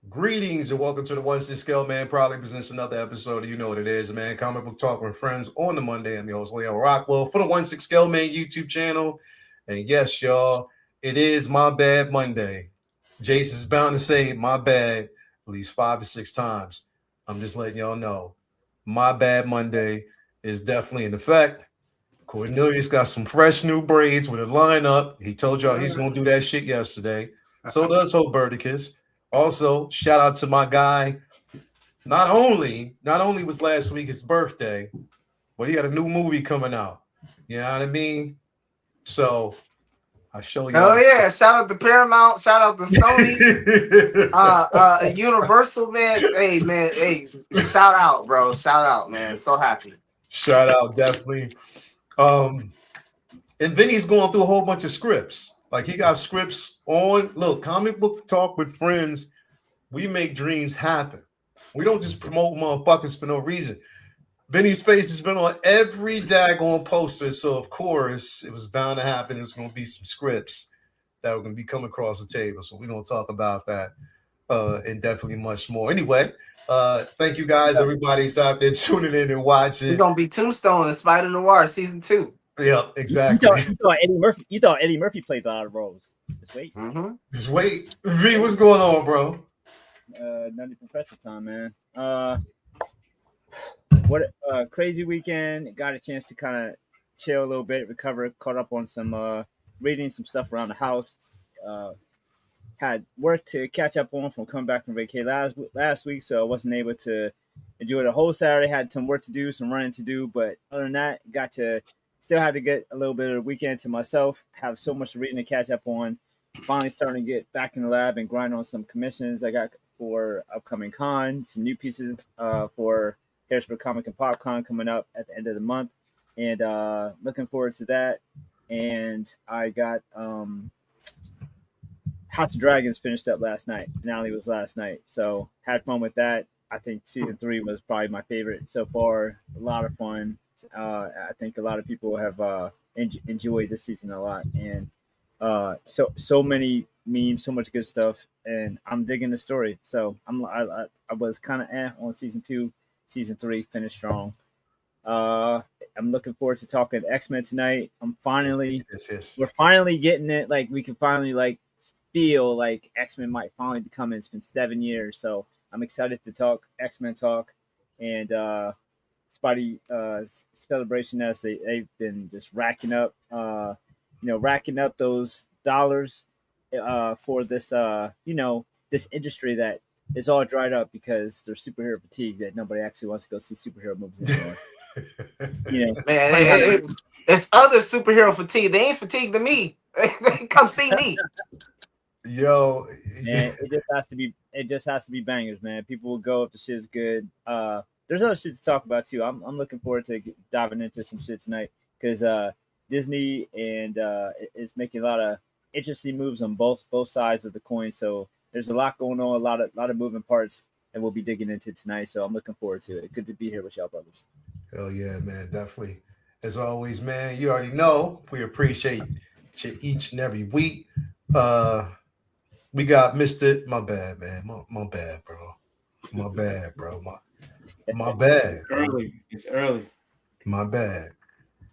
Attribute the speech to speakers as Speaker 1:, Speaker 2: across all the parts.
Speaker 1: Greetings and welcome to the One Six Scale Man. Proudly presents another episode of You Know What It Is, man. Comic book talk with friends on the Monday. I'm your host, Leo Rockwell, for the One Six Scale Man YouTube channel. And yes, y'all, it is my bad Monday. Jason's bound to say my bad at least 5 or 6 times. I'm just letting y'all know my bad Monday is definitely in effect. Cornelius got some fresh new braids with a lineup. He told y'all he's gonna do that shit yesterday. So does Hoberticus. Also, shout out to my guy. Not only was last week his birthday, but he had a new movie coming out. You know what I mean? So I show you.
Speaker 2: Oh yeah! Shout out to Paramount. Shout out to Sony. Universal, man. Hey, man. Hey, shout out, bro. Shout out, man. So happy.
Speaker 1: Shout out, definitely. And Vinny's going through a whole bunch of scripts. Like he got scripts on. Look, comic book talk with friends. We make dreams happen. We don't just promote motherfuckers for no reason. Vinny's face has been on every daggone poster, so of course it was bound to happen. There's going to be some scripts that are going to be coming across the table, so we're going to talk about that and definitely much more. Anyway, thank you guys. Everybody's out there tuning in and watching.
Speaker 2: It's going to be Tombstone and Spider Noir season 2.
Speaker 1: Yeah, exactly.
Speaker 3: You thought Eddie Murphy played a lot of roles. Just wait.
Speaker 2: Mm-hmm.
Speaker 1: Just wait. V, what's going on, bro?
Speaker 3: Nutty Professor time, man. What a crazy weekend. Got a chance to kind of chill a little bit, recover, caught up on some reading some stuff around the house. Had work to catch up on from coming back from vacation last week, so I wasn't able to enjoy the whole Saturday. Had some work to do, some running to do, but other than that, still had to get a little bit of the weekend to myself. Have so much reading to catch up on. Finally starting to get back in the lab and grind on some commissions I got for upcoming con, some new pieces for Harrisburg Comic and Pop Con coming up at the end of the month, and looking forward to that. And I got House of Dragons finished up last night. Finale was last night, so had fun with that. I think season 3 was probably my favorite so far. A lot of fun. I think a lot of people have enjoyed this season a lot, and so many memes, so much good stuff, and I'm digging the story. So I was kind of on season 2. Season 3 finished strong. I'm looking forward to talking X-Men tonight. We're finally getting it. Like we can finally feel like X-Men might finally be coming. It's been 7 years, so I'm excited to talk X-Men talk and Spidey celebration as they've been just racking up those dollars for this this industry that is all dried up because there's superhero fatigue that nobody actually wants to go see superhero movies anymore.
Speaker 2: Man, it's other superhero fatigue. They ain't fatigued to me. They come see me.
Speaker 1: Yo,
Speaker 3: man, it just has to be bangers, man. People will go if the shit's good. There's other shit to talk about too. I'm looking forward to diving into some shit tonight because Disney and is making a lot of interesting moves on both sides of the coin. So there's a lot going on, a lot of moving parts that we'll be digging into tonight. So I'm looking forward to it. Good to be here with y'all, brothers.
Speaker 1: Hell yeah, man, definitely. As always, man, you already know we appreciate you each and every week. We got Mr. My bad, man. My bad, bro. My bad, bro. My bad.
Speaker 4: It's early.
Speaker 1: My bad.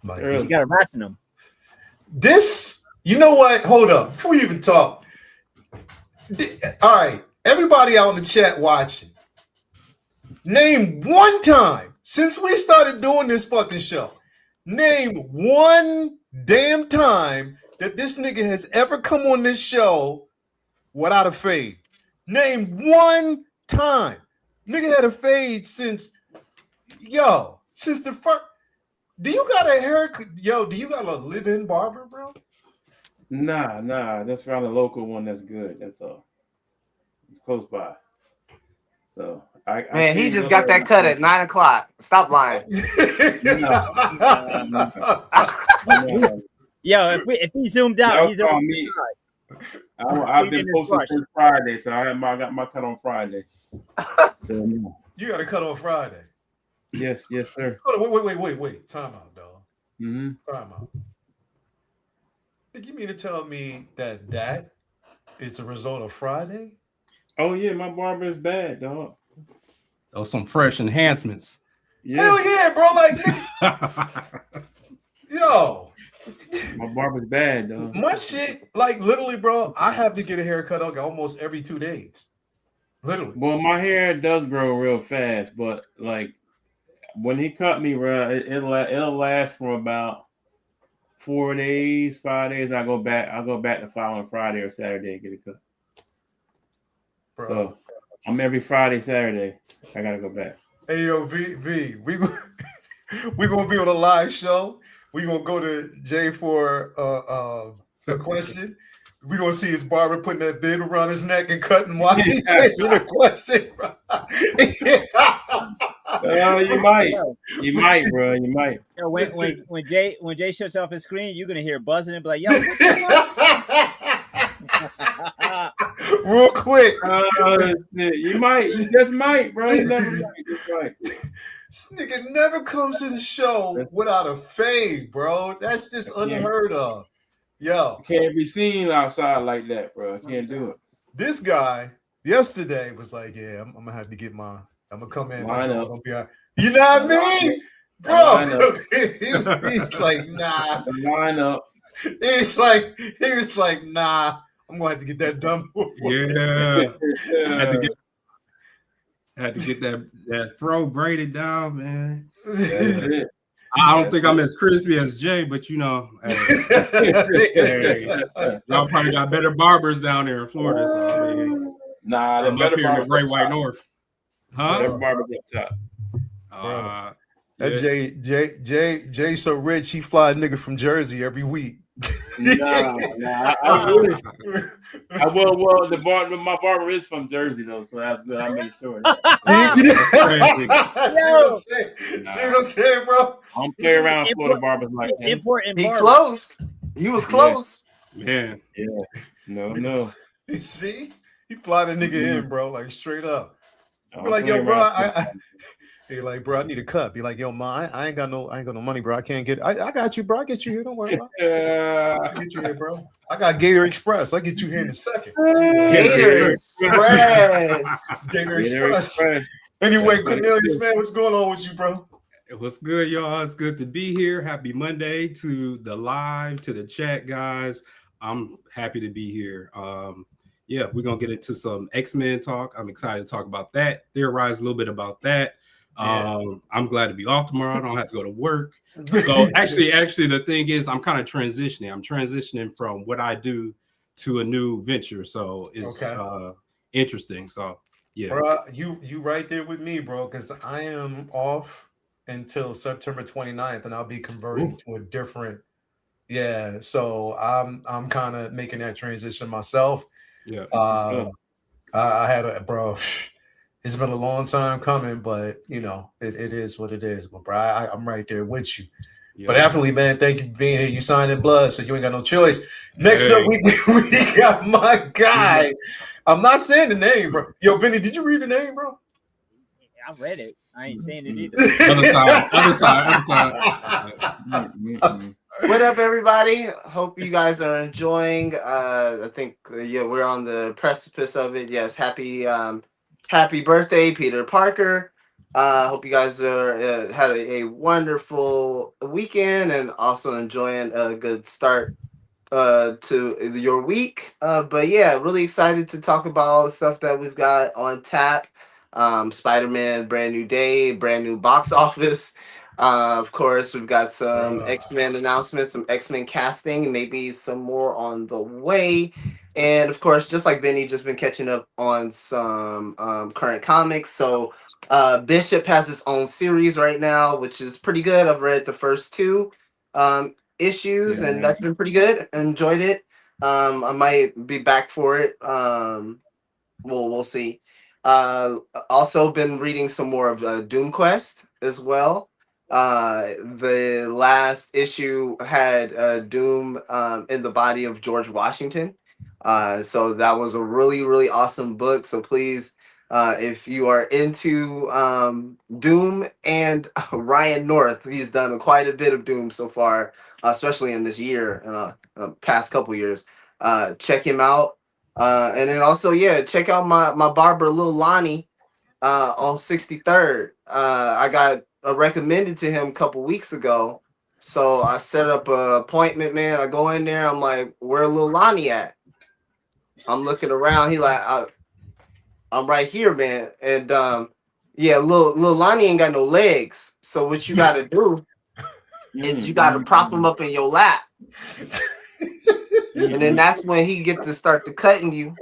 Speaker 3: You gotta ration them.
Speaker 1: This, you know what? Hold up. Before you even talk. All right. Everybody out in the chat watching. Name one time since we started doing this fucking show. Name one damn time that this nigga has ever come on this show without a fade. Name one time. Nigga had a fade since the first. Do you got a haircut? Yo, do you got a live-in barber, bro?
Speaker 4: Nah. That's around the local one that's good. That's all. It's close by. So
Speaker 2: Man, he
Speaker 4: changed
Speaker 2: just
Speaker 4: up
Speaker 2: got that cut
Speaker 4: everything.
Speaker 2: at 9:00. Stop lying.
Speaker 4: No.
Speaker 3: Yo, if he zoomed out,
Speaker 4: Y'all
Speaker 3: he's
Speaker 4: saw
Speaker 3: over the
Speaker 4: me.
Speaker 3: side.
Speaker 4: I've been
Speaker 3: In his
Speaker 4: posting
Speaker 3: brush.
Speaker 4: since Friday, so I got my cut on Friday. So, no.
Speaker 1: You got to cut on Friday.
Speaker 4: Yes, sir.
Speaker 1: Hold on, wait. Time out, dog.
Speaker 4: Mm-hmm.
Speaker 1: Time out. You mean to tell me that is a result of Friday?
Speaker 4: Oh yeah, my barber is bad, dog.
Speaker 5: Oh, some fresh enhancements.
Speaker 4: Yeah,
Speaker 1: Hell yeah, bro. Like, nigga, yo,
Speaker 4: my barber's bad, dog.
Speaker 1: my shit, like, literally, bro, I have to get a haircut like almost every 2 days. Literally.
Speaker 4: Well, my hair does grow real fast, but like when he cut me, bro, it'll last for about 4 days, 5 days. I'll go back the following Friday or Saturday and get it cut.
Speaker 1: Bro.
Speaker 4: So I'm every Friday, Saturday. I gotta go back.
Speaker 1: Hey, yo, V, we gonna be on a live show. We gonna go to Jay for a question. We gonna see his barber putting that bib around his neck and cutting while he's answering the question.
Speaker 4: You might, bro. You might.
Speaker 3: Yo, when Jay shuts off his screen, you're gonna hear buzzing and be like, "Yo,
Speaker 1: Real quick,
Speaker 4: you might. You just might, bro. You never might. Just might.
Speaker 1: this nigga never comes to the show without a fade, bro. That's just unheard of. Yo,
Speaker 4: Can't be seen outside like that, bro. Can't do it.
Speaker 1: this guy yesterday was like, "Yeah, I'm gonna have to get my. I'm gonna come in. My
Speaker 4: Line
Speaker 1: joint
Speaker 4: up.
Speaker 1: gonna be all right." You know what I mean,
Speaker 4: Line
Speaker 1: bro?
Speaker 4: up.
Speaker 1: He's like, nah.
Speaker 4: Line up.
Speaker 1: He was like, nah. I'm gonna have to get that done.
Speaker 5: Yeah. Had to get that fro braided down, man.
Speaker 4: That's it.
Speaker 5: I don't think I'm as crispy as Jay, but you know, hey, y'all probably got better barbers down there in Florida. So I mean,
Speaker 4: Nah,
Speaker 5: I'm up here in the Great White North. Huh?
Speaker 4: Better barber up top.
Speaker 1: That Jay so rich he fly a nigga from Jersey every week.
Speaker 4: Nah. I would. Well, my barber is from Jersey though, so that's good. I made sure.
Speaker 1: See what I'm saying, bro?
Speaker 4: I don't play around with Florida barbers like that.
Speaker 3: important
Speaker 2: He
Speaker 3: barber."
Speaker 2: close. He was close.
Speaker 5: Man,
Speaker 4: Yeah. No.
Speaker 1: You see, he fly the nigga in, bro, like straight up.
Speaker 4: I
Speaker 1: Be
Speaker 4: don't
Speaker 1: like,
Speaker 4: play
Speaker 1: yo, bro,
Speaker 4: around.
Speaker 1: He like, bro, I need a cut. Be like, yo, ma, I ain't got no money, bro. I can't get. I got you, bro. I get you here. Don't worry about it.
Speaker 4: Yeah.
Speaker 1: I get you here, bro. I got Gator Express. I get you here in a second.
Speaker 2: Gator Express.
Speaker 1: Gator Express. Anyway, Cornelius, man, what's going on with you, bro?
Speaker 5: what's good, y'all? It's good to be here. Happy Monday to the live, to the chat, guys. I'm happy to be here. Yeah, we're gonna get into some X-Men talk. I'm excited to talk about that, theorize a little bit about that. I'm glad to be off tomorrow. I don't have to go to work. So actually, the thing is, I'm kind of transitioning. I'm transitioning from what I do to a new venture. So it's interesting. So yeah,
Speaker 1: bro, you right there with me, bro, because I am off until September 29th, and I'll be converting to a different. Yeah, so I'm kind of making that transition myself.
Speaker 5: Yeah,
Speaker 1: I had a bro. It's been a long time coming, but you know, it is what it is. But bro, I'm right there with you. Yeah. But definitely, man, thank you for being here. You signed in blood, so you ain't got no choice. Next up, we got my guy. I'm not saying the name, bro. Yo, Vinny, did you read the name, bro?
Speaker 3: I read it. I ain't saying it either.
Speaker 5: Other side.
Speaker 2: What up, everybody? Hope you guys are enjoying. I think we're on the precipice of it. Yes, happy birthday, Peter Parker. Hope you guys are had a wonderful weekend and also enjoying a good start to your week. But yeah, really excited to talk about all the stuff that we've got on tap. Spider-Man, brand new day, brand new box office. Of course, we've got some X-Men announcements, some X-Men casting, maybe some more on the way. And of course, just like Vinny, just been catching up on some current comics. So Bishop has his own series right now, which is pretty good. I've read the first 2 issues, and that's been pretty good. Enjoyed it. I might be back for it. We'll see. Also been reading some more of Doom Quest as well. The last issue had Doom in the body of George Washington. So that was a really, really awesome book. So please, if you are into Doom and Ryan North, he's done quite a bit of Doom so far, especially in this year and past couple years. Check him out. And then also, yeah, check out my barber, Lil Lonnie, on 63rd. I got recommended to him a couple weeks ago. So I set up an appointment, man. I go in there. I'm like, where Lil Lonnie at? I'm looking around. He like, I'm right here, man. And yeah, Lil Lonnie ain't got no legs. So what you got to do is you got to prop him up in your lap. And then that's when he get to start to cutting you.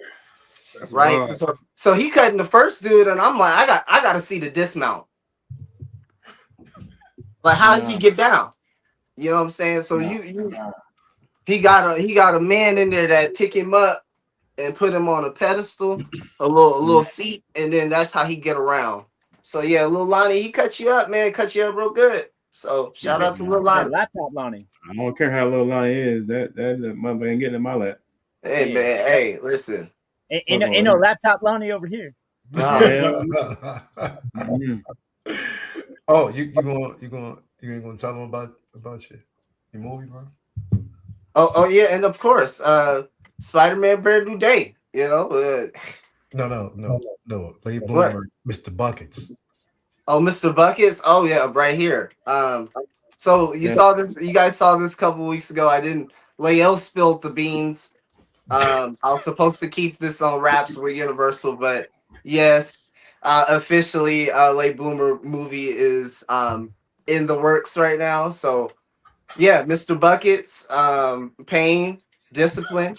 Speaker 5: That's
Speaker 2: Right.
Speaker 5: wild.
Speaker 2: So he cutting the first dude, and I'm like, I gotta see the dismount. Like, how does he get down? You know what I'm saying? So he got a man in there that pick him up and put him on a pedestal, a little seat, and then that's how he get around. So yeah, Lil Lonnie, he cut you up, man, cut you up real good. So shout out to Lil
Speaker 3: That
Speaker 2: Lonnie.
Speaker 3: laptop Lonnie.
Speaker 4: I don't care how little Lonnie is. That motherfucker ain't getting in my lap.
Speaker 2: Hey man, hey, listen.
Speaker 3: Ain't no laptop Lonnie over here.
Speaker 2: Nah.
Speaker 4: Mhm.
Speaker 1: Oh, you ain't gonna tell them about your movie, bro?
Speaker 2: Oh yeah, and of course, Spider-Man Brand New Day. You know.
Speaker 1: No. Late Bloomer, Mr. Buckets.
Speaker 2: Oh, Mr. Buckets. Oh yeah, right here. So you saw this. You guys saw this a couple weeks ago. I didn't. Lael spilled the beans. I was supposed to keep this on wraps with Universal, but yes, officially, Late Bloomer movie is in the works right now. So yeah, Mr. Buckets, pain, discipline.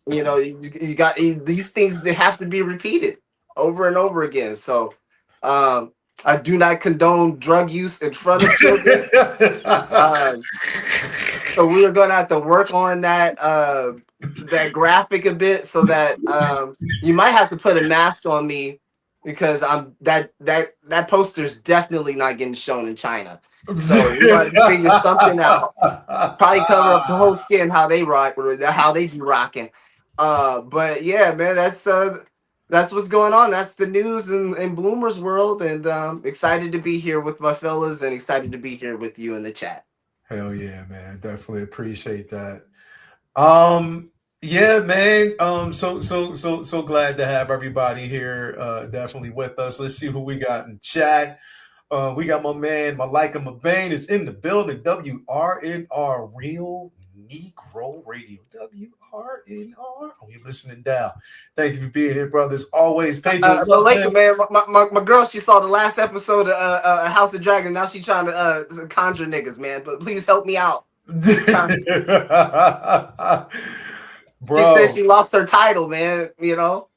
Speaker 2: You know, you got these things. They have to be repeated over and over again. So I do not condone drug use in front of children. So we are going to have to work on that that graphic a bit, so that you might have to put a mask on me, because I'm that poster's definitely not getting shown in China. So we got to figure something out. Probably cover up the whole skin how they rock, or how they be rocking. But yeah, man, that's what's going on. That's the news in Bloomer's world, and excited to be here with my fellas, and excited to be here with you in the chat.
Speaker 1: Hell yeah, man. Definitely appreciate that. Yeah, man. So glad to have everybody here. Definitely with us. Let's see who we got in chat. We got my man, Malika Mabane is in the building. WRNR, Real Negro Radio. WRNR. Oh, you're listening down. Thank you for being here, brothers. Always, Pedro.
Speaker 2: Malika, man, my girl, she saw the last episode of House of Dragon. Now she's trying to conjure niggas, man. But please help me out.
Speaker 1: Bro.
Speaker 2: She said she lost her title, man. You know.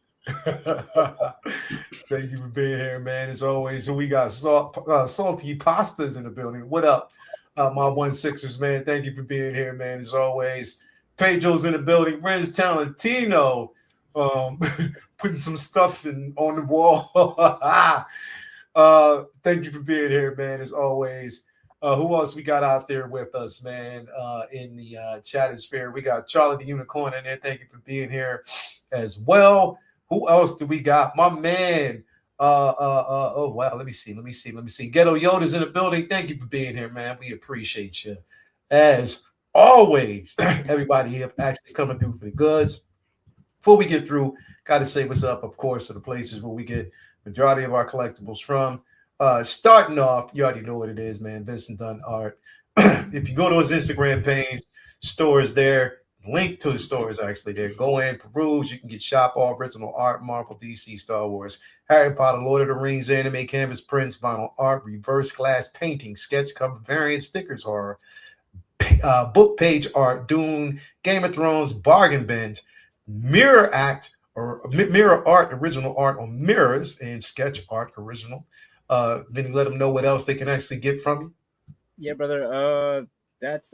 Speaker 1: Thank you for being here, man. As always, so we got salty pastas in the building. What up, my 1-6ers, man? Thank you for being here, man. As always, Pedro's in the building. Renz Talentino, putting some stuff on the wall. Thank you for being here, man. As always. Who else we got out there with us, man? In the chatosphere, we got Charlie the Unicorn in there. Thank you for being here as well. Who else do we got? My man. Oh wow. Let me see. Ghetto Yoda's in the building. Thank you for being here, man. We appreciate you as always. Everybody here actually coming through for the goods. Before we get through, got to say what's up, of course, to the places where we get majority of our collectibles from. Starting off, you already know what it is, man. Vincent Dunn Art. If you go to his Instagram page, stores there. Link to his store is actually there. Go in, peruse. You can get shop all original art, Marvel, DC, Star Wars, Harry Potter, Lord of the Rings, anime, canvas, prints, vinyl art, reverse glass painting, sketch cover, variant stickers, horror, book page art, Dune, Game of Thrones, bargain bins, mirror art, original art on mirrors, and sketch art original. Then you let them know what else they can actually get from you.
Speaker 3: Yeah, brother. That's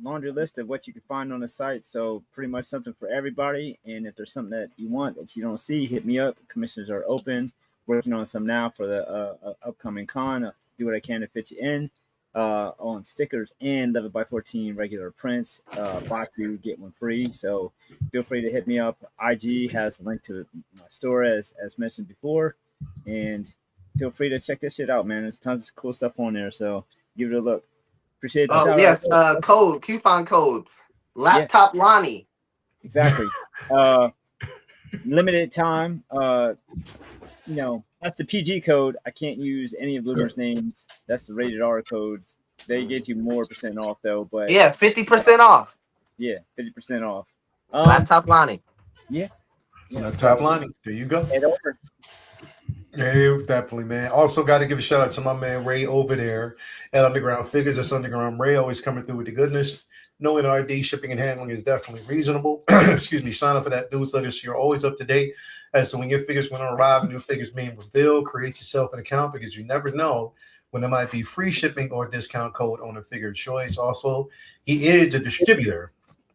Speaker 3: laundry list of what you can find on the site. So pretty much something for everybody. And if there's something that you want that you don't see, hit me up. Commissions are open. Working on some now for the upcoming con. Do what I can to fit you in on stickers and 11x14 regular prints. Buy two, get one free. So feel free to hit me up. IG has a link to my store as mentioned before. And feel free to check this shit out, man. There's tons of cool stuff on there. So give it a look. Appreciate the shout
Speaker 2: yes,
Speaker 3: out.
Speaker 2: coupon code, Laptop Lonnie.
Speaker 3: Exactly. Limited time. That's the PG code. I can't use any of Bloomer's names. That's the rated R codes. They get you more % off though. But
Speaker 2: yeah, 50% off.
Speaker 3: Yeah, 50% off.
Speaker 2: Laptop Lonnie.
Speaker 3: Yeah.
Speaker 1: Laptop Lonnie. There you go.
Speaker 3: Head over.
Speaker 1: Yeah, definitely, man. Also, got to give a shout out to my man Ray over there at Underground Figures. That's Underground Ray, always coming through with the goodness. Knowing RD shipping and handling is definitely reasonable. Excuse me. Sign up for that newsletter so you're always up to date as to when your figures going to arrive, new figures being revealed. Create yourself an account because you never know when there might be free shipping or discount code on a figure of choice. Also, he is a distributor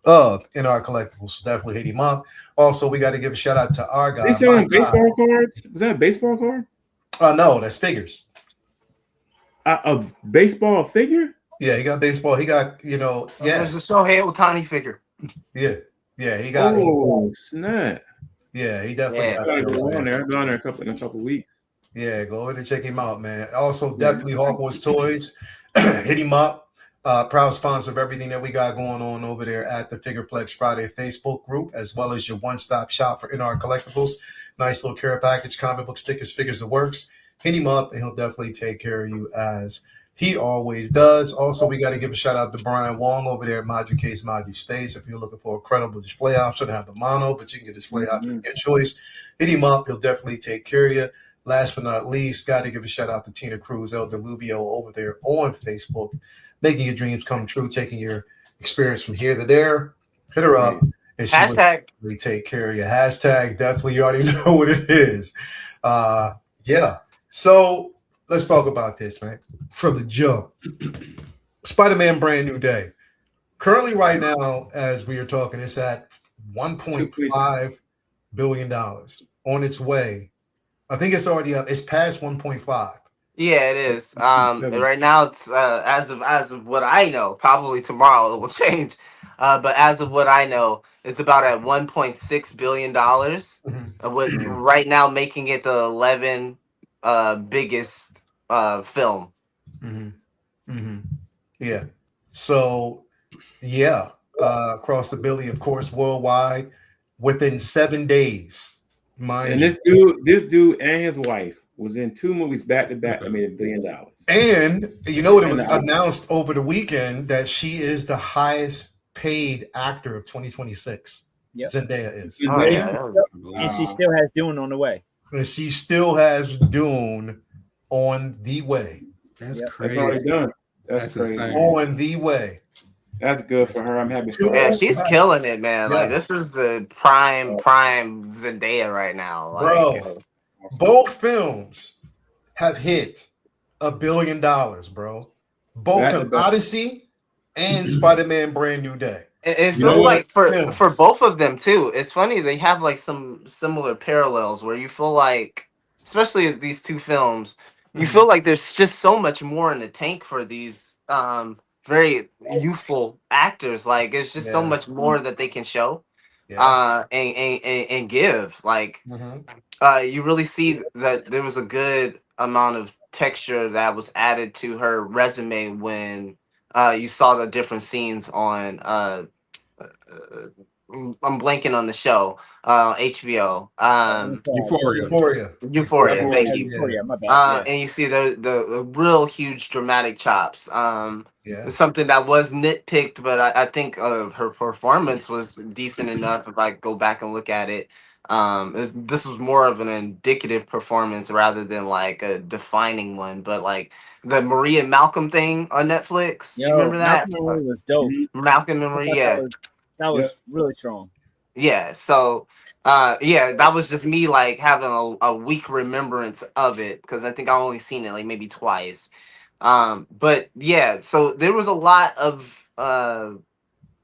Speaker 1: of NR Collectibles, so definitely hit him up. Also, we got to give a shout out to our guy.
Speaker 4: They selling baseball cards? Was that a baseball card?
Speaker 1: No, that's figures.
Speaker 4: A baseball figure?
Speaker 1: Yeah, he got baseball. He got, yeah.
Speaker 2: There's a Shohei Ohtani figure.
Speaker 1: Yeah, he got.
Speaker 4: Oh, snap.
Speaker 1: Yeah, he definitely got.
Speaker 4: I've been on there in a couple weeks.
Speaker 1: Yeah, go over and check him out, man. Also, definitely Hawkwood's Toys. Hit him up. Proud sponsor of everything that we got going on over there at the Figureplex Friday Facebook group, as well as your one-stop shop for NR Collectibles. Nice little care package, comic book stickers, figures, the works. Hit him up, and he'll definitely take care of you as he always does. Also, we got to give a shout-out to Brian Wong over there at Module Case, Module Space. If you're looking for a credible display option, have the mono, but you can get display option of your choice. Hit him up. He'll definitely take care of you. Last but not least, got to give a shout-out to Tina Cruz, El Deluvio over there on Facebook. Making your dreams come true, taking your experience from here to there. Hit her up. And she will really take care of you. Hashtag, definitely, you already know what it is. Yeah. So let's talk about this, man. From the jump. Spider-Man Brand New Day. Currently, right now, as we are talking, it's at $1.5 billion on its way. I think it's already up. It's past 1.5.
Speaker 2: Yeah, it is. Right now, it's as of what I know. Probably tomorrow it will change, but as of what I know, it's about at $1.6 billion. With right now making it the 11 biggest film.
Speaker 1: Yeah. So, yeah, across the billion, of course, worldwide, within 7 days.
Speaker 4: And this dude and his wife was in 2 movies back to back that made $1 billion.
Speaker 1: And you know what? It was announced over the weekend that she is the highest paid actor of 2026.
Speaker 3: Yep.
Speaker 1: Zendaya is.
Speaker 3: And she still has Dune on the way.
Speaker 1: And she still has Dune on the way.
Speaker 5: That's
Speaker 4: That's
Speaker 5: crazy.
Speaker 4: already done. That's crazy.
Speaker 5: insane.
Speaker 1: On the way.
Speaker 4: That's good for her. I'm happy for her.
Speaker 2: Yeah, she's killing it, man. Like,
Speaker 1: Yes.
Speaker 2: this is the prime Zendaya right now. Like,
Speaker 1: Bro, both films have hit $1 billion, bro. Both films, Odyssey and Spider-Man Brand New Day.
Speaker 2: It feels like for both of them too. It's funny, they have like some similar parallels where you feel like, especially these two films, you feel like there's just so much more in the tank for these very youthful actors. Like, it's just so much more that they can show and give. Like, you really see that there was a good amount of texture that was added to her resume when you saw the different scenes on I'm blanking on the show, HBO. Euphoria. Thank you.
Speaker 3: Euphoria, my bad.
Speaker 2: And you see the real huge dramatic chops. Something that was nitpicked, but I think her performance was decent enough. If I go back and look at it, this was more of an indicative performance rather than like a defining one. But like the Maria Malcolm thing on Netflix, you remember that?
Speaker 3: Malcolm and Maria was dope.
Speaker 2: Malcolm and Maria,
Speaker 3: that was really strong.
Speaker 2: Yeah, so that was just me like having a weak remembrance of it because I think I only seen it like maybe twice. But yeah, so there was a lot of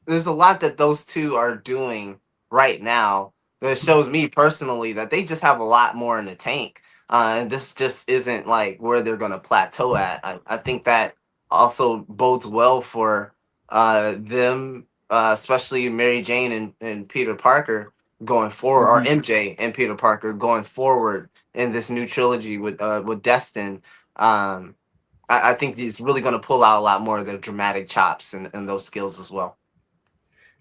Speaker 2: there's a lot that those two are doing right now that shows me personally that they just have a lot more in the tank. And this just isn't like where they're going to plateau at. I think that also bodes well for them, especially Mary Jane and Peter Parker going forward, or MJ and Peter Parker going forward in this new trilogy with Destin. I think he's really going to pull out a lot more of their dramatic chops and those skills as well.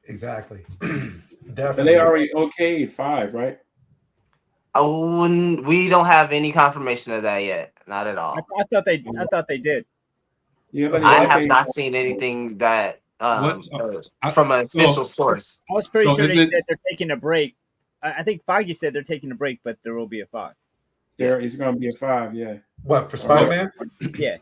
Speaker 1: Exactly.
Speaker 4: And
Speaker 1: Definitely.
Speaker 4: they already okayed 5, right?
Speaker 2: We don't have any confirmation of that yet. Not at all.
Speaker 3: I thought they did.
Speaker 4: You have any
Speaker 2: I have
Speaker 4: okayed
Speaker 2: not
Speaker 4: 5?
Speaker 2: seen anything that
Speaker 5: What-
Speaker 2: from an official source.
Speaker 3: I was pretty
Speaker 5: So
Speaker 3: sure they
Speaker 5: isn't-
Speaker 3: said they're taking a break. I think Feige said they're taking a break, but there will be a 5.
Speaker 4: There is going to be a 5, yeah.
Speaker 1: What, for Spider-Man?
Speaker 3: Yeah.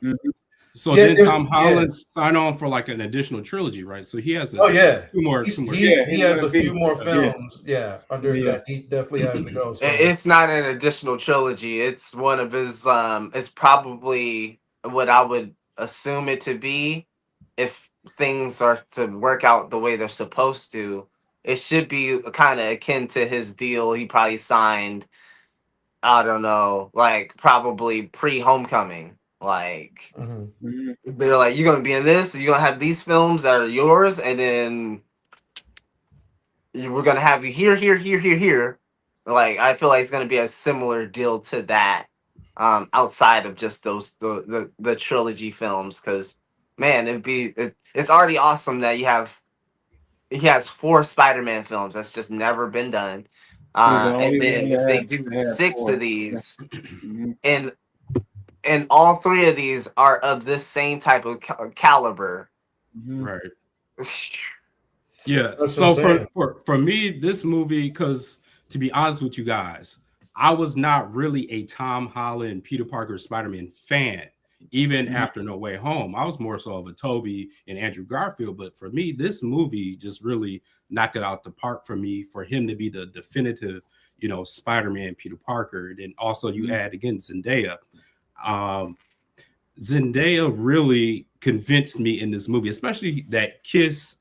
Speaker 5: So
Speaker 1: Yeah,
Speaker 5: then
Speaker 1: there's-
Speaker 5: Tom Holland sign on for like an additional trilogy, right? So he has
Speaker 1: Oh yeah.
Speaker 5: two more.
Speaker 1: He has a few more
Speaker 4: Yeah.
Speaker 1: films. Yeah, under
Speaker 4: Yeah.
Speaker 1: that he definitely has to go. So.
Speaker 2: It's not an additional trilogy. It's one of his. It's probably what I would assume it to be, if things are to work out the way they're supposed to. It should be kind of akin to his deal he probably signed. I don't know, like probably pre-Homecoming. Like
Speaker 1: Mhm.
Speaker 4: Mhm.
Speaker 2: they're like, you're gonna be in this. You're gonna have these films that are yours, and then we're gonna have you here. Like I feel like it's gonna be a similar deal to that, outside of just those the trilogy films. Because man, it's already awesome that he has 4 Spider-Man films. That's just never been done.
Speaker 4: He's the only
Speaker 2: And then
Speaker 4: one
Speaker 2: if
Speaker 4: that
Speaker 2: they
Speaker 4: has-
Speaker 2: do
Speaker 4: that has
Speaker 2: 6
Speaker 4: 4.
Speaker 2: of these,
Speaker 4: Mhm.
Speaker 2: and all 3 of these are of this same type of caliber.
Speaker 4: Mhm.
Speaker 5: Right. Yeah.
Speaker 1: That's
Speaker 5: So
Speaker 1: what I'm saying.
Speaker 5: for me, this movie, because to be honest with you guys, I was not really a Tom Holland, Peter Parker, Spider-Man fan, even
Speaker 4: Mhm.
Speaker 5: after No Way Home. I was more so of a Tobey and Andrew Garfield. But for me, this movie just really knocked it out the park for me, for him to be the definitive, Spider-Man, Peter Parker. And then also you
Speaker 4: Mhm.
Speaker 5: add again Zendaya. Zendaya really convinced me in this movie, especially that kiss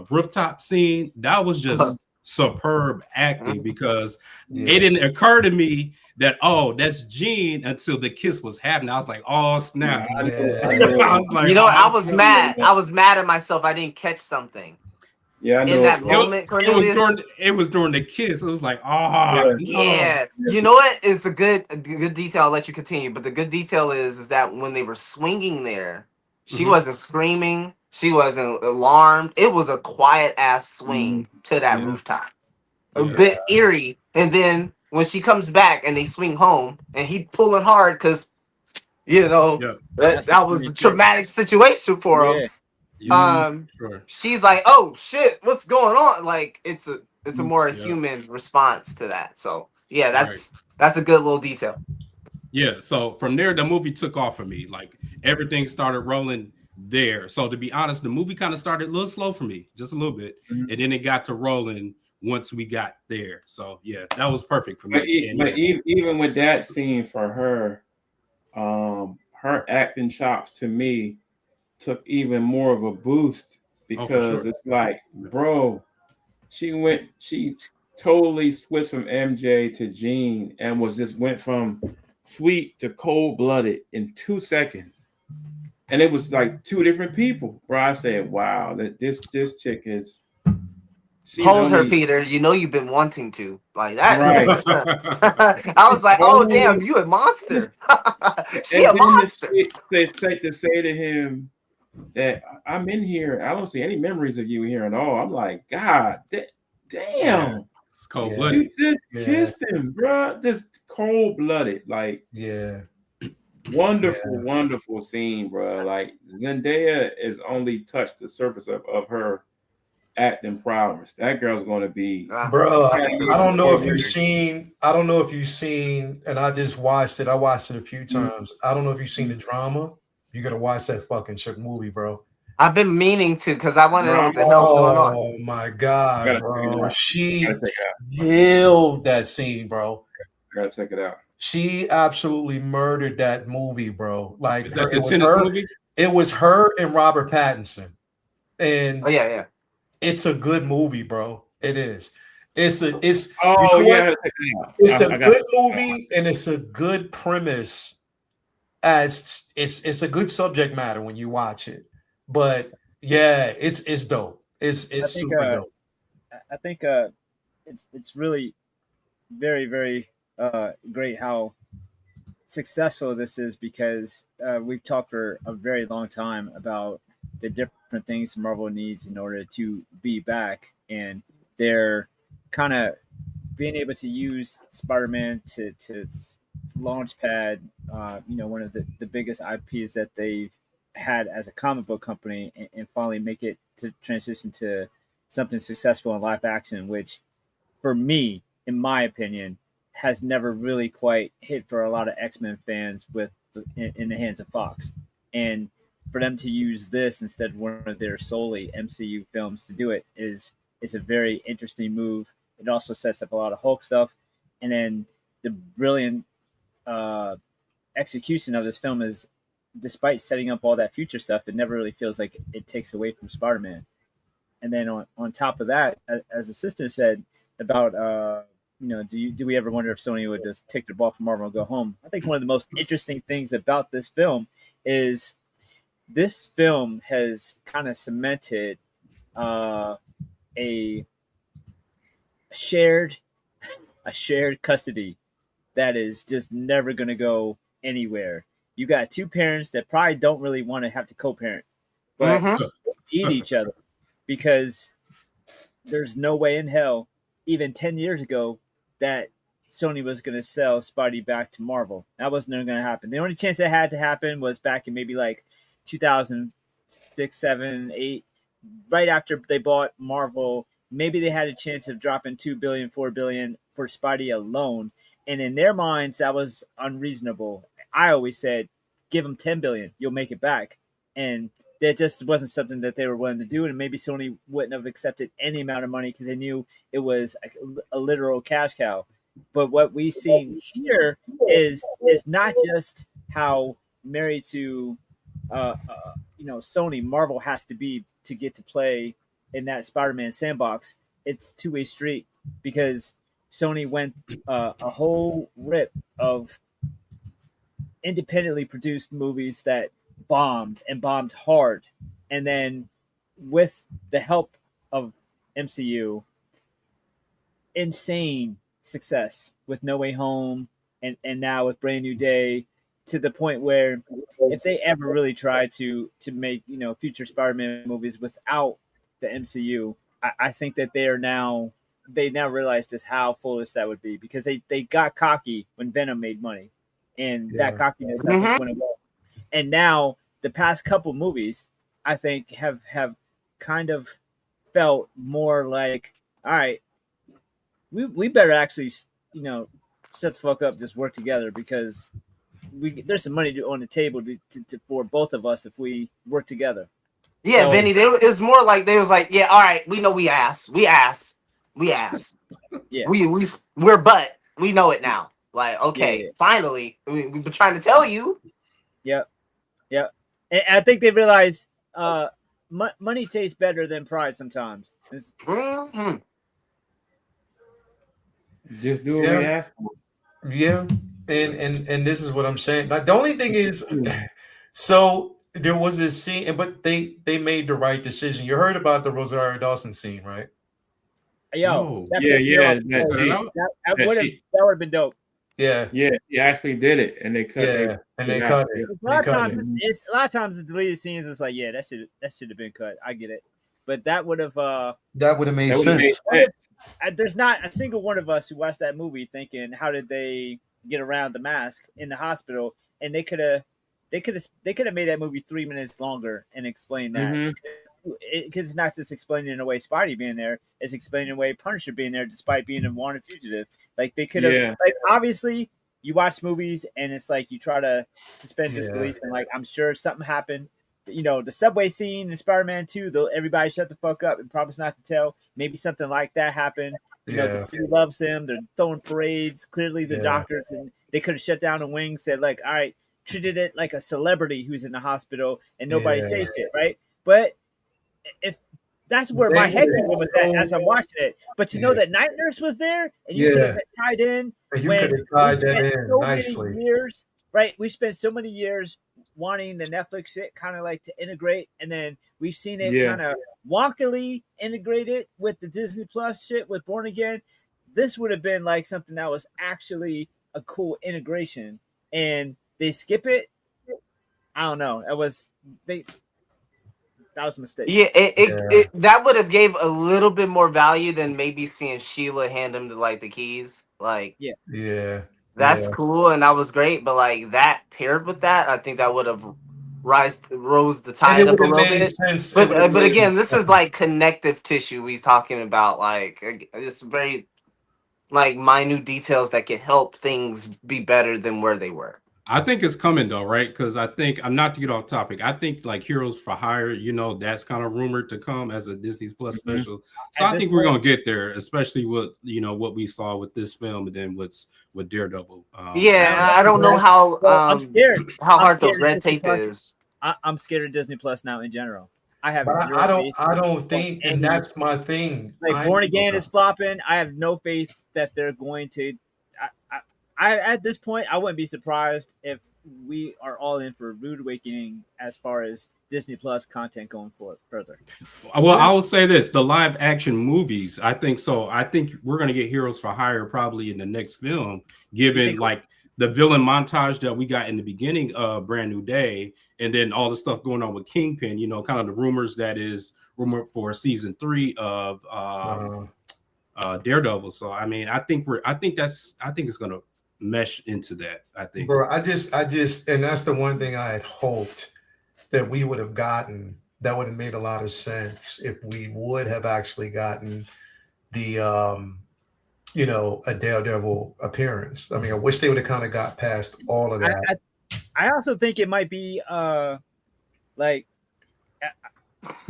Speaker 5: rooftop scene. That was just superb acting, because it didn't occur to me that, oh, that's Jean, until the kiss was happening. I was like, oh snap.
Speaker 1: Yeah.
Speaker 5: I was like,
Speaker 2: You know,
Speaker 5: oh,
Speaker 2: I was mad. I was mad at myself. I didn't catch something
Speaker 4: Yeah, I know.
Speaker 2: in that
Speaker 4: it's-
Speaker 2: moment. Cornelius.
Speaker 5: it was during the kiss. It was like, oh,
Speaker 2: Yeah, you know what? It's a good detail. I'll let you continue, but the good detail is that when they were swinging there, she
Speaker 5: Mhm.
Speaker 2: wasn't screaming, she wasn't alarmed. It was a quiet ass swing to that
Speaker 4: Yeah.
Speaker 2: rooftop, a
Speaker 5: Yeah.
Speaker 2: bit eerie. And then when she comes back and they swing home, and he pulling hard because
Speaker 5: Yeah.
Speaker 2: that was a traumatic situation for him.
Speaker 3: Yeah.
Speaker 5: Sure.
Speaker 2: She's like, "Oh shit, what's going on?" Like it's a more
Speaker 5: Yeah.
Speaker 2: human response to that. So yeah, that's a good little detail.
Speaker 5: Yeah, so from there, the movie took off for me. Like everything started rolling there. So to be honest, the movie kind of started a little slow for me, just a little bit,
Speaker 4: Mhm.
Speaker 5: and then it got to rolling once we got there. So yeah, that was perfect for me.
Speaker 4: But even with that scene for her, her acting chops to me took even more of a boost, because
Speaker 5: sure.
Speaker 4: it's like, bro, she totally switched from MJ to Jean and went from sweet to cold-blooded in 2 seconds. And it was like 2 different people. Bro, I said, wow, that this chick is
Speaker 2: Hold her, Peter. You know you've been wanting to like that.
Speaker 4: Right.
Speaker 2: I was like, "Oh damn, you a monster." She a monster.
Speaker 4: To say to him that I'm in here, I don't see any memories of you here at all. I'm like, God, damn.
Speaker 5: It's cold
Speaker 1: Yeah.
Speaker 5: blooded.
Speaker 4: You just kissed him, bro. Just cold blooded. Like,
Speaker 1: Yeah.
Speaker 4: wonderful,
Speaker 1: Yeah.
Speaker 4: wonderful scene, bro. Like, Zendaya has only touched the surface of her acting prowess. That girl's going to be.
Speaker 1: Bro, I don't know if you've seen, and I just watched it. I watched it a few times. I don't know if you've seen the drama. You gotta watch that fucking chick movie, bro.
Speaker 2: I've been meaning to, because I want to know what the hell's going on.
Speaker 1: Oh my god,
Speaker 4: Gotta
Speaker 1: bro.
Speaker 4: check it out.
Speaker 1: She
Speaker 4: Gotta check it out.
Speaker 1: killed that scene, bro.
Speaker 4: Gotta check it out.
Speaker 1: She absolutely murdered that movie, bro. Like
Speaker 5: Is that the
Speaker 1: it was
Speaker 5: tennis
Speaker 1: her,
Speaker 5: movie?
Speaker 1: it was her and Robert Pattinson. And
Speaker 2: Oh yeah.
Speaker 1: it's a good movie, bro. It is. It's you
Speaker 4: Oh
Speaker 1: know
Speaker 4: yeah, I
Speaker 1: what?
Speaker 4: gotta check it out.
Speaker 1: It's a
Speaker 4: I got
Speaker 1: good movie and it's a good premise. As it's a good subject matter when you watch it. But yeah, it's dope.
Speaker 3: I
Speaker 1: It's
Speaker 3: think
Speaker 1: super dope.
Speaker 3: I think it's really very very great how successful this is because we've talked for a very long time about the different things Marvel needs in order to be back, and they're kind of being able to use Spider-Man to launch pad, one of the biggest IPs that they've had as a comic book company, and finally make it to transition to something successful in live action, which for me, in my opinion, has never really quite hit for a lot of X-Men fans in the hands of Fox. And for them to use this instead of one of their solely MCU films to do it is a very interesting move. It also sets up a lot of Hulk stuff, and then the brilliant uh, execution of this film is, despite setting up all that future stuff, it never really feels like it takes away from Spider-Man. And then on top of that, as the sister said about do we ever wonder if Sony would just take the ball from Marvel and go home? I think one of the most interesting things about this film is this film has kind of cemented a shared a shared custody that is just never going to go anywhere. You got two parents that probably don't really want to have to co-parent, but need each other because there's no way in hell, even 10 years ago, that Sony was going to sell Spidey back to Marvel. That wasn't going to happen. The only chance that had to happen was back in maybe like 2006, 7, 8, right after they bought Marvel. Maybe they had a chance of dropping $2 billion, $4 billion for Spidey alone. And in their minds, that was unreasonable. I always said, give them 10 billion, you'll make it back. And that just wasn't something that they were willing to do. And maybe Sony wouldn't have accepted any amount of money because they knew it was a literal cash cow. But what we see here is not just how married to Sony Marvel has to be to get to play in that Spider-Man sandbox. It's two-way street because Sony went a whole rip of independently produced movies that bombed and bombed hard, and then with the help of MCU, insane success with No Way Home and now with Brand New Day, to the point where if they ever really try to make future Spider-Man movies without the MCU, I think that they now realize just how foolish that would be because they got cocky when Venom made money, and that cockiness I think went away. And now the past couple movies I think have kind of felt more like, all right, we better actually shut the fuck up, just work together because there's some money on the table for both of us if we work together.
Speaker 2: Yeah,
Speaker 3: So,
Speaker 2: Vinny, it's more like they was like, yeah, all right, we know we ass.
Speaker 3: Yeah.
Speaker 2: We're butt. We know it now. Like, okay,
Speaker 3: Yeah.
Speaker 2: finally, we've been trying to tell you.
Speaker 3: Yep. And I think they realize money tastes better than pride sometimes.
Speaker 2: Mm-hmm.
Speaker 4: Just do what we ask for.
Speaker 1: Yeah, and this is what I'm saying. Like the only thing is, so there was this scene, but they made the right decision. You heard about the Rosario Dawson scene, right?
Speaker 3: Yo,
Speaker 5: No.
Speaker 3: that would have been dope.
Speaker 1: Yeah,
Speaker 4: he actually did it, and they cut it.
Speaker 1: They cut it.
Speaker 3: A lot of times the deleted scenes, it's like, yeah, that should have been cut. I get it, but that would have
Speaker 1: made sense.
Speaker 3: There's not a single one of us who watched that movie thinking, how did they get around the mask in the hospital? And they could have made that movie 3 minutes longer and explained that.
Speaker 4: Mm-hmm.
Speaker 3: Because it's not just explaining away Spidey being there; it's explaining away Punisher being there, despite being a wanted fugitive. Like they could have, like obviously, you watch movies and it's like you try to suspend disbelief, and like I'm sure something happened. The subway scene in Spider-Man 2, though, everybody shut the fuck up and promise not to tell. Maybe something like that happened. The city loves him. They're throwing parades. Clearly, the doctors, and they could have shut down the wing, said like, all right, treated it like a celebrity who's in the hospital, and nobody say shit, right? But That's where
Speaker 1: They
Speaker 3: my head
Speaker 1: would've
Speaker 3: was at as I'm watching it. But to know that Night Nurse was there and you could have tied in
Speaker 1: And you
Speaker 3: when
Speaker 1: could have
Speaker 3: we
Speaker 1: tied that
Speaker 3: spent
Speaker 1: in
Speaker 3: so
Speaker 1: nicely.
Speaker 3: many years, right? We spent so many years wanting the Netflix shit kind of like to integrate, and then we've seen it
Speaker 4: Yeah.
Speaker 3: kind of wonkily integrated with the Disney Plus shit with Born Again. This would have been like something that was actually a cool integration, and they skip it. I don't know. That was a mistake.
Speaker 2: Yeah,
Speaker 1: Yeah.
Speaker 2: that would have gave a little bit more value than maybe seeing Sheila hand him like the keys. Like,
Speaker 1: Yeah.
Speaker 2: that's
Speaker 1: Yeah.
Speaker 2: cool and that was great, but like that paired with that, I think that would have rose the
Speaker 1: And
Speaker 2: tide
Speaker 1: it
Speaker 2: up
Speaker 1: would
Speaker 2: a
Speaker 1: have
Speaker 2: little
Speaker 1: made
Speaker 2: bit.
Speaker 1: sense. It
Speaker 2: But
Speaker 1: would have
Speaker 2: but
Speaker 1: made
Speaker 2: again, this is
Speaker 1: sense.
Speaker 2: like connective tissue we're talking about. Like, it's very like minute details that can help things be better than where they were.
Speaker 5: I think it's coming though, right? Because I think I'm not to get off topic. I think like Heroes for Hire, you know, that's kind of rumored to come as a Disney Plus special. So
Speaker 3: At
Speaker 5: I
Speaker 3: this
Speaker 5: think we're
Speaker 3: point-
Speaker 5: gonna get there, especially with what we saw with this film and then with Daredevil.
Speaker 2: Yeah, I don't know how
Speaker 3: Well, I'm scared.
Speaker 2: how
Speaker 3: I'm
Speaker 2: hard the
Speaker 3: scared of
Speaker 2: red
Speaker 3: Disney
Speaker 2: tape
Speaker 3: Plus.
Speaker 2: is.
Speaker 3: I'm scared of Disney Plus now in general. I have
Speaker 1: But
Speaker 3: zero
Speaker 1: I don't.
Speaker 3: faith.
Speaker 1: I don't think, and that's my thing.
Speaker 3: Like Born Again is flopping. I have no faith that they're going to. I at this point, I wouldn't be surprised if we are all in for a rude awakening as far as Disney Plus content going forward further.
Speaker 5: Well, I will say this: the live action movies. I think so. I think we're gonna get Heroes for Hire probably in the next film, given like the villain montage that we got in the beginning of Brand New Day, and then all the stuff going on with Kingpin. You know, kind of the rumors that is rumored for season 3 of Daredevil. So I mean, I think it's gonna mesh into that. I think,
Speaker 1: bro. I just, and that's the one thing I had hoped that we would have gotten. That would have made a lot of sense if we would have actually gotten the, a Daredevil appearance. I mean, I wish they would have kind of got past all of that.
Speaker 3: I also think it might be like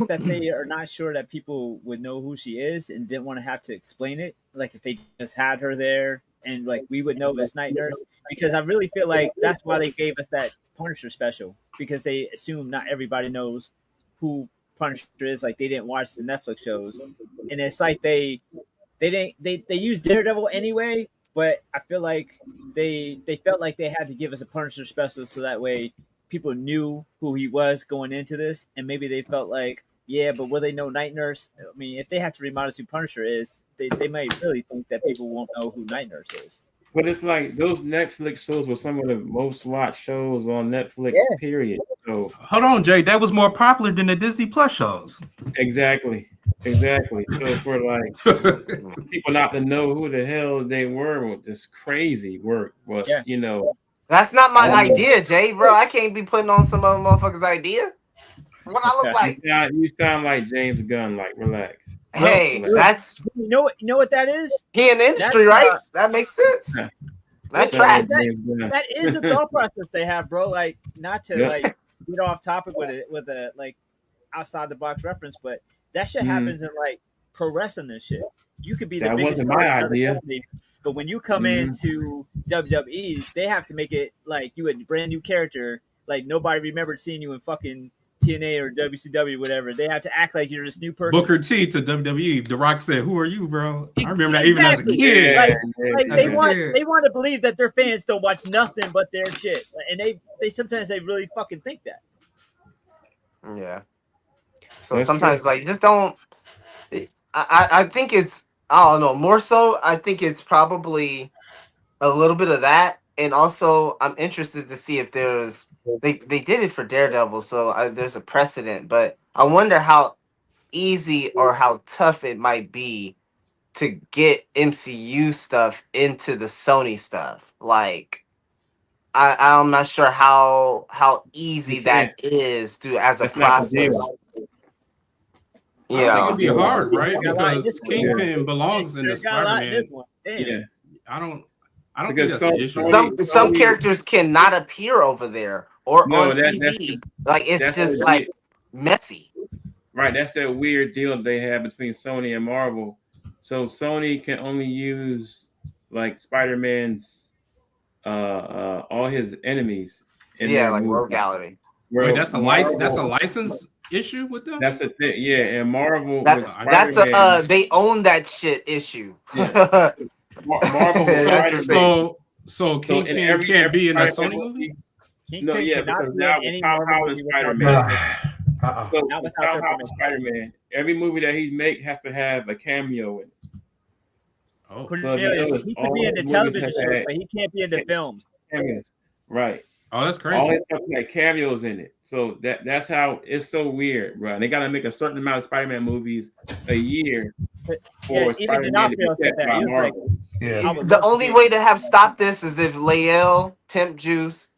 Speaker 3: that they are not sure that people would know who she is and didn't want to have to explain it. Like if they just had her there and like we would know it's Night Nurse, because I really feel like that's why they gave us that Punisher special, because they assume not everybody knows who Punisher is. Like they didn't watch the Netflix shows, and it's like they used Daredevil anyway, but I feel like they felt like they had to give us a Punisher special so that way people knew who he was going into this, and maybe they felt like, yeah, but will they know Night Nurse? I mean, if they have to remind us who Punisher is, they might really think that people won't know who Night Nurse is.
Speaker 4: But it's like those Netflix shows were some of the most watched shows on Netflix, period. So
Speaker 5: hold on, Jay, that was more popular than the Disney Plus shows.
Speaker 4: Exactly. So for like people not to know who the hell they were with this crazy work, but
Speaker 2: that's not my idea, Jay, bro. I can't be putting on some other motherfucker's idea. What I look like?
Speaker 4: You sound like James Gunn. Like, relax.
Speaker 2: Hey, that's
Speaker 3: you know what that is.
Speaker 2: He in the industry, right? That makes sense. That tracks.
Speaker 3: That is the thought process they have, bro. Like, not to like get off topic with a like outside the box reference, but that shit happens in like pro wrestling and shit. You could be the biggest
Speaker 4: wasn't my idea.
Speaker 3: Company, but when you come into WWE, they have to make it like you a brand new character. Like nobody remembered seeing you in fucking TNA or WCW, whatever. They have to act like you're this new person.
Speaker 5: Booker T to WWE. The Rock said, "Who are you, bro?" I remember that even as a kid.
Speaker 3: Like they want to believe that their fans don't watch nothing but their shit, and they sometimes they really fucking think that.
Speaker 2: Yeah. So sometimes like just don't. I think it's, I don't know, more so I think it's probably a little bit of that, and also I'm interested to see if there's they did it for Daredevil, so there's a precedent, but I wonder how easy or how tough it might be to get MCU stuff into the Sony stuff. Like I'm not sure how easy that is to as a process.
Speaker 5: Yeah, I think it'd be hard, right? Because Kingpin belongs in the Spider-Man.
Speaker 4: Yeah,
Speaker 5: I don't think that's the issue.
Speaker 2: Some characters cannot appear over there or on TV. Like it's just like messy.
Speaker 4: Right, that's that weird deal they have between Sony and Marvel. So Sony can only use like Spider-Man's all his enemies.
Speaker 2: Like Rogue Gallery.
Speaker 5: Wait, that's a license. That's a license issue with them?
Speaker 4: That's the thing. Yeah, and Marvel with
Speaker 2: That's
Speaker 4: Spider-Man.
Speaker 2: they own that shit issue.
Speaker 4: Yeah. Marvel with
Speaker 2: That's the
Speaker 4: Spider-Man.
Speaker 5: So
Speaker 4: So in
Speaker 5: Kingpin
Speaker 4: every
Speaker 5: can't be in a
Speaker 4: Spider-Man
Speaker 5: Sony movie?
Speaker 3: Kingpin
Speaker 4: No, yeah,
Speaker 3: cannot
Speaker 4: because
Speaker 3: be
Speaker 4: now
Speaker 3: in
Speaker 4: with
Speaker 3: any
Speaker 4: Tom
Speaker 3: Marvel
Speaker 4: Holland
Speaker 3: movie without
Speaker 4: Spider-Man.
Speaker 1: Uh-uh.
Speaker 4: So
Speaker 3: Not
Speaker 4: with
Speaker 3: without
Speaker 4: Tom
Speaker 3: their
Speaker 4: Holland
Speaker 3: permission.
Speaker 4: Spider-Man, every movie that he make has to have a cameo in it.
Speaker 5: Oh,
Speaker 4: So if you
Speaker 3: Cornelius,
Speaker 4: notice,
Speaker 3: he could
Speaker 4: all
Speaker 3: be in
Speaker 4: his
Speaker 3: the
Speaker 4: movies
Speaker 3: television
Speaker 4: have
Speaker 3: shows,
Speaker 4: had
Speaker 3: but he can't be in the films.
Speaker 4: cameos. Right.
Speaker 5: oh, that's
Speaker 4: All
Speaker 5: crazy.
Speaker 4: his stuff had cameos in it. So that's how it's so weird, bro. And they gotta make a certain amount of Spider-Man movies a year
Speaker 3: But,
Speaker 4: for
Speaker 3: even
Speaker 4: Spider-Man to be
Speaker 3: D'Onofrio said
Speaker 4: kept
Speaker 3: that.
Speaker 4: by
Speaker 3: He was like,
Speaker 4: Marvel.
Speaker 1: Yeah.
Speaker 3: I would
Speaker 2: The
Speaker 3: love to
Speaker 2: only
Speaker 3: be-
Speaker 2: way to have stopped this is if Lael, Pimp Juice,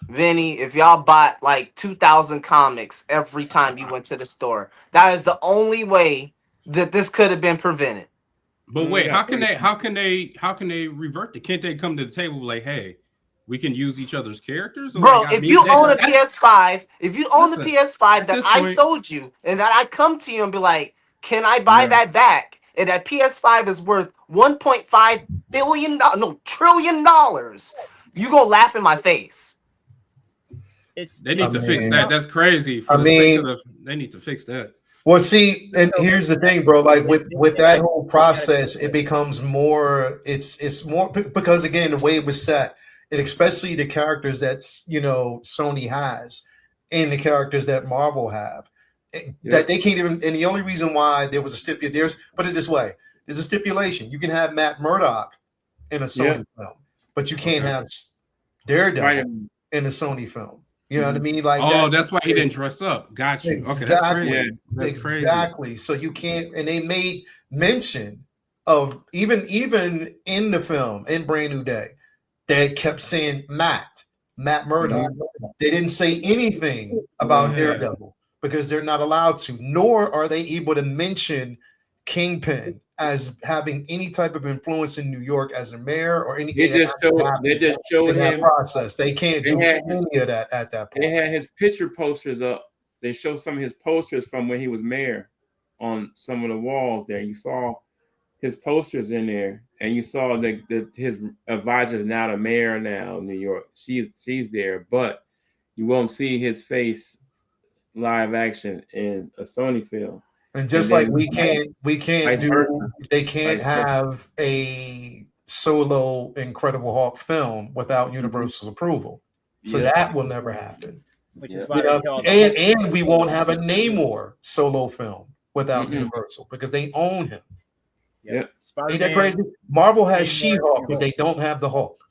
Speaker 2: Vinny, if y'all bought like 2,000 comics every time you went to the store. That is the only way that this could have been prevented.
Speaker 5: But wait,
Speaker 4: Yeah,
Speaker 5: how can they revert it? Can't they come to the table like, hey, we can use each other's characters? Or
Speaker 2: Bro,
Speaker 5: like, I
Speaker 2: if
Speaker 5: mean,
Speaker 2: you
Speaker 5: they-
Speaker 2: own a
Speaker 5: that's-
Speaker 2: PS5, if you own the
Speaker 5: Listen,
Speaker 2: PS5
Speaker 5: at
Speaker 2: that
Speaker 5: this
Speaker 2: I
Speaker 5: point-
Speaker 2: sold you and that I come to you and be like, can I buy
Speaker 4: Yeah.
Speaker 2: that back? And that PS5 is worth $1.5 billion, no, trillion dollars. You go laugh in my face.
Speaker 3: it's
Speaker 5: they need to
Speaker 1: I
Speaker 5: fix
Speaker 1: mean-
Speaker 5: that. That's crazy. For
Speaker 1: I
Speaker 5: the sake of
Speaker 1: mean-
Speaker 5: they need to fix that.
Speaker 1: Well, see, and here's the thing, bro. Like with that whole process, it becomes more. It's more because again, the way it was set, and especially the characters that's Sony has, and the characters that Marvel have, that they can't even. And the only reason why there was a stipulation, put it this way, there's a stipulation. You can have Matt Murdock in a Sony film, but you can't have Daredevil
Speaker 4: Spider-Man.
Speaker 1: in a Sony film. You know what I mean? Like
Speaker 5: Oh, that's why he didn't dress up. Got you. Okay, that's
Speaker 1: Exactly.
Speaker 5: crazy. That's crazy.
Speaker 1: Exactly. So you can't, and they made mention of even in the film in Brand New Day, they kept saying Matt Murdock. They didn't say anything about
Speaker 5: Yeah.
Speaker 1: Daredevil because they're not allowed to, nor are they able to mention Kingpin as having any type of influence in New York as a mayor or anything.
Speaker 4: They just showed
Speaker 1: in that
Speaker 4: him.
Speaker 1: process. They can't
Speaker 4: They
Speaker 1: do
Speaker 4: had-
Speaker 1: any of that at that point.
Speaker 4: They had his picture posters up. They showed some of his posters from when he was mayor on some of the walls there. You saw his posters in there, and you saw his advisor is now the mayor now in New York. She's there, but you won't see his face live action in a Sony film.
Speaker 1: And just
Speaker 4: And
Speaker 1: like
Speaker 4: then
Speaker 1: we can't
Speaker 4: vice
Speaker 1: do,
Speaker 4: versa.
Speaker 1: they can't
Speaker 4: Vice versa.
Speaker 1: have a solo Incredible Hulk film without Universal's approval. So
Speaker 4: Yeah.
Speaker 1: that will never happen.
Speaker 3: which
Speaker 4: Yeah.
Speaker 3: is why they tell
Speaker 1: And we won't have a Namor solo film without
Speaker 4: Mhm.
Speaker 1: Universal because they own him.
Speaker 4: Yep.
Speaker 1: Ain't
Speaker 3: Spider-Man,
Speaker 1: that crazy? Marvel has
Speaker 3: Namor,
Speaker 1: She-Hulk,
Speaker 3: and
Speaker 1: but they don't have the Hulk.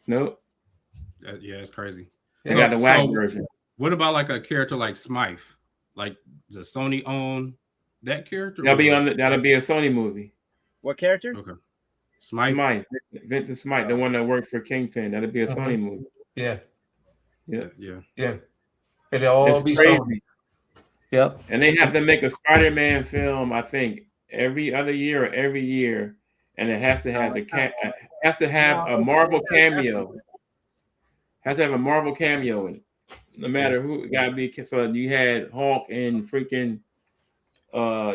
Speaker 4: Nope.
Speaker 5: Yeah, it's crazy.
Speaker 4: They got the
Speaker 5: So-
Speaker 4: whack
Speaker 5: so-
Speaker 4: version.
Speaker 5: What about like a character like Smythe? Like, does Sony own that character?
Speaker 4: That'll be a Sony movie.
Speaker 3: What character?
Speaker 5: Okay. Smythe.
Speaker 4: Smythe, Vincent Smythe, the one that worked for Kingpin. That'll be a Sony movie.
Speaker 1: Yeah,
Speaker 4: Yeah.
Speaker 5: Yeah.
Speaker 1: it'll all
Speaker 4: It's
Speaker 1: be
Speaker 4: crazy.
Speaker 1: Sony. Yep.
Speaker 4: And they have to make a Spider-Man film, I think, every other year or every year, and it has to have a Marvel cameo. Has to have a Marvel cameo in it, no matter who. It gotta be. So you had Hulk and freaking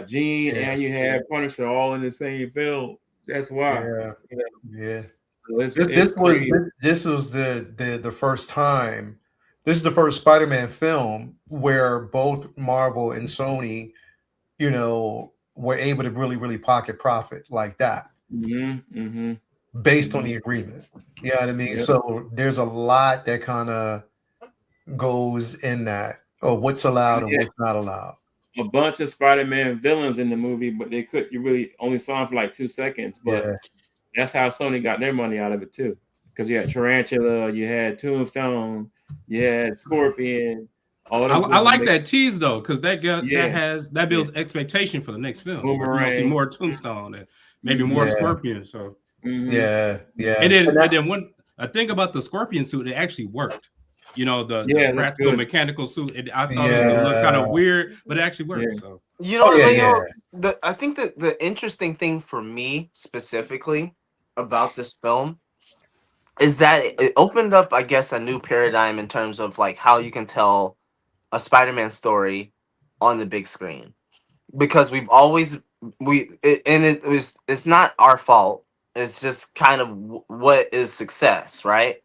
Speaker 4: Jean,
Speaker 1: Yeah.
Speaker 4: and you had Punisher all in the same film. That's why.
Speaker 1: Yeah.
Speaker 4: You know,
Speaker 1: Yeah.
Speaker 4: so it's
Speaker 1: This
Speaker 4: crazy.
Speaker 1: was the first time. This is the first Spider-Man film where both Marvel and Sony, were able to really pocket profit like that based on the agreement. You know what I mean?
Speaker 4: Yep.
Speaker 1: So there's a lot that kind of goes in that, or what's allowed and
Speaker 4: Yeah.
Speaker 1: what's not allowed.
Speaker 4: A bunch of Spider-Man villains in the movie, but you really only saw them for like 2 seconds. But
Speaker 1: Yeah.
Speaker 4: that's how Sony got their money out of it too. Because you had Tarantula, you had Tombstone, you had Scorpion. All of
Speaker 5: I like that tease though, because that
Speaker 4: Yeah.
Speaker 5: that builds expectation for the next film. We're gonna see
Speaker 4: Boomerang.
Speaker 5: more Tombstone and maybe more
Speaker 1: Yeah.
Speaker 5: Scorpion. So
Speaker 1: Yeah.
Speaker 5: and then one a thing about the Scorpion suit, it actually worked. The
Speaker 4: Yeah, it looked
Speaker 5: practical
Speaker 4: good.
Speaker 5: mechanical suit. I thought it looked kind of weird, but it actually worked.
Speaker 4: Yeah.
Speaker 5: So
Speaker 2: You know,
Speaker 1: Oh, yeah,
Speaker 2: Leo,
Speaker 1: yeah.
Speaker 2: I think that the interesting thing for me specifically about this film is that it opened up, I guess, a new paradigm in terms of like how you can tell a Spider-Man story on the big screen, because we've always it's not our fault. It's just kind of what is success, right?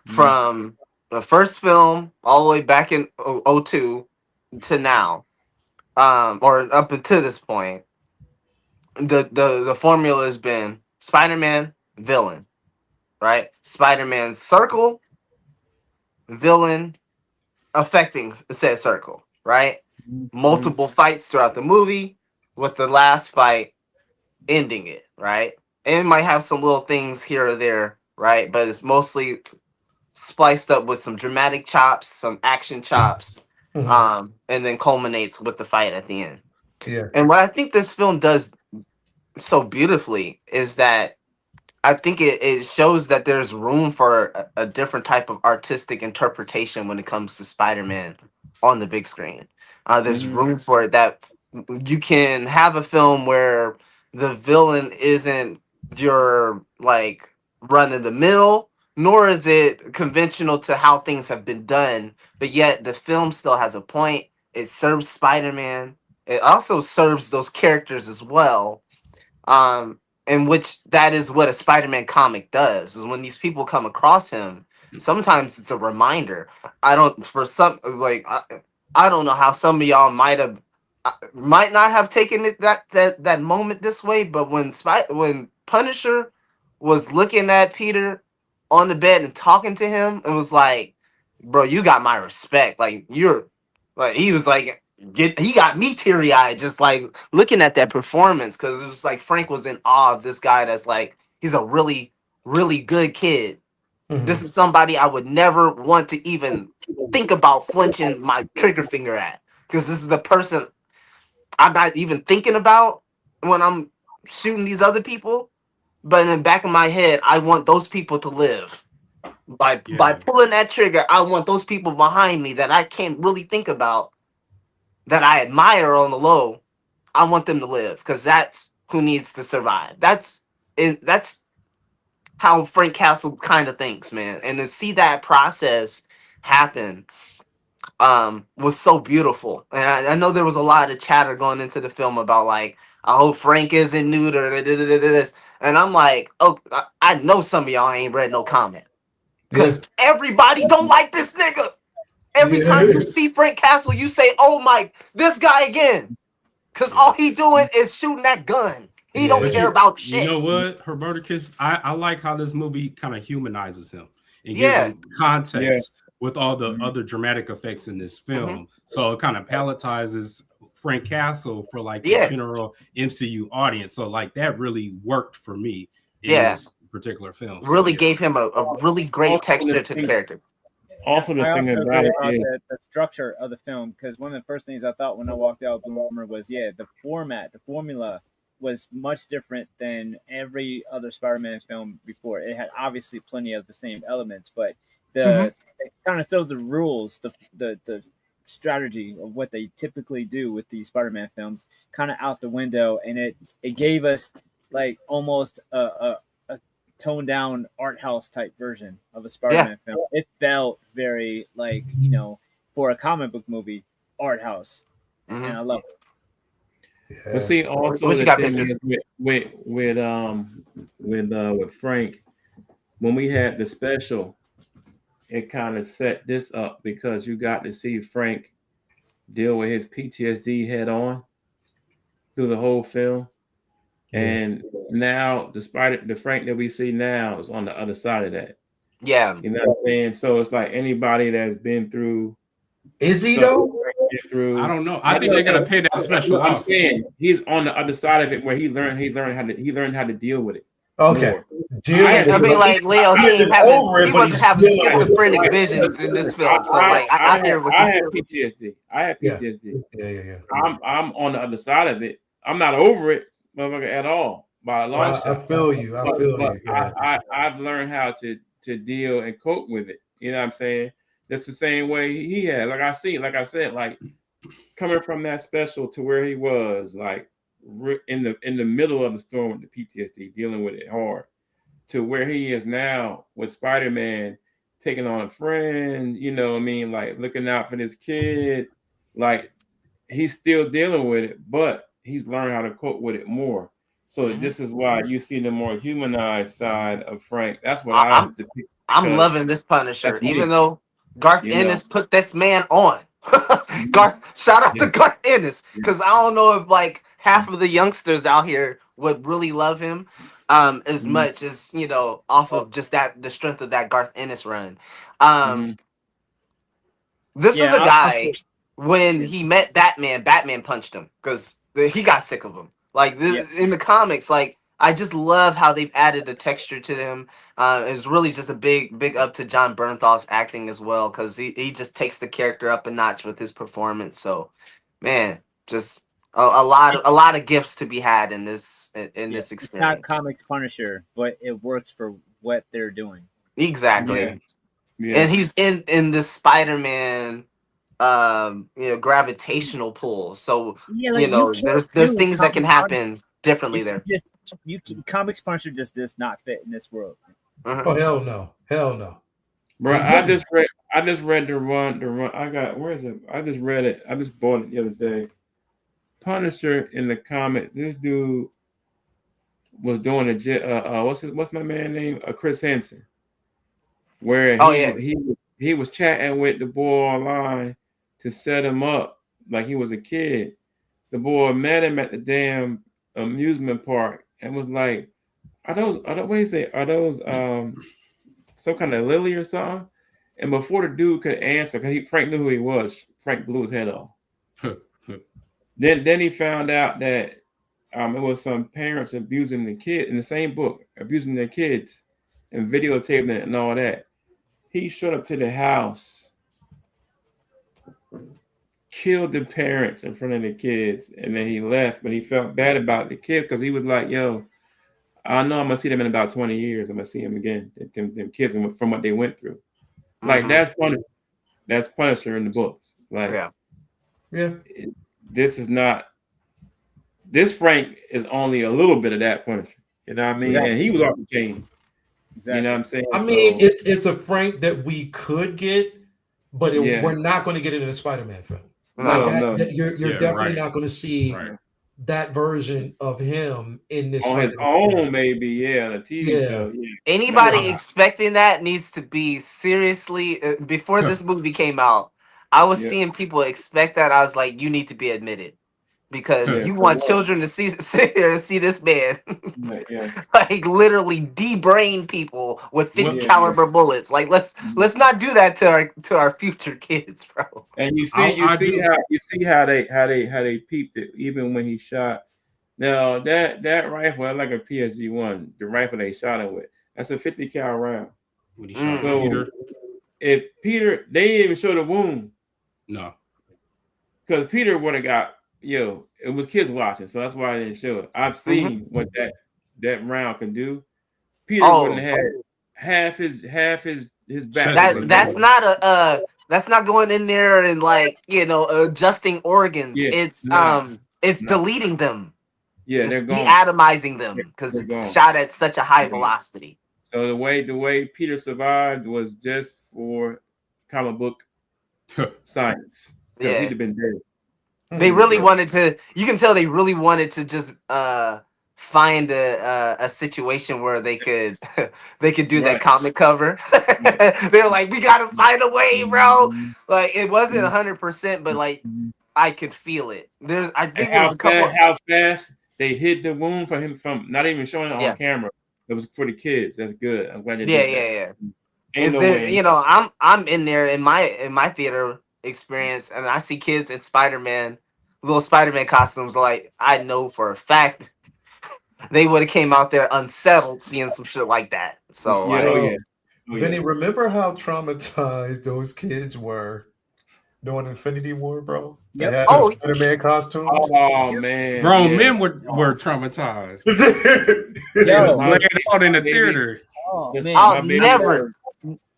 Speaker 2: From the first film all the way back in 2002 to now, or up until this point, the formula has been Spider-Man villain, right? Spider-Man circle villain affecting said circle, right? Multiple fights throughout the movie, with the last fight ending it, right? And it might have some little things here or there, right? But it's mostly spliced up with some dramatic chops, some action chops, and then culminates with the fight at the end.
Speaker 1: Yeah.
Speaker 2: And what I think this film does so beautifully is that I think it shows that there's room for a different type of artistic interpretation when it comes to Spider-Man on the big screen. There's room for it, that you can have a film where the villain isn't your like run of the mill, nor is it conventional to how things have been done, but yet the film still has a point. It serves Spider-Man. It also serves those characters as well. In which that is what a Spider-Man comic does, is when these people come across him, sometimes it's a reminder. I don't for some like I don't know how some of y'all might not have taken it that moment this way, but when Punisher was looking at Peter on the bed and talking to him, it was like, bro, you got my respect. Like you're like he was like he got me teary-eyed just like looking at that performance, because it was like Frank was in awe of this guy that's like he's a really, really good kid. This is somebody I would never want to even think about flinching my trigger finger at, because this is the person I'm not even thinking about when I'm shooting these other people. But in the back of my head, I want those people to live. By pulling that trigger, I want those people behind me that I can't really think about, that I admire on the low. I want them to live, because that's who needs to survive. That's how Frank Castle kind of thinks, man. And to see that process happen was so beautiful. And I know there was a lot of chatter going into the film about like, I hope Frank isn't neutered, this. And I'm like, oh, I know some of y'all ain't read no comment, because everybody don't like this nigga. Every time you see Frank Castle, you say, oh my, this guy again. Because all he doing is shooting that gun. He don't care about shit.
Speaker 5: You know what, Herberticus? I like how this movie kind of humanizes him and gives him context with all the other dramatic effects in this film. So it kind of palatizes Frank Castle for like the general MCU audience. So like that really worked for me in this particular film.
Speaker 2: Really gave him a really great texture to the character.
Speaker 4: Also, the thing about it is
Speaker 3: the structure of the film, because one of the first things I thought when I walked out of Blue Armor was, the formula was much different than every other Spider-Man film before. It had obviously plenty of the same elements, but it kind of threw the rules, the strategy of what they typically do with these Spider-Man films kind of out the window, and it gave us like almost a toned down art house type version of a Spider-Man film. It felt very like, for a comic book movie, art house, and I love it.
Speaker 4: But see, also the thing is with Frank, when we had the special, it kind of set this up, because you got to see Frank deal with his PTSD head on through the whole film. And now the Frank that we see now is on the other side of that.
Speaker 2: Yeah.
Speaker 4: You know what I'm saying? So it's like anybody that's been through.
Speaker 1: Is he though?
Speaker 5: I don't know. I think they're gonna pay that special.
Speaker 4: I'm saying he's on the other side of it, where he learned how to deal with it.
Speaker 1: Okay.
Speaker 2: I mean, like Leo, he wasn't having schizophrenic visions in this film. So like, I hear what
Speaker 4: I had PTSD.
Speaker 1: Yeah.
Speaker 4: I'm on the other side of it. I'm not over it, motherfucker, at all. By a long shot.
Speaker 1: I feel you.
Speaker 4: I've learned how to deal and cope with it. You know what I'm saying? That's the same way he had. Like I said, like coming from that special to where he was, like in the middle of the storm with the PTSD, dealing with it hard, to where he is now with Spider-Man, taking on a friend, you know what I mean? Like looking out for this kid. Like he's still dealing with it, but he's learned how to cope with it more. So this is why you see the more humanized side of Frank. That's what
Speaker 2: I'm loving this Punisher, even though Garth Ennis put this man on. Shout out to
Speaker 5: Yeah.
Speaker 2: Garth Ennis, because I don't know if like half of the youngsters out here would really love him as
Speaker 4: Mhm.
Speaker 2: much as off of just the strength of that Garth Ennis run. Um, this
Speaker 3: Yeah,
Speaker 2: was a
Speaker 3: I'll
Speaker 2: guy
Speaker 3: say-
Speaker 2: when
Speaker 3: yeah.
Speaker 2: he met Batman. Batman punched him because he got sick of him. Like this
Speaker 3: Yeah.
Speaker 2: in the comics, like I just love how they've added the texture to them. It's really just a big up to John Bernthal's acting as well, because he just takes the character up a notch with his performance. So, man, just a lot of gifts to be had in this
Speaker 3: Yeah,
Speaker 2: this
Speaker 3: it's not
Speaker 2: experience.
Speaker 3: comics Punisher, but it works for what they're doing.
Speaker 2: Exactly.
Speaker 4: Yeah. Yeah.
Speaker 2: And he's in this Spider-Man gravitational pull. So
Speaker 3: Yeah, like
Speaker 2: there's things that can happen differently there.
Speaker 3: Comics Punisher just does not fit in this world.
Speaker 1: Oh hell no, hell no.
Speaker 4: Bro,
Speaker 1: It
Speaker 4: I
Speaker 1: wouldn't.
Speaker 4: just read the run. Where is it? I just read it. I just bought it the other day. Punisher in the comics. This dude was doing what's my man name? Chris Hansen. Where
Speaker 2: Oh,
Speaker 4: he was chatting with the boy online to set him up like he was a kid. The boy met him at the damn amusement park and was like, "Are those what do you say? Are those some kind of lily or something?" And before the dude could answer, because Frank knew who he was, Frank blew his head off. Then he found out that it was some parents abusing the kid in the same book, abusing their kids and videotaping it and all that. He showed up to the house, killed the parents in front of the kids, and then he left. But he felt bad about the kid because he was like, "Yo, I know I'm gonna see them in about 20 years. I'm gonna see them again. Them kids from what they went through. Like that's Punisher in the books. Like,
Speaker 2: yeah.
Speaker 4: this is not. This Frank is only a little bit of that Punisher. You know what I mean?
Speaker 3: Exactly.
Speaker 4: And he was off the chain.
Speaker 3: Exactly.
Speaker 4: You know what I'm saying?
Speaker 1: I mean, it's a Frank that we could get, but
Speaker 4: Yeah.
Speaker 1: we're not going to get it in a Spider-Man film.
Speaker 2: No.
Speaker 1: You're definitely not going to see
Speaker 5: Right.
Speaker 1: that version of him in this
Speaker 4: on his
Speaker 1: Spider-Man film.
Speaker 4: own, maybe, yeah, the TV show. Yeah.
Speaker 2: Anybody
Speaker 4: Maybe.
Speaker 2: expecting that needs to be seriously before this movie came out. I was
Speaker 4: Yeah.
Speaker 2: seeing people expect that. I was like, you need to be admitted, because
Speaker 4: Yeah,
Speaker 2: you
Speaker 4: for
Speaker 2: want
Speaker 4: what?
Speaker 2: children to sit here and see this man
Speaker 4: Yeah.
Speaker 2: like literally de-brain people with 50
Speaker 4: Yeah.
Speaker 2: caliber bullets. Like let's not do that to our future kids, bro.
Speaker 4: And you
Speaker 5: I
Speaker 4: see
Speaker 5: do.
Speaker 4: how they peeped it even when he shot. Now that rifle, that's like a PSG-1, the rifle they shot him with. That's a 50 cal round.
Speaker 5: When he shot
Speaker 4: So
Speaker 5: Peter.
Speaker 4: if Peter, they didn't even show the wound
Speaker 5: No.
Speaker 4: because Peter would have got it was kids watching, so that's why I didn't show it. I've seen what that round can do. Peter wouldn't have half his back.
Speaker 2: That's not going in there and like adjusting organs.
Speaker 4: Yeah,
Speaker 2: It's deleting them.
Speaker 4: Yeah,
Speaker 2: It's
Speaker 4: they're gone.
Speaker 2: deatomizing them because
Speaker 4: They're
Speaker 2: it's
Speaker 4: gone.
Speaker 2: shot at such a high velocity.
Speaker 4: So the way Peter survived was just for comic book science. Because
Speaker 2: Yeah.
Speaker 4: he'd have been dead.
Speaker 2: They really wanted to. You can tell they really wanted to just find a situation where they could do that
Speaker 4: Right.
Speaker 2: comic cover. They're like, we gotta find a way, bro. Like it wasn't 100%, but like I could feel it. I think there was a couple.
Speaker 4: How fast they hid the wound from him from not even showing it on camera. It was for the kids. That's good. I'm glad they did that.
Speaker 2: Yeah.
Speaker 4: Ain't
Speaker 2: Is
Speaker 4: no
Speaker 2: there?
Speaker 4: way.
Speaker 2: I'm in there in my theater experience, and I see kids in little Spider-Man costumes. Like I know for a fact they would have came out there unsettled seeing some shit like that. So
Speaker 1: Vinny, remember how traumatized those kids were during Infinity War, bro? They had those Spider-Man costumes.
Speaker 4: Oh man,
Speaker 5: Grown men were traumatized.
Speaker 3: Yo,
Speaker 5: Laying out in the theater.
Speaker 3: Oh, man.
Speaker 2: I'll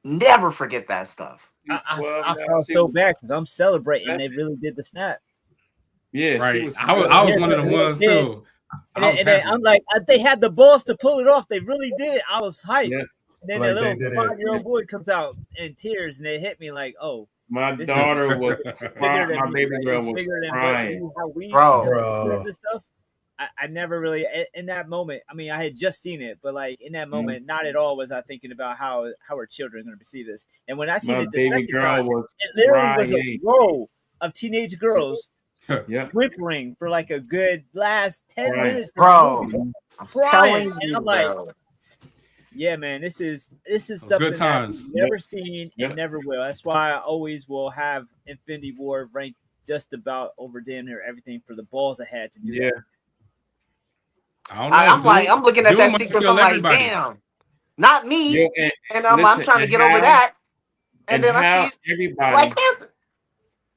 Speaker 2: never forget that stuff.
Speaker 3: I felt so bad because I'm celebrating. They really did the snap.
Speaker 4: Yeah,
Speaker 5: right. I was one of the ones too.
Speaker 3: And I'm like, they had the balls to pull it off. They really did. I was hyped.
Speaker 4: Yeah.
Speaker 3: And then
Speaker 1: Like
Speaker 3: the
Speaker 1: they
Speaker 3: little
Speaker 1: did
Speaker 3: 5-year-old boy comes out in tears, and it hit me like, oh.
Speaker 4: My
Speaker 3: this
Speaker 4: daughter
Speaker 3: is
Speaker 4: was crying. My baby girl was crying.
Speaker 2: Bro.
Speaker 3: This stuff. I never really in that moment. I mean, I had just seen it, but like in that moment, not at all was I thinking about how our children are going to perceive this. And when I seen it the second time, it literally was a whoa. of teenage girls
Speaker 4: Yep.
Speaker 3: whimpering for like a good last 10
Speaker 4: Right.
Speaker 3: minutes.
Speaker 2: Bro,
Speaker 3: Crying.
Speaker 2: telling
Speaker 3: And
Speaker 2: you,
Speaker 3: I'm like,
Speaker 2: bro.
Speaker 3: yeah, man, this is
Speaker 5: Those
Speaker 3: something
Speaker 5: good
Speaker 3: that
Speaker 5: times.
Speaker 3: we've never seen
Speaker 4: Yep.
Speaker 3: and never will. That's why I always will have Infinity War ranked just about over damn near everything for the balls I had to do
Speaker 4: Yeah.
Speaker 3: that.
Speaker 5: I don't know.
Speaker 2: I'm like,
Speaker 5: Doom-
Speaker 2: I'm looking at
Speaker 5: Doom
Speaker 2: that
Speaker 5: might
Speaker 2: sequence.
Speaker 5: kill
Speaker 2: I'm like,
Speaker 5: everybody.
Speaker 2: damn, not me.
Speaker 4: Yo, and
Speaker 2: And I'm
Speaker 4: listen,
Speaker 2: trying to
Speaker 4: and
Speaker 2: get over
Speaker 4: how-
Speaker 2: that. And
Speaker 4: and
Speaker 2: then
Speaker 4: how
Speaker 2: I see
Speaker 4: everybody,
Speaker 2: Black Panther.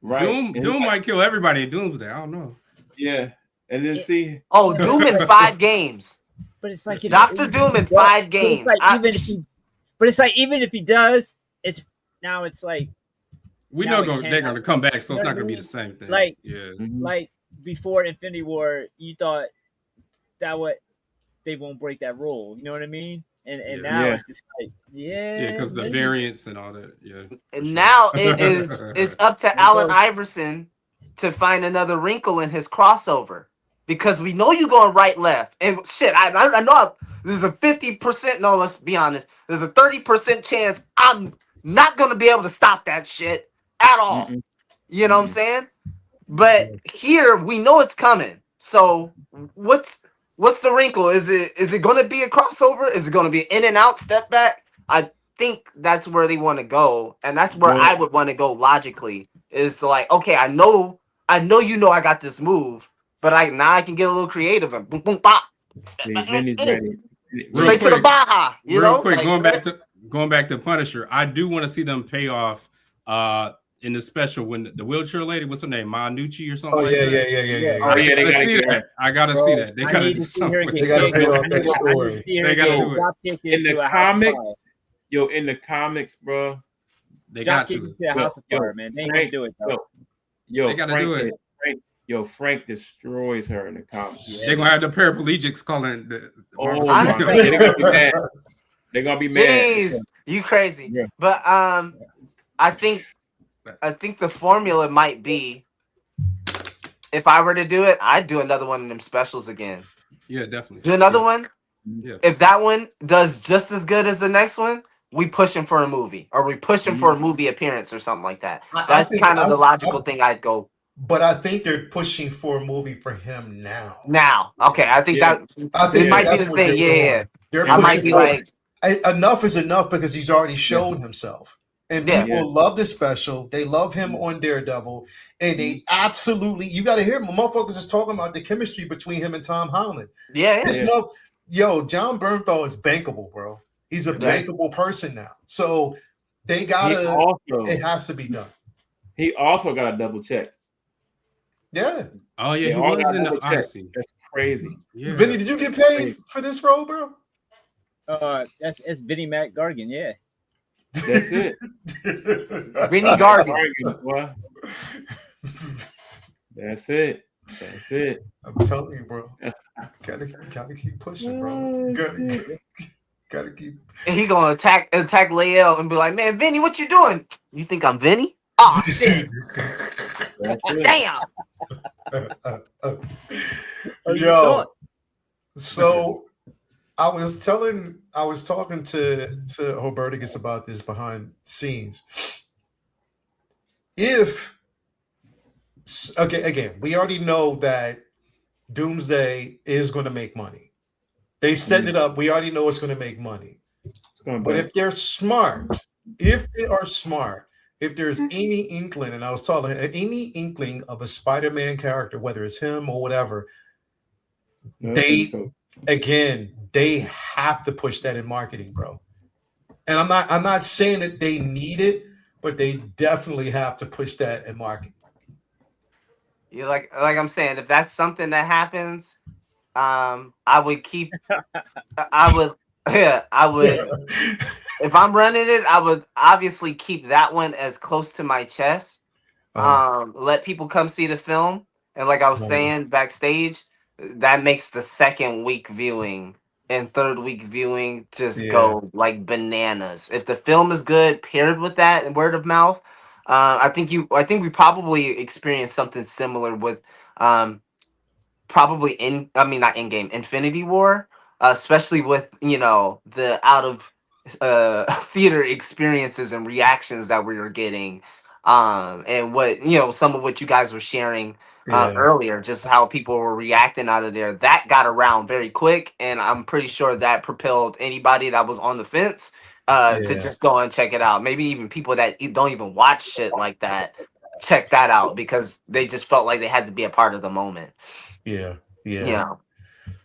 Speaker 4: right?
Speaker 5: Doom
Speaker 4: And it's
Speaker 5: Doom
Speaker 4: like,
Speaker 5: might kill everybody in Doomsday. I don't know.
Speaker 4: yeah, and then
Speaker 3: It-
Speaker 4: see,
Speaker 2: Oh, Doom in 5 games.
Speaker 3: But it's like
Speaker 2: Dr. Doom in 5
Speaker 3: but it's
Speaker 2: games.
Speaker 3: like even if he does, it's like
Speaker 5: We
Speaker 3: Now
Speaker 5: know
Speaker 3: it
Speaker 5: they're
Speaker 3: can't
Speaker 5: going to come back, so
Speaker 3: You
Speaker 5: it's
Speaker 3: know
Speaker 5: not
Speaker 3: what I
Speaker 5: going to be
Speaker 3: mean?
Speaker 5: the same thing.
Speaker 3: Like-
Speaker 5: yeah.
Speaker 3: like before Infinity War, you thought that they won't break that rule. You know what I mean? And
Speaker 5: Yeah.
Speaker 3: now
Speaker 4: Yeah.
Speaker 3: it's just like yeah,
Speaker 5: Yeah, because the
Speaker 3: maybe.
Speaker 5: variants and all that. Yeah.
Speaker 2: And now it's up to Allen Iverson to find another wrinkle in his crossover. Because we know you going right left. And shit, I know there's a 50%, no, let's be honest. There's a 30% chance I'm not gonna be able to stop that shit at all.
Speaker 4: Mm-mm.
Speaker 2: You know what I'm saying? But here we know it's coming. So what's the wrinkle? Is it gonna be a crossover? Is it gonna be an in and out step back? I think that's where they want to go, and that's where
Speaker 4: Well-
Speaker 2: I would want to go logically. Is to like, okay, I know I got this move, but I can get a little creative and boom boom bop.
Speaker 4: see, Vinny's ready.
Speaker 2: Straight to the
Speaker 5: quick.
Speaker 2: Baja, you
Speaker 5: Real
Speaker 2: know?
Speaker 5: quick,
Speaker 2: Like,
Speaker 5: going back to Punisher, I do want to see them pay off in the special when the wheelchair lady, what's her name, Manucci or something.
Speaker 1: Oh
Speaker 5: like
Speaker 1: yeah,
Speaker 5: that.
Speaker 1: yeah.
Speaker 4: Oh, yeah, they
Speaker 5: I gotta
Speaker 4: gotta
Speaker 5: see
Speaker 4: get
Speaker 5: that. I gotta
Speaker 3: Bro,
Speaker 5: see that. They
Speaker 3: I
Speaker 5: gotta
Speaker 3: need
Speaker 5: do
Speaker 3: to see her
Speaker 5: something.
Speaker 3: get
Speaker 1: They gotta
Speaker 3: kicked.
Speaker 1: pay off
Speaker 3: I
Speaker 1: that
Speaker 3: need to
Speaker 1: story.
Speaker 3: see her
Speaker 5: They gotta
Speaker 3: get
Speaker 5: do it.
Speaker 3: drop kicked
Speaker 4: In
Speaker 3: into
Speaker 4: the
Speaker 3: a house of
Speaker 4: comics,
Speaker 3: fire.
Speaker 4: yo, in the comics, bro,
Speaker 5: They
Speaker 3: Drop
Speaker 5: got
Speaker 3: kicked
Speaker 5: to.
Speaker 3: into a house of
Speaker 4: Yo,
Speaker 3: fire, man. They ain't gonna
Speaker 4: Frank,
Speaker 3: do it though.
Speaker 4: yo,
Speaker 5: They gotta
Speaker 4: Frank,
Speaker 5: do it.
Speaker 4: Frank destroys her in the comics.
Speaker 5: They're gonna have the paraplegics calling the
Speaker 4: Oh
Speaker 2: my
Speaker 4: my
Speaker 2: God.
Speaker 4: god, they're gonna be mad. They're gonna be mad.
Speaker 2: Jeez, you crazy.
Speaker 4: Yeah.
Speaker 2: But I think the formula might be, if I were to do it, I'd do another one of them specials again.
Speaker 5: Yeah, definitely.
Speaker 2: Do another
Speaker 5: Yeah.
Speaker 2: one.
Speaker 5: Yeah.
Speaker 2: If that one does just as good as the next one, we pushing for a movie, or we pushing for a movie appearance or something like that.
Speaker 1: I
Speaker 2: That's
Speaker 1: think-
Speaker 2: kind of the logical
Speaker 1: I-
Speaker 2: thing I'd go
Speaker 1: But I think they're pushing for a movie for him now.
Speaker 2: now. Okay, I think
Speaker 4: Yeah.
Speaker 2: that
Speaker 1: I think
Speaker 2: it might be
Speaker 1: that's
Speaker 2: the
Speaker 1: what
Speaker 2: thing.
Speaker 1: they're
Speaker 2: Yeah,
Speaker 1: doing. They're
Speaker 2: I might
Speaker 1: pushing
Speaker 2: be
Speaker 1: for-
Speaker 2: like,
Speaker 1: enough is enough because he's already shown himself. And
Speaker 2: Yeah.
Speaker 1: people love the special. They love him on Daredevil. And they absolutely, you got to hear, motherfuckers is talking about the chemistry between him and Tom Holland.
Speaker 2: yeah,
Speaker 1: It's no, yo, John Bernthal is bankable, bro. He's a
Speaker 2: Yeah.
Speaker 1: bankable person now. So they
Speaker 4: He
Speaker 1: gotta,
Speaker 4: also,
Speaker 1: it has to be done.
Speaker 4: got a double check.
Speaker 1: Yeah.
Speaker 5: Oh yeah,
Speaker 4: They
Speaker 5: he
Speaker 4: all
Speaker 5: was
Speaker 4: got
Speaker 5: in the
Speaker 4: double check.
Speaker 5: Odyssey.
Speaker 4: That's crazy.
Speaker 5: Yeah.
Speaker 1: Vinny, did you get paid for this role, bro?
Speaker 3: That's Vinnie Mac Gargan, yeah.
Speaker 4: That's it.
Speaker 2: Vinny Gargan.
Speaker 4: Bargain, boy. That's it. That's it.
Speaker 1: I'm telling you, bro. Gotta keep pushing, bro. Gotta keep.
Speaker 2: And he gonna attack Lael and be like, "Man, Vinny, what you doing? You think I'm Vinny? Oh shit!
Speaker 4: That's it.
Speaker 2: Damn!"
Speaker 3: Oh, you
Speaker 1: Yo,
Speaker 3: thought?
Speaker 1: so I was talking to Roberticus about this behind scenes. Again, we already know that Doomsday is going to make money. They set it up. We already know it's going to make money.
Speaker 4: It's gonna
Speaker 1: But
Speaker 4: be-
Speaker 1: if they're smart, if there's any inkling, and I was talking, any inkling of a Spider-Man character, whether it's him or whatever, they have to push that in marketing, bro. And I'm not saying that they need it, but they definitely have to push that in marketing.
Speaker 2: You like I'm saying, if that's something that happens, I would keep. I would. If I'm running it, I would obviously keep that one as close to my chest. Let people come see the film, and like I was saying backstage, that makes the second week viewing and third week viewing just go like bananas. If the film is good, paired with that and word of mouth, I think we probably experienced something similar with probably not in game Infinity War, especially with the out of theater experiences and reactions that we were getting. And what some of what you guys were sharing
Speaker 1: Yeah.
Speaker 2: earlier, just how people were reacting out of there, that got around very quick, and I'm pretty sure that propelled anybody that was on the fence to
Speaker 1: Yeah.
Speaker 2: just go and check it out. Maybe even people that don't even watch shit like that check that out because they just felt like they had to be a part of the moment.
Speaker 1: Yeah.
Speaker 2: You know,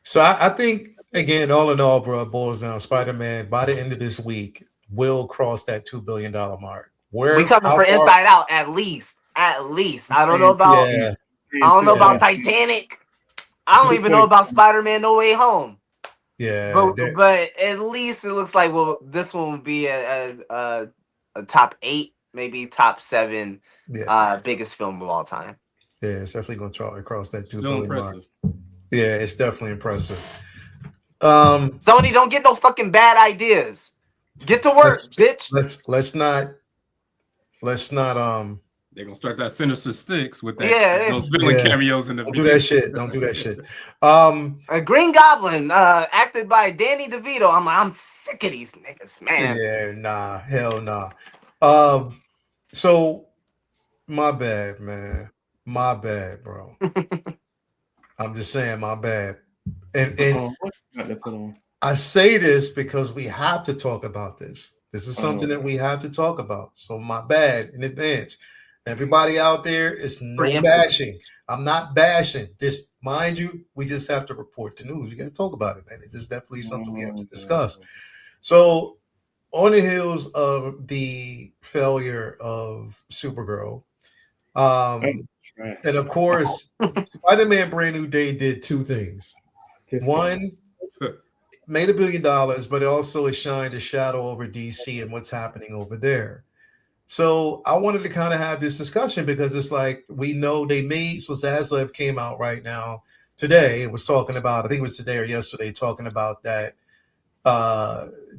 Speaker 1: So I think again, all in all, bro, it boils down. Spider-Man by the end of this week will cross that $2 billion mark. Where
Speaker 2: we coming
Speaker 1: how
Speaker 2: for
Speaker 1: far-
Speaker 2: Inside Out at least. I don't know about
Speaker 1: Yeah.
Speaker 2: I don't know
Speaker 1: Yeah.
Speaker 2: about Titanic. I don't even know about Spider-Man No Way Home.
Speaker 1: Yeah.
Speaker 2: But at least it looks like this one will be a top 8, maybe top 7 biggest film of all time.
Speaker 1: Yeah, it's definitely gonna try across that $2
Speaker 5: Still
Speaker 1: billion
Speaker 5: impressive.
Speaker 1: mark. Yeah, it's definitely impressive.
Speaker 2: Sony, don't get no fucking bad ideas. Get to work, bitch.
Speaker 1: Let's not
Speaker 5: They're gonna start that Sinister Six with that
Speaker 2: Yeah.
Speaker 5: those villain
Speaker 1: Yeah.
Speaker 5: cameos in the
Speaker 1: don't do that shit. Don't do that shit.
Speaker 2: A Green Goblin, acted by Danny DeVito. I'm sick of these niggas, man.
Speaker 1: Yeah, nah, hell nah. So my bad, man. My bad, bro. I'm just saying my bad. And
Speaker 4: What you got to put on?
Speaker 1: I say this because we have to talk about this. This is something that we have to talk about. So my bad in advance. Everybody out there, it's no
Speaker 2: Preemptive.
Speaker 1: bashing. I'm not bashing. Just mind you, we just have to report the news. We got to talk about it, man. It's just definitely something we have to discuss. So on the heels of the failure of Supergirl, and of course, Spider-Man Brand New Day did 2 things. One, made $1 billion, but it also shined a shadow over DC and what's happening over there. So I wanted to kind of have this discussion because it's like we know they made, so Zaslav came out right now today and was talking about, I think it was today or yesterday, talking about that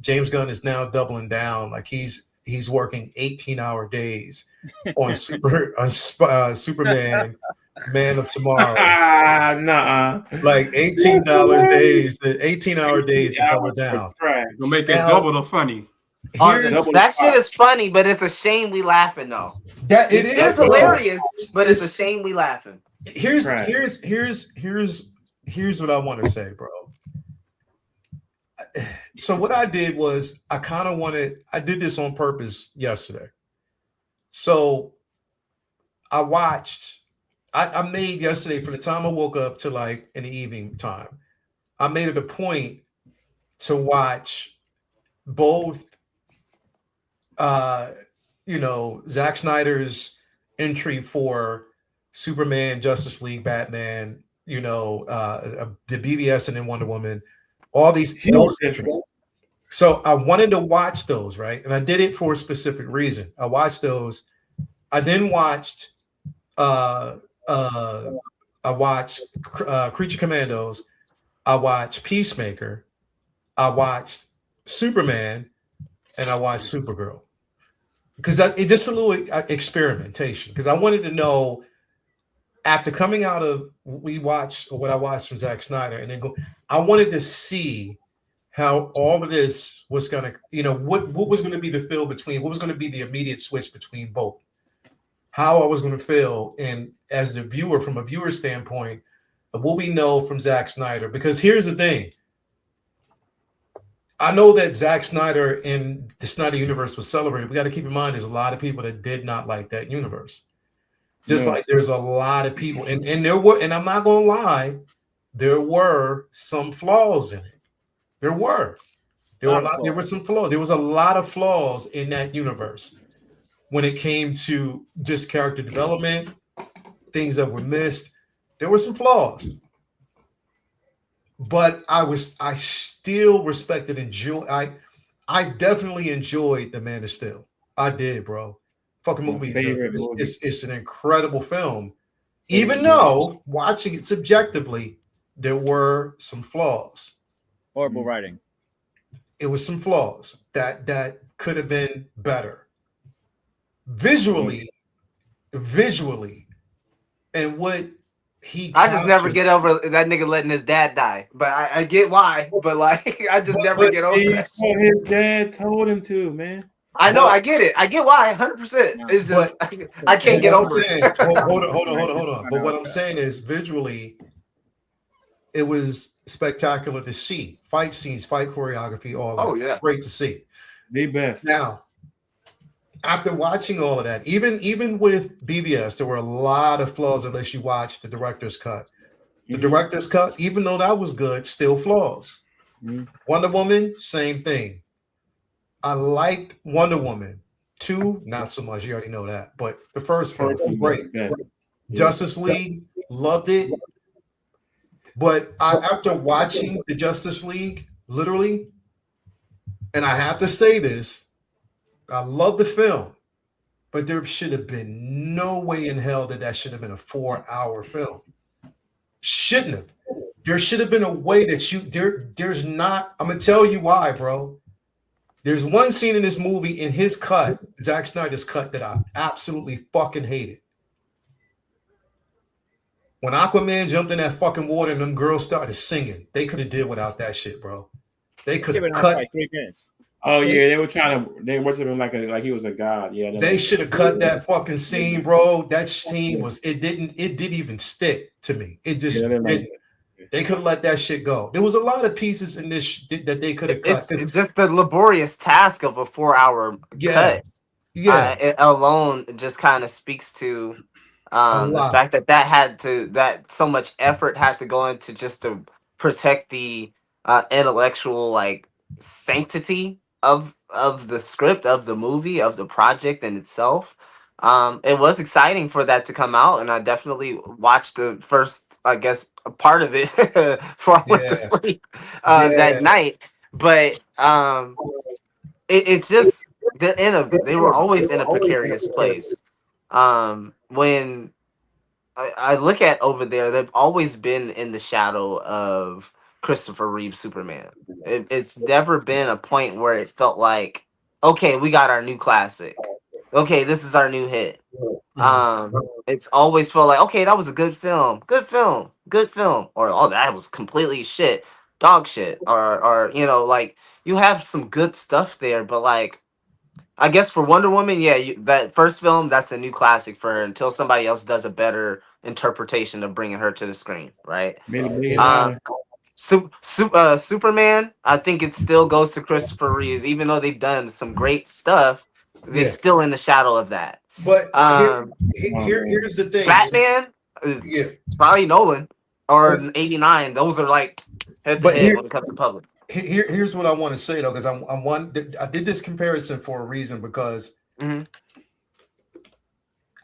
Speaker 1: James Gunn is now doubling down, like he's working 18-hour days on Superman Man of Tomorrow.
Speaker 4: Nah.
Speaker 1: Like $18 days, 18-hour days to double down.
Speaker 5: You'll make it
Speaker 1: Now-
Speaker 5: double the funny.
Speaker 2: That shit is funny, but it's a shame we laughing though.
Speaker 1: That it
Speaker 2: It's
Speaker 1: is
Speaker 2: hilarious, but it's a shame we laughing.
Speaker 1: Here's what I want to say, bro. So what I did was I did this on purpose yesterday. So I made yesterday from the time I woke up to like in the evening time, I made it a point to watch both Zack Snyder's entry for Superman, Justice League, Batman, the BVS and then Wonder Woman, all these entries. So I wanted to watch those, right? And I did it for a specific reason. I watched those. I then watched Creature Commandos. I watched Peacemaker. I watched Superman, and I watched Supergirl. Because it's just a little experimentation. Because I wanted to know, after coming out of what I watched from Zack Snyder, and then I wanted to see how all of this was gonna, what was gonna be the feel between, what was gonna be the immediate switch between both. How I was gonna feel, and as the viewer, from a viewer standpoint, of what we know from Zack Snyder. Because here's the thing. I know that Zack Snyder and the Snyder Universe was celebrated. We got to keep in mind there's a lot of people that did not like that universe. Just like there's a lot of people, and there were, and I'm not gonna lie, there were some flaws in it. There were some flaws. There was a lot of flaws in that universe when it came to just character development, things that were missed. There were some flaws. But I still respected and I definitely enjoyed The Man of Steel. I did, bro. Fucking movie. It's an incredible film. Even though watching it subjectively, there were some flaws.
Speaker 3: Horrible writing.
Speaker 1: It was some flaws that could have been better. Visually, and what
Speaker 2: I just never get over that nigga letting his dad die. But I get why. But like, I just never get over that.
Speaker 4: His dad told him to, man.
Speaker 2: I know, I get it. I get why, 100%. It's just I can't get over it.
Speaker 1: Hold on. But what I'm saying is, visually, it was spectacular to see. Fight scenes, fight choreography, all that.
Speaker 2: Oh, yeah.
Speaker 1: Great to see.
Speaker 4: The best.
Speaker 1: Now, after watching all of that, even with BVS, there were a lot of flaws unless you watch the director's cut. The director's cut, even though that was good, still flaws. Wonder Woman, same thing. I liked Wonder Woman. 2, not so much. You already know that. But the first film was great.
Speaker 4: Yeah.
Speaker 1: Justice League, loved it. But after watching the Justice League, literally, and I have to say this, I love the film, but there should have been no way in hell that should have been a 4-hour film. Shouldn't have. There should have been a way that there's not. I'm gonna tell you why, bro. There's one scene in this movie in his cut, Zack Snyder's cut, that I absolutely fucking hated. When Aquaman jumped in that fucking water and them girls started singing, they could have did without that shit, bro. They could have cut
Speaker 3: like 3 minutes.
Speaker 4: Oh yeah, they were trying to. They worship him like he was a god. Yeah,
Speaker 1: they should have cut that fucking scene, bro. That scene was. It didn't even stick to me. It just didn't. They could have let that shit go. There was a lot of pieces in this that they could have cut.
Speaker 2: It's just the laborious task of a 4-hour cut.
Speaker 1: Yeah,
Speaker 2: it alone just kind of speaks to the fact that so much effort has to go into just to protect the intellectual sanctity of the script, of the movie, of the project in itself. It was exciting for that to come out, and I definitely watched the first, I guess, part of it before I went to sleep that night. But it's just they were always in a precarious place. When I look at over there, they've always been in the shadow of Christopher Reeve's Superman. It's never been a point where it felt like, okay, we got our new classic. Okay, this is our new hit. It's always felt like, okay, that was a good film, or oh, that was completely shit, dog shit, or you have some good stuff there, but I guess for Wonder Woman, that first film, that's a new classic for her until somebody else does a better interpretation of bringing her to the screen, right? Superman, I think it still goes to Christopher Reeves, even though they've done some great stuff. They're still in the shadow of that.
Speaker 1: But here's the thing:
Speaker 2: Batman, probably Nolan or '89. Those are head to head when it comes to public.
Speaker 1: Here's what I want to say though, because I did this comparison for a reason, because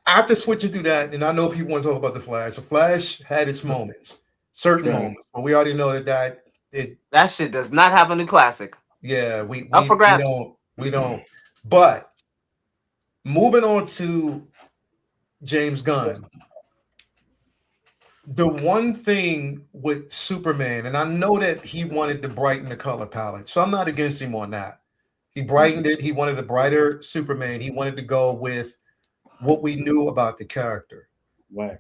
Speaker 1: after switching through that, and I know people want to talk about the Flash. The Flash had its moments, certain moments, but we already know that
Speaker 2: shit does not have a new classic.
Speaker 1: Yeah, we don't. But moving on to James Gunn, the one thing with Superman, and I know that he wanted to brighten the color palette, so I'm not against him on that. He brightened it. He wanted a brighter Superman. He wanted to go with what we knew about the character.
Speaker 4: Right.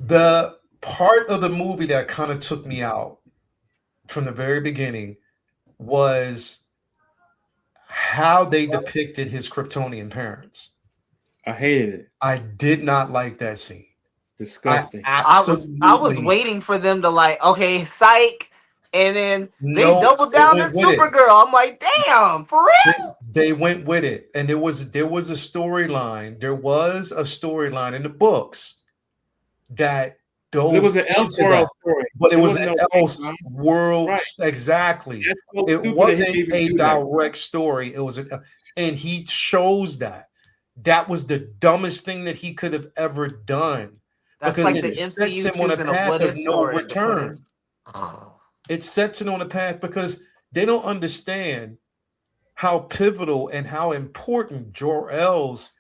Speaker 1: The part of the movie that kind of took me out from the very beginning was how they depicted his Kryptonian parents.
Speaker 4: I hated it.
Speaker 1: I did not like that scene.
Speaker 4: Disgusting.
Speaker 2: I was waiting for them to okay, psych, and then they doubled down on Supergirl. I'm like, damn, for real?
Speaker 1: They went with it, and there was a storyline. There was a storyline in the books that
Speaker 4: it was an Elseworld story,
Speaker 1: but it was an Elseworld, right. Exactly. It wasn't a direct story. It was and he chose that. That was the dumbest thing that he could have ever done.
Speaker 2: That's
Speaker 1: because
Speaker 2: the MCU sets him on a path of no
Speaker 1: return. It sets it on a path because they don't understand how pivotal and how important Jor-El's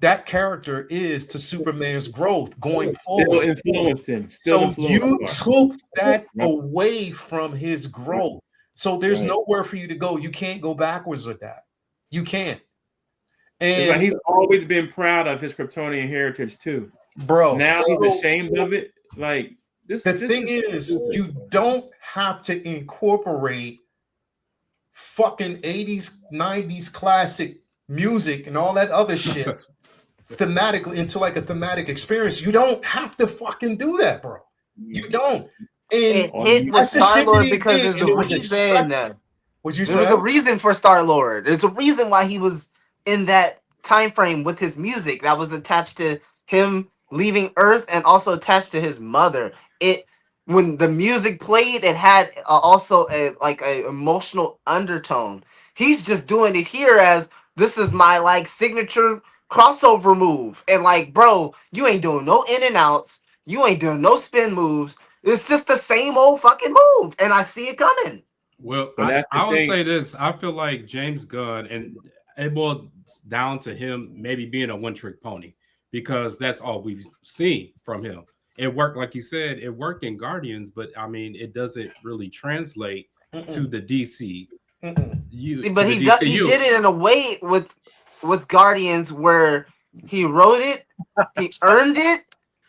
Speaker 1: that character is to Superman's growth going forward.
Speaker 4: Influenced him.
Speaker 1: You took that away from his growth. So there's nowhere for you to go. You can't go backwards with that. You can't. And
Speaker 4: he's always been proud of his Kryptonian heritage too.
Speaker 1: Bro.
Speaker 4: Now he's ashamed of it. The
Speaker 1: thing is, you don't have to incorporate fucking 80s, 90s classic music and all that other shit thematically into like a thematic experience. You don't have to fucking do that, bro. You don't.
Speaker 2: It
Speaker 1: And
Speaker 2: hit the
Speaker 1: that's the shit that
Speaker 2: Star-Lord
Speaker 1: he
Speaker 2: because
Speaker 1: did,
Speaker 2: there's
Speaker 1: and
Speaker 2: a
Speaker 1: it was
Speaker 2: reason.
Speaker 1: What'd you
Speaker 2: There was
Speaker 1: say?
Speaker 2: a reason for Star-Lord. There's a reason why he was in that time frame with his music that was attached to him leaving Earth and also attached to his mother. It when the music played, it had also a emotional undertone. He's just doing it here as this is my like signature crossover move, and like, bro, you ain't doing no in and outs. You ain't doing no spin moves. It's just the same old fucking move, and I see it coming.
Speaker 5: Well,
Speaker 4: But that's the
Speaker 5: I would
Speaker 4: thing.
Speaker 5: say this. I feel like James Gunn, and it boils down to him maybe being a one-trick pony because that's all we've seen from him. It worked, like you said, it worked in Guardians, but I mean, it doesn't really translate to the DC.
Speaker 2: But he did it in a way with Guardians where he wrote it, he earned it,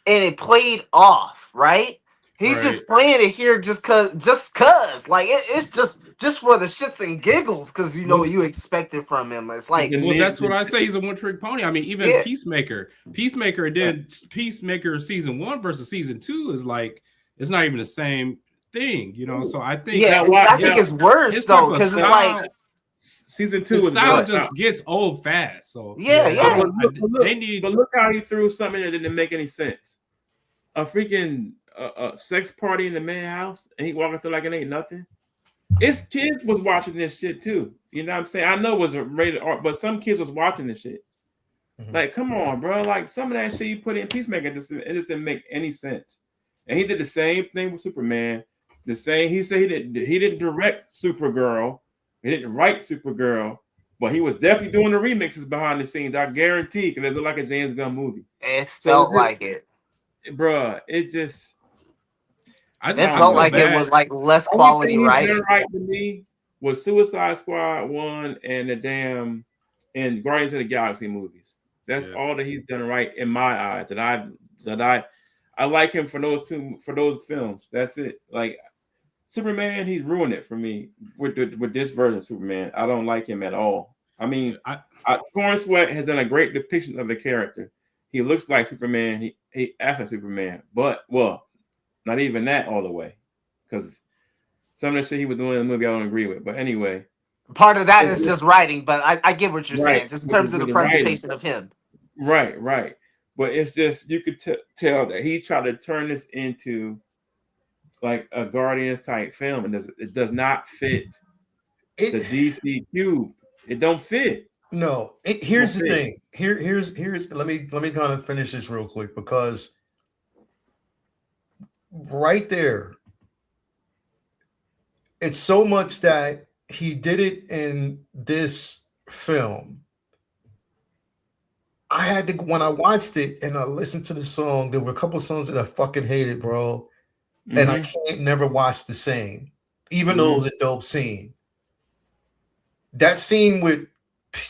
Speaker 2: and it played off, right? He's just playing it here just cause like it's just for the shits and giggles because you know what you expected from him. It's like,
Speaker 5: well, that's what I say. He's a one-trick pony. I mean, even
Speaker 2: Yeah.
Speaker 5: Peacemaker did Peacemaker season 1 versus season 2 is like it's not even the same thing, you know. So I think
Speaker 2: I think it's worse though because it's like
Speaker 4: season 2
Speaker 5: the
Speaker 4: was
Speaker 5: style
Speaker 4: good.
Speaker 5: just gets old fast. So
Speaker 2: Yeah.
Speaker 5: But
Speaker 4: look how he threw something that didn't make any sense. A freaking sex party in the man's house, and he walking through like it ain't nothing. His kids was watching this shit too. You know what I'm saying? I know it was a rated R, but some kids was watching this shit. Like, come on, bro. Like some of that shit you put in Peacemaker, it just didn't make any sense. And he did the same thing with Superman. The same. He said he didn't direct Supergirl. He didn't write Supergirl, but he was definitely doing the remixes behind the scenes. I guarantee, because it looked like a James Gunn movie.
Speaker 2: It felt like it,
Speaker 4: bro. It just.
Speaker 2: It felt like it was like less quality writing.
Speaker 4: Right to me was Suicide Squad 1 and the damn and Guardians of the Galaxy movies. That's all that he's done right in my eyes. That I like him for those films. That's it. Like Superman, he's ruined it for me with this version of Superman. I don't like him at all. I mean, Corn Sweat has done a great depiction of the character. He looks like Superman. He acts like Superman, but not even that all the way, because some of the shit he was doing in the movie I don't agree with. But anyway,
Speaker 2: part of that is just writing. But I get what you're saying, just in terms of the presentation of him.
Speaker 4: Right. But it's just you could tell that he tried to turn this into like a Guardians type film, and it does not fit the DC cube. It don't fit.
Speaker 1: No. Here's the thing. Here's let me kind of finish this real quick, because right there, it's so much that he did it in this film. I had to, when I watched it and I listened to the song, there were a couple of songs that I fucking hated, bro. And I can't never watch the same, even though it was a dope scene. That scene with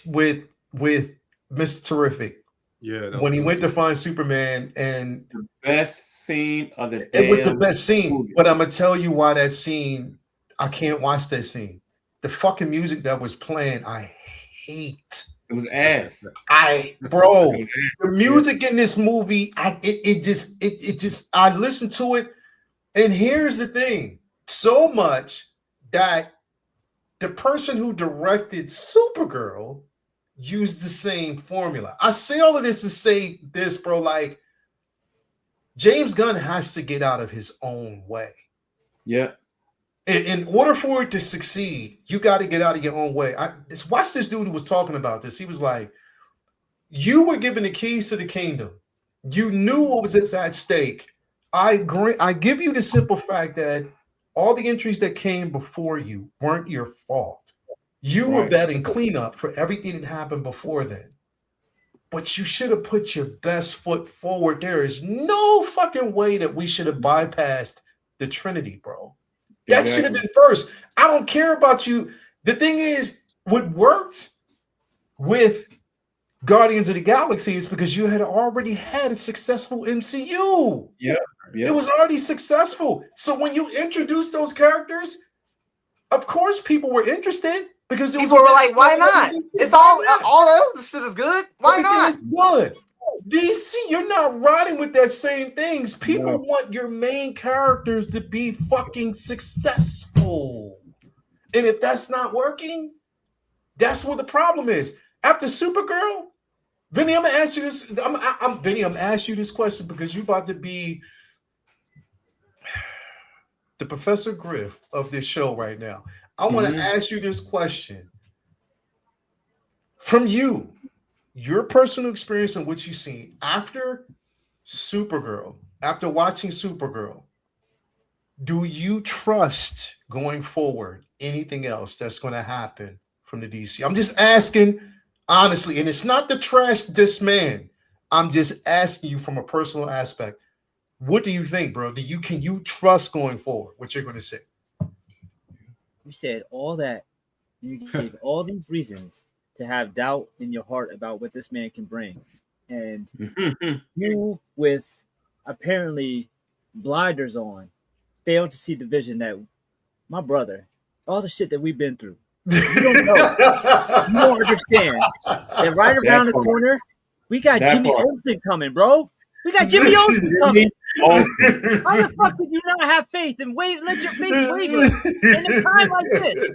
Speaker 1: Mr. Terrific.
Speaker 5: Yeah.
Speaker 1: When he went to find Superman, and
Speaker 4: the best scene of the
Speaker 1: it was the best scene. Movie. But I'm gonna tell you why that scene, I can't watch that scene. The fucking music that was playing, I hate.
Speaker 4: It was ass.
Speaker 1: The music in this movie, I listened to it, and here's the thing: so much that the person who directed Supergirl used the same formula. I say all of this to say this, bro. Like, James Gunn has to get out of his own way.
Speaker 4: Yeah.
Speaker 1: In order for it to succeed, you got to get out of your own way. Watch this dude who was talking about this. He was like, you were given the keys to the kingdom. You knew what was at stake. I agree. I give you the simple fact that all the entries that came before you weren't your fault. You were betting cleanup for everything that happened before then. But you should have put your best foot forward. There is no fucking way that we should have bypassed the Trinity, bro. That should have been first. I don't care about you. The thing is, what worked with Guardians of the Galaxy is because you had already had a successful MCU.
Speaker 4: Yeah.
Speaker 1: It was already successful. So when you introduce those characters, Of course, people were interested because it was
Speaker 2: People were like, "Why not? It's all
Speaker 1: Why
Speaker 2: else. Shit is good. Why
Speaker 1: Everything
Speaker 2: not?"
Speaker 1: is good. DC, you're not riding with that same things. People
Speaker 4: No.
Speaker 1: want your main characters to be fucking successful. And if that's not working, that's where the problem is. After Supergirl, Vinny, I'm gonna ask you this. Vinny, I'm gonna ask you this question because you're about to be the Professor Griff of this show right now. I want to ask you this question. From you, your personal experience and what you've seen after Supergirl, after watching Supergirl, do you trust going forward anything else that's going to happen from the DC? I'm just asking honestly, and it's not to trash this man. I'm just asking you from a personal aspect. What do you think, bro? Can you trust going forward what you're going to say?
Speaker 3: You said all that. You gave all these reasons to have doubt in your heart about what this man can bring. And you, with apparently blinders on, failed to see the vision that my brother, all the shit that we've been through, you don't know. You don't understand that right around the corner, we got Jimmy Olsen coming, bro. We got Jimmy Olsen coming. How the fuck could you not have faith and let your faith waver in a time like this?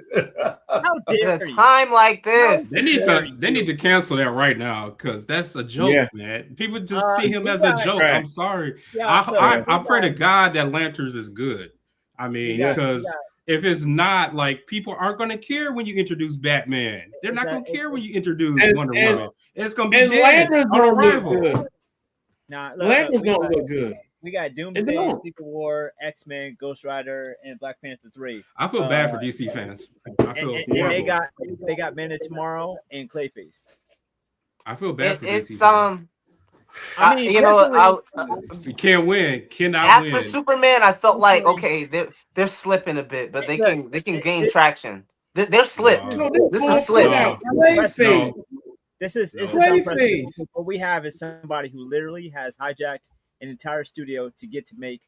Speaker 3: How dare
Speaker 2: In a
Speaker 3: you?
Speaker 2: time like this.
Speaker 5: They need to cancel that right now because that's a joke, man. People just see him as a joke. I'm sorry. I pray to God that Lanterns is good. I mean, because if it's not, like, people aren't going to care when you introduce Batman. They're not going to care when you introduce Wonder Woman. It's going to be dead on arrival.
Speaker 4: Lantern's gonna look good.
Speaker 3: We got Doomsday, Secret War, X-Men, Ghost Rider, and Black Panther 3.
Speaker 5: I feel bad for DC fans. I feel
Speaker 3: and they got Man of Tomorrow and Clayface.
Speaker 5: I feel bad for DC
Speaker 2: fans. I mean,
Speaker 5: you can't win. Cannot win.
Speaker 2: After Superman, I felt like okay, they're slipping a bit, but they can gain traction. They're slipped. This is slipped.
Speaker 3: This is unprecedented. What we have is somebody who literally has hijacked an entire studio to get to make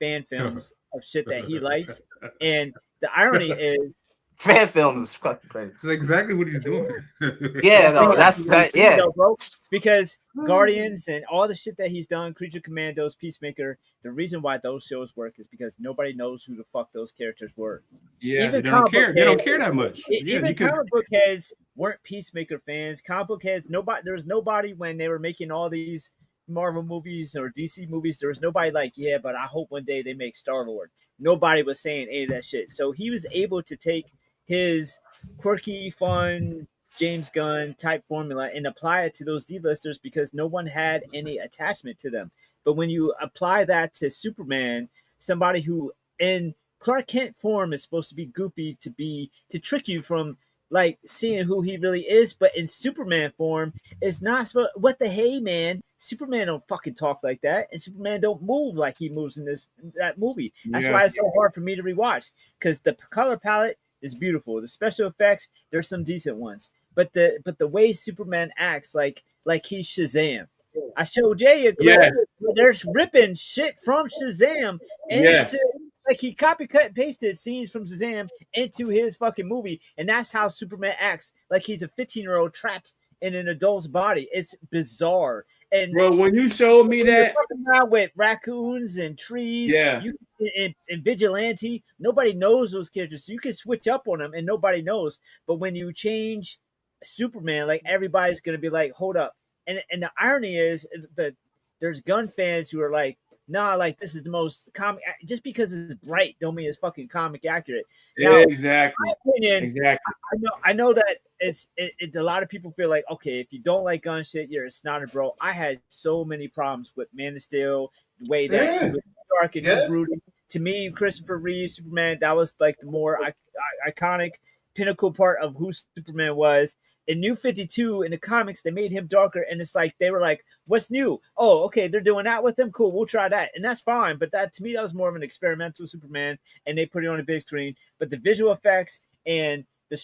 Speaker 3: fan films of shit that he likes. And the irony is,
Speaker 2: fan films is fucking crazy.
Speaker 5: That's exactly what he's doing.
Speaker 3: Bro, because Guardians and all the shit that he's done, Creature Commandos, Peacemaker, the reason why those shows work is because nobody knows who the fuck those characters were.
Speaker 5: Yeah, they don't care. They don't care that much.
Speaker 3: Even comic book heads weren't Peacemaker fans. Comic book heads, there was nobody when they were making all these Marvel movies or DC movies. There was nobody like, yeah, but I hope one day they make Star-Lord. Nobody was saying any of that shit. So he was able to take his quirky, fun James Gunn type formula and apply it to those D-listers because no one had any attachment to them. But when you apply that to Superman, somebody who in Clark Kent form is supposed to be goofy to trick you from like seeing who he really is, but in Superman form is not supposed. What the hey, man? Superman don't fucking talk like that, and Superman don't move like he moves in that movie. That's why it's so hard for me to rewatch because the color palette is beautiful. The special effects, there's some decent ones, but the way Superman acts like he's Shazam. I showed Jay a clip where there's ripping shit from Shazam into like he copy cut and pasted scenes from Shazam into his fucking movie, and that's how Superman acts like he's a 15-year-old trapped in an adult's body. It's bizarre. And
Speaker 4: bro, when you showed me that
Speaker 3: with raccoons and trees, and Vigilante, nobody knows those characters, so you can switch up on them and nobody knows. But when you change Superman, like everybody's gonna be like, hold up. And the irony is that there's gun fans who are like, nah, like this is the most comic. Just because it's bright, don't mean it's fucking comic accurate. Now,
Speaker 4: exactly.
Speaker 3: In my opinion, I know that it's a lot of people feel like, okay, if you don't like gun shit, you're a snotty bro. I had so many problems with Man of Steel, the way that it was dark and too brooding. To me, Christopher Reeve, Superman, that was like the more iconic pinnacle part of who Superman was. In New 52 in the comics, they made him darker, and it's like they were like, what's new? Oh, okay, they're doing that with him, cool, we'll try that. And that's fine, but that to me, that was more of an experimental Superman, and they put it on a big screen. But the visual effects and the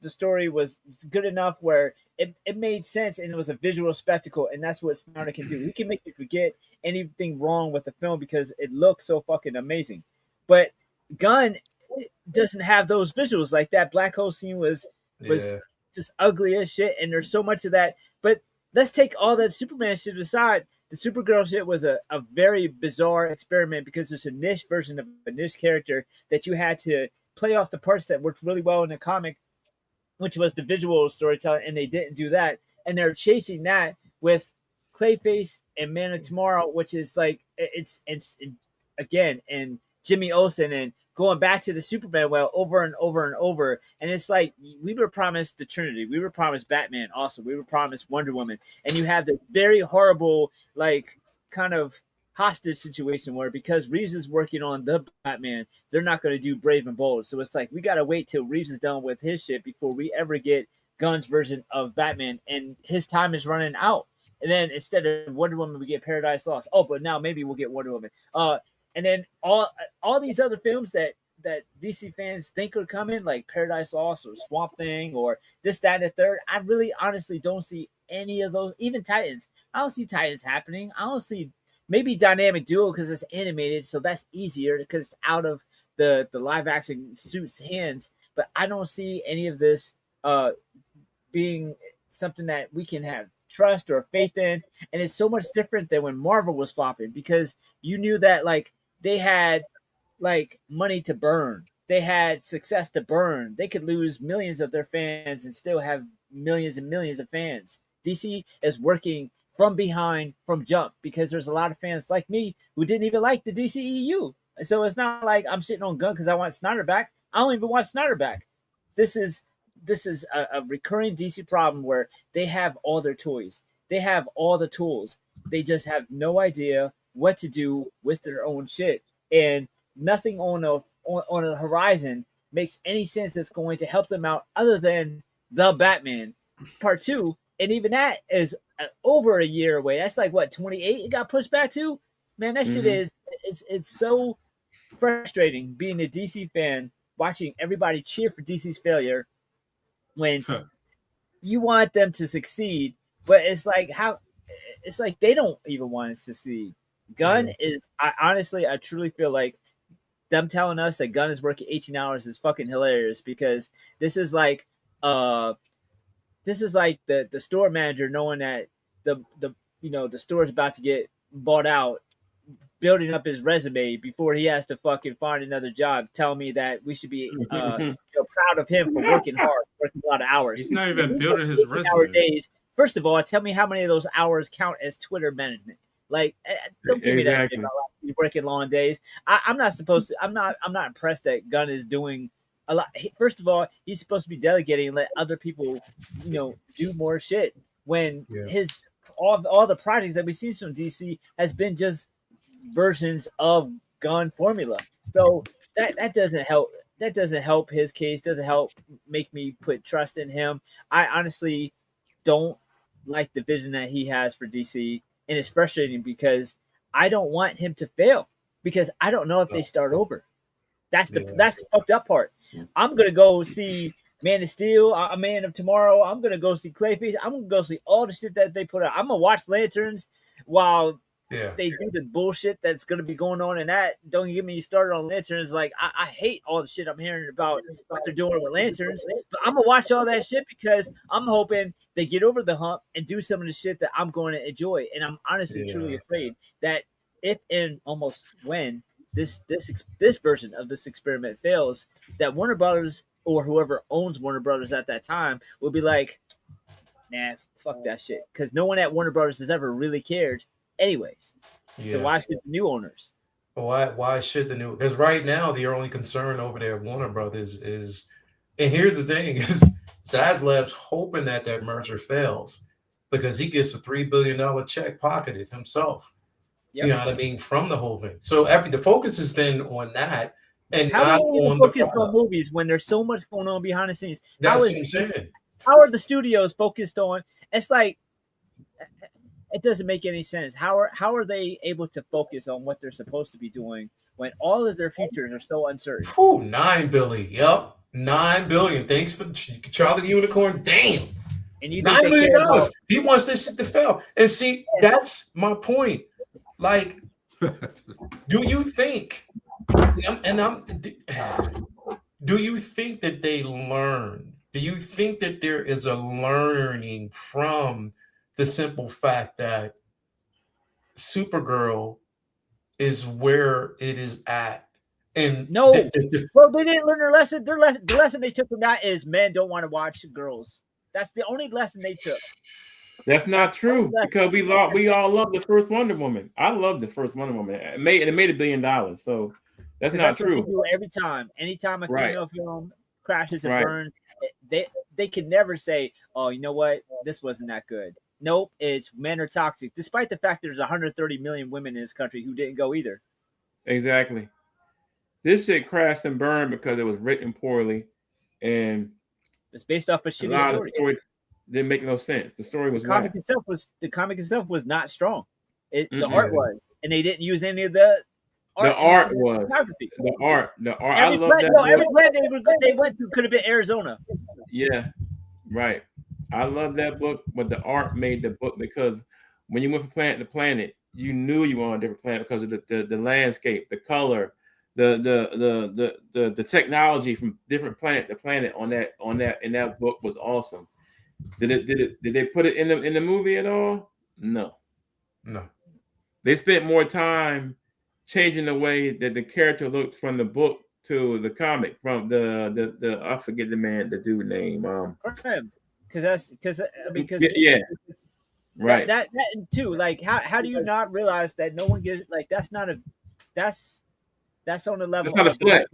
Speaker 3: story was good enough where it made sense, and it was a visual spectacle, and that's what Snyder can do. He can make you forget anything wrong with the film because it looks so fucking amazing. But Gunn, it doesn't have those visuals. Like that black hole scene was
Speaker 1: Yeah.
Speaker 3: just ugly as shit, and there's so much of that. But let's take all that Superman shit aside. The Supergirl shit was a very bizarre experiment because there's a niche version of a niche character that you had to play off the parts that worked really well in the comic, which was the visual storytelling, and they didn't do that. And they're chasing that with Clayface and Man of Tomorrow, which is like it's again and Jimmy Olsen and going back to the Superman well over and over and over. And it's like we were promised the Trinity, we were promised Batman, also we were promised Wonder Woman, and you have the very horrible like kind of hostage situation where because Reeves is working on the Batman, they're not going to do Brave and Bold. So it's like we got to wait till Reeves is done with his shit before we ever get Gunn's version of Batman, and his time is running out. And then instead of Wonder Woman, we get Paradise Lost. Oh, but now maybe we'll get Wonder Woman. And then all these other films that DC fans think are coming, like Paradise Lost or Swamp Thing or this, that, and the third, I really honestly don't see any of those. Even Titans, I don't see Titans happening. I don't see maybe Dynamic Duo because it's animated, so that's easier because it's out of the live action suit's hands. But I don't see any of this being something that we can have trust or faith in. And it's so much different than when Marvel was flopping because you knew that like they had like money to burn. They had success to burn. They could lose millions of their fans and still have millions and millions of fans. DC is working from behind from jump because there's a lot of fans like me who didn't even like the DCEU. So it's not like I'm sitting on Gunn because I want Snyder back. I don't even want Snyder back. This is a recurring DC problem where they have all their toys. They have all the tools. They just have no idea what to do with their own shit. And nothing on the horizon makes any sense that's going to help them out other than The Batman Part 2. And even that is over a year away. That's like, what, 28 it got pushed back to? Man, that shit is it's so frustrating being a DC fan, watching everybody cheer for DC's failure when you want them to succeed, but it's like they don't even want to succeed. Gunn is, I truly feel like them telling us that Gunn is working 18 hours is fucking hilarious because this is like the store manager knowing that the store is about to get bought out, building up his resume before he has to fucking find another job, telling me that we should be proud of him for working hard, working a lot of hours.
Speaker 5: He's not even building his resume.
Speaker 3: Days. First of all, tell me how many of those hours count as Twitter management. Like, don't give me that shit about working long days. I'm not impressed that Gunn is doing a lot. First of all, he's supposed to be delegating and let other people, do more shit. When his all the projects that we've seen from DC has been just versions of Gunn formula. So that doesn't help. That doesn't help his case. Doesn't help make me put trust in him. I honestly don't like the vision that he has for DC, and it's frustrating because I don't want him to fail because I don't know if they start over. That's the fucked up part. I'm gonna go see Man of Steel, a Man of Tomorrow. I'm gonna go see Clayface. I'm gonna go see all the shit that they put out. I'm gonna watch Lanterns while they do the bullshit that's gonna be going on in that. Don't get me started on Lanterns. Like I hate all the shit I'm hearing about what they're doing with Lanterns. But I'm gonna watch all that shit because I'm hoping they get over the hump and do some of the shit that I'm going to enjoy. And I'm honestly truly afraid that if and almost when this version of this experiment fails, that Warner Brothers or whoever owns Warner Brothers at that time will be like, nah, fuck that shit. Because no one at Warner Brothers has ever really cared anyways. So why should the new owners?
Speaker 1: Why should the new? Because right now the only concern over there at Warner Brothers is, and here's the thing, is Zaslav's hoping that merger fails because he gets a $3 billion check pocketed himself. Yep. You know what I mean? From the whole thing. So the focus has been on that and
Speaker 3: how
Speaker 1: not on
Speaker 3: focus on movies when there's so much going on behind the scenes.
Speaker 1: That's what I'm saying.
Speaker 3: How are the studios focused on? It's like it doesn't make any sense. How are they able to focus on what they're supposed to be doing when all of their futures are so uncertain?
Speaker 1: $9 billion. Yep. $9 billion. Thanks for Charlie the Unicorn. Damn.
Speaker 3: And you
Speaker 1: $9 million. He wants this shit to fail. And see, that's my point. Like, do you think? do you think that they learn? Do you think that there is a learning from the simple fact that Supergirl is where it is at? And
Speaker 3: No, well, they didn't learn their lesson. The lesson they took from that is men don't want to watch girls. That's the only lesson they took.
Speaker 4: That's not true because we all love the first Wonder Woman. I love the first Wonder Woman. It made $1 billion. So that's not true.
Speaker 3: What they do every time. Anytime a female film crashes and burns, they can never say, "Oh, you know what? This wasn't that good." Nope, it's men are toxic. Despite the fact there's 130 million women in this country who didn't go either.
Speaker 4: Exactly. This shit crashed and burned because it was written poorly, and
Speaker 3: it's based off a shitty story.
Speaker 4: Didn't make no sense. The story was
Speaker 3: the comic itself was not strong. The art was, and they didn't use any of the art.
Speaker 4: The art was the art. I love that.
Speaker 3: Every planet they went to could have been Arizona.
Speaker 4: Yeah, right. I love that book, but the art made the book because when you went from planet to planet, you knew you were on a different planet because of the landscape, the color, the technology from different planet to planet on that in that book was awesome. Did they put it in the movie at all? No. They spent more time changing the way that the character looked from the book to the comic. From the I forget the dude name. Right.
Speaker 3: That too. Like how do you not realize that no one gives that's on the level.
Speaker 4: That's not a flex.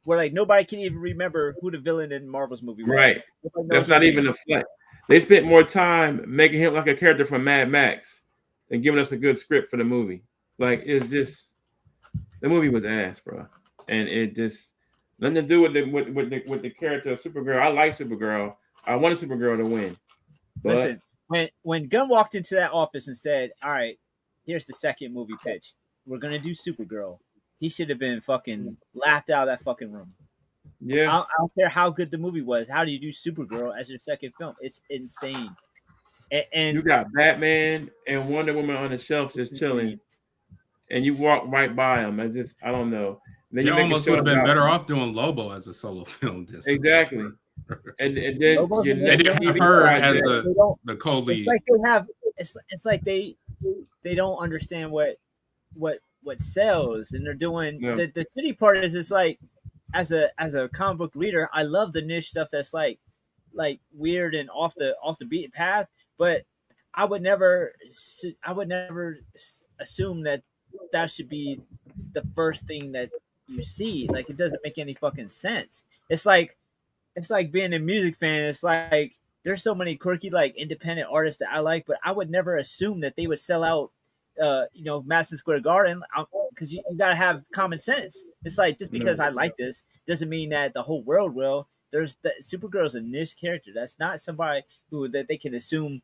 Speaker 3: Where like nobody can even remember who the villain in Marvel's movie was.
Speaker 4: Right. That's not even a flex. They spent more time making him like a character from Mad Max than giving us a good script for the movie. Like it's just the movie was ass, bro, and it just nothing to do with the character of Supergirl. I like Supergirl. I wanted Supergirl to win. But
Speaker 3: listen, when Gunn walked into that office and said, "All right, here's the second movie pitch. We're gonna do Supergirl," he should have been fucking laughed out of that fucking room.
Speaker 4: Yeah,
Speaker 3: I don't care how good the movie was. How do you do Supergirl as your second film? It's insane. And
Speaker 4: you got Batman and Wonder Woman on the shelf just chilling, and you walk right by them. I don't know.
Speaker 5: Then you almost would have been better off doing Lobo as a solo film.
Speaker 4: Exactly. And then
Speaker 5: have her as the co-lead.
Speaker 3: It's like they have. It's like they don't understand what sells, and they're doing the shitty part is it's like as a comic book reader, I love the niche stuff that's like weird and off the beaten path, but I would never assume that should be the first thing that you see. Like it doesn't make any fucking sense. It's like being a music fan. It's like there's so many quirky like independent artists that I like, but I would never assume that they would sell out Madison Square Garden, because you gotta have common sense. It's like just because I like this doesn't mean that the whole world will. Supergirl's a niche character. That's not somebody that they can assume.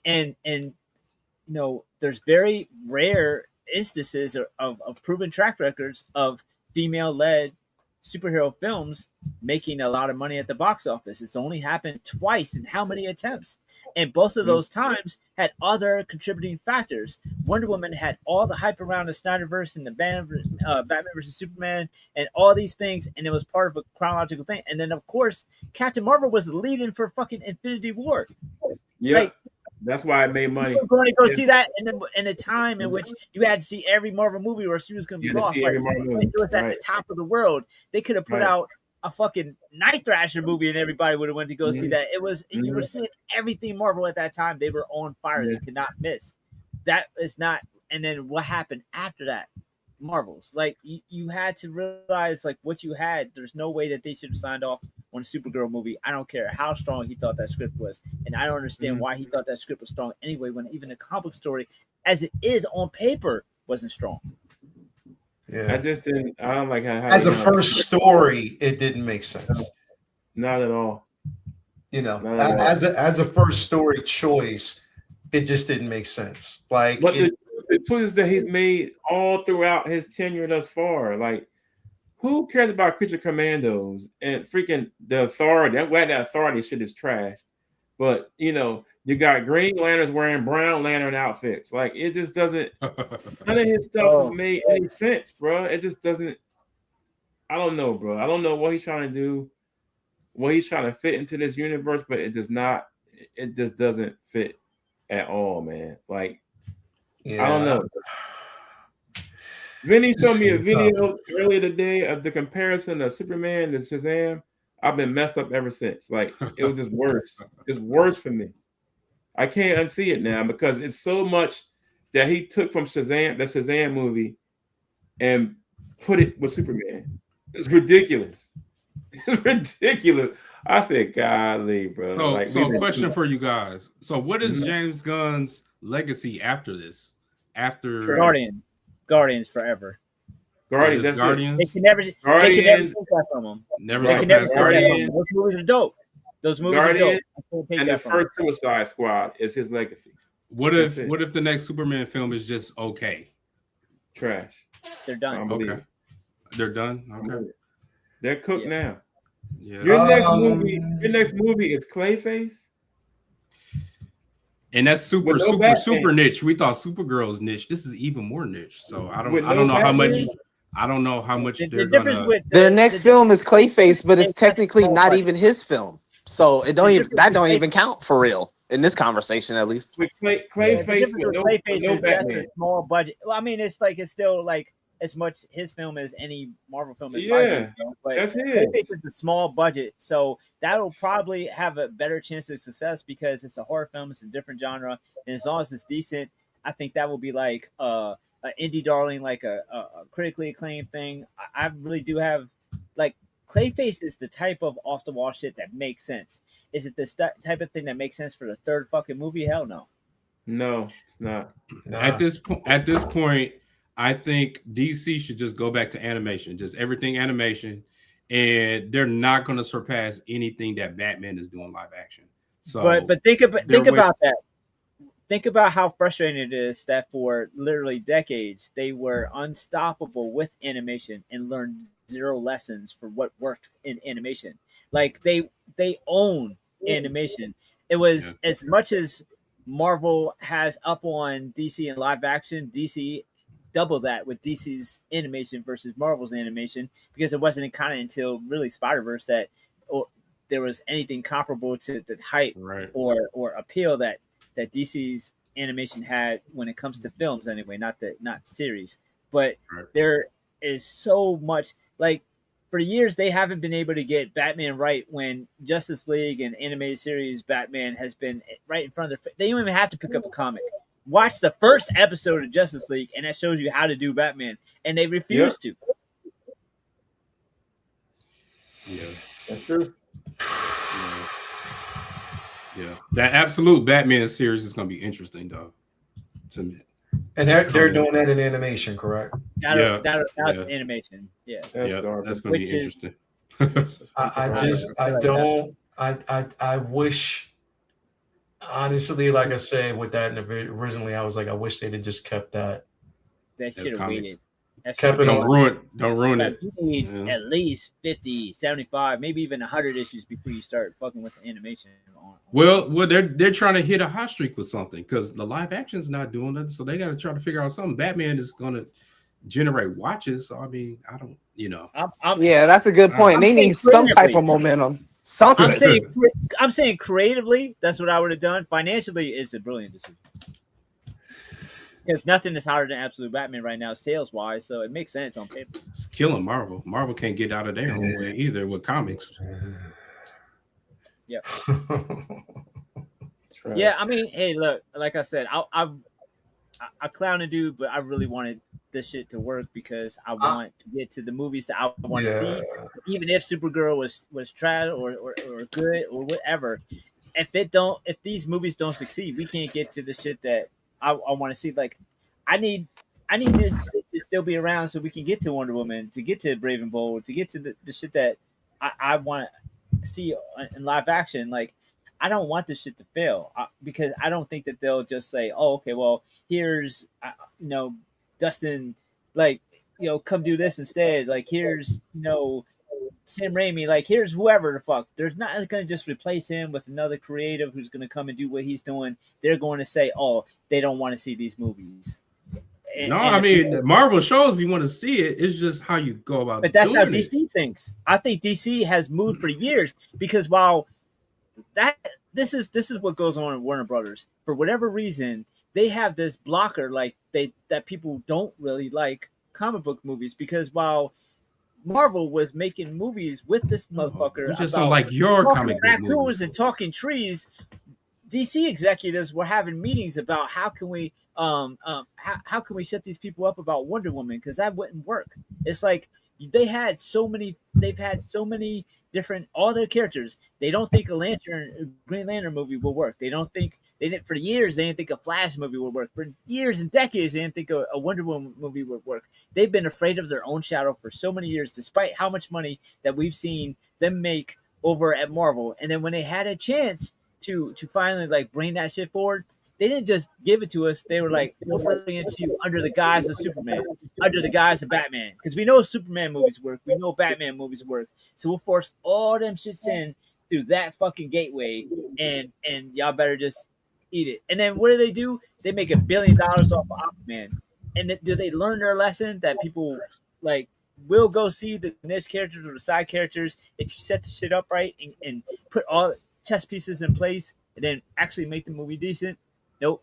Speaker 3: And there's very rare instances of proven track records of female-led superhero films making a lot of money at the box office. It's only happened twice in how many attempts? And both of those times had other contributing factors. Wonder Woman had all the hype around the Snyderverse and the Batman versus Superman and all these things, and it was part of a chronological thing. And then, of course, Captain Marvel was the lead-in for fucking Infinity War.
Speaker 4: Yeah. Like, that's why it made money.
Speaker 3: You were going to go see that in a time in which you had to see every Marvel movie or she was going to be lost. Like, it was at the top of the world. They could have put out a fucking Night Thrasher movie and everybody would have went to go see that. It was you were seeing everything Marvel at that time. They were on fire. They could not miss. That is not. And then what happened after that? Marvels. Like you had to realize like what you had. There's no way that they should have signed off on a Supergirl movie. I don't care how strong he thought that script was, and I don't understand why he thought that script was strong anyway. When even the comic story, as it is on paper, wasn't strong.
Speaker 1: Yeah,
Speaker 4: I don't like how
Speaker 1: as a first story, it didn't make sense.
Speaker 4: Not at all.
Speaker 1: As a first story choice, it just didn't make sense. Like
Speaker 4: the twists that he's made all throughout his tenure thus far, like who cares about Creature Commandos and freaking the Authority? I'm glad that Authority shit is trashed, but you got Green Lanterns wearing Brown Lantern outfits. Like it just doesn't. None of his stuff has made any sense, bro. It just doesn't. I don't know, bro. I don't know what he's trying to do, what he's trying to fit into this universe, but it does not. It just doesn't fit at all, man. Like I don't know. Vinny showed me a video earlier today of the comparison of Superman to Shazam. I've been messed up ever since. Like it was just worse. It's worse for me. I can't unsee it now because it's so much that he took from Shazam, the Shazam movie, and put it with Superman. It's ridiculous. It's ridiculous. I said, golly, bro.
Speaker 5: So,
Speaker 4: Like,
Speaker 5: so question for you guys. So, what is James Gunn's legacy after this? After
Speaker 3: Guardians forever.
Speaker 4: Guardians, that's
Speaker 5: Guardians.
Speaker 3: They can never take that from them.
Speaker 5: Never
Speaker 3: They can never
Speaker 5: surpass
Speaker 3: take that from
Speaker 5: Guardians.
Speaker 3: them. Those movies are dope. Those movies are dope.
Speaker 4: Guardians
Speaker 3: I can't take
Speaker 4: and
Speaker 3: that
Speaker 4: the
Speaker 3: from
Speaker 4: first Suicide Squad is his legacy.
Speaker 5: What if the next Superman film is just okay?
Speaker 4: Trash.
Speaker 3: They're done.
Speaker 5: Okay. They're done. Okay.
Speaker 4: They're cooked now.
Speaker 5: Yeah.
Speaker 4: Your next movie is Clayface.
Speaker 5: And that's super niche. We thought Supergirl's niche. This is even more niche. So I don't know how much they're gonna.
Speaker 2: Their next film is Clayface, but it's technically not even his film. So it don't even count for real in this conversation, at least.
Speaker 4: With Clayface with no Batman.
Speaker 3: A small budget. Well, I mean, it's still like as much his film as any Marvel film is.
Speaker 4: Yeah,
Speaker 3: but
Speaker 4: that's
Speaker 3: Clayface is a small budget, so that'll probably have a better chance of success because it's a horror film. It's a different genre, and as long as it's decent, I think that will be like an indie darling, like a critically acclaimed thing. I really do have like. Clayface is the type of off the wall shit that makes sense. Is it the type of thing that makes sense for the third fucking movie? Hell no.
Speaker 4: No, it's not.
Speaker 5: Nah. At this point, I think DC should just go back to animation, just everything animation, and they're not going to surpass anything that Batman is doing live action. So,
Speaker 3: but think about that. Think about how frustrating it is that for literally decades they were unstoppable with animation and learned zero lessons for what worked in animation. Like they own animation. It was as much as Marvel has up on DC in live action, DC doubled that with DC's animation versus Marvel's animation because it wasn't kind of until really Spider-Verse that there was anything comparable to the hype or appeal that DC's animation had when it comes to films anyway, not series. But there is so much, like for years they haven't been able to get Batman right when Justice League and animated series Batman has been right in front of they don't even have to pick up a comic. Watch the first episode of Justice League and that shows you how to do Batman, and they refuse to.
Speaker 5: Yeah,
Speaker 4: that's true.
Speaker 5: Yeah, that absolute Batman series is going to be interesting, though. To me,
Speaker 1: and they're doing that in animation, correct?
Speaker 3: That's animation. Yeah,
Speaker 5: that's going to be interesting.
Speaker 1: I wish, honestly, like I said, with that originally, I was like, I wish they'd have just kept that.
Speaker 3: That should have waited.
Speaker 5: Kept it don't ruin it.
Speaker 3: You need at least 50, 75, maybe even 100 issues before you start fucking with the animation.
Speaker 5: Well, they're trying to hit a hot streak with something because the live action's not doing it, so they got to try to figure out something. Batman is going to generate watches, so I mean, I don't,
Speaker 2: yeah, that's a good point. They need some type of momentum. Something.
Speaker 3: I'm saying creatively, that's what I would have done. Financially, it's a brilliant decision. Because nothing is hotter than Absolute Batman right now, sales wise, so it makes sense on paper.
Speaker 5: It's killing Marvel. Marvel can't get out of their own way either with comics.
Speaker 3: Yeah. Yeah, I mean, hey, look, like I said, I clown a dude, but I really wanted this shit to work because I want to get to the movies that I want to see. Even if Supergirl was trash or good or whatever, if these movies don't succeed, we can't get to the shit that I want to see. Like, I need this to still be around so we can get to Wonder Woman, to get to Brave and Bold, to get to the shit that I want to see in live action. Like, I don't want this shit to fail because I don't think that they'll just say, "Oh, okay, well, here's Dustin, like, come do this instead. Like, here's Sam Raimi, like, here's whoever the fuck." There's not going to just replace him with another creative who's going to come and do what he's doing. They're going to say, "Oh, they don't want to see these movies."
Speaker 5: No, I mean Marvel shows you want to see it. It's just how you go about.
Speaker 3: But that's how
Speaker 5: doing
Speaker 3: DC thinks. I think DC has moved for years because while this is what goes on in Warner Brothers, for whatever reason, they have this blocker that people don't really like comic book movies because while Marvel was making movies with this motherfucker,
Speaker 5: You just don't like your comic book
Speaker 3: raccoons
Speaker 5: movies.
Speaker 3: and talking trees. DC executives were having meetings about how can we set these people up about Wonder Woman because that wouldn't work. It's like they've had so many different all their characters. They don't think a Green Lantern movie will work. They didn't for years. They didn't think a Flash movie would work. For years and decades, they didn't think a Wonder Woman movie would work. They've been afraid of their own shadow for so many years, despite how much money that we've seen them make over at Marvel. And then when they had a chance to finally like bring that shit forward, they didn't just give it to us. They were like, we'll bring it to you under the guise of Superman, under the guise of Batman. Because we know Superman movies work. We know Batman movies work. So we'll force all them shits in through that fucking gateway. And y'all better just eat it. And then what do? They make $1 billion off of Aquaman. And do they learn their lesson that people like will go see the niche characters or the side characters if you set the shit up right and put all chess pieces in place and then actually make the movie decent? Nope.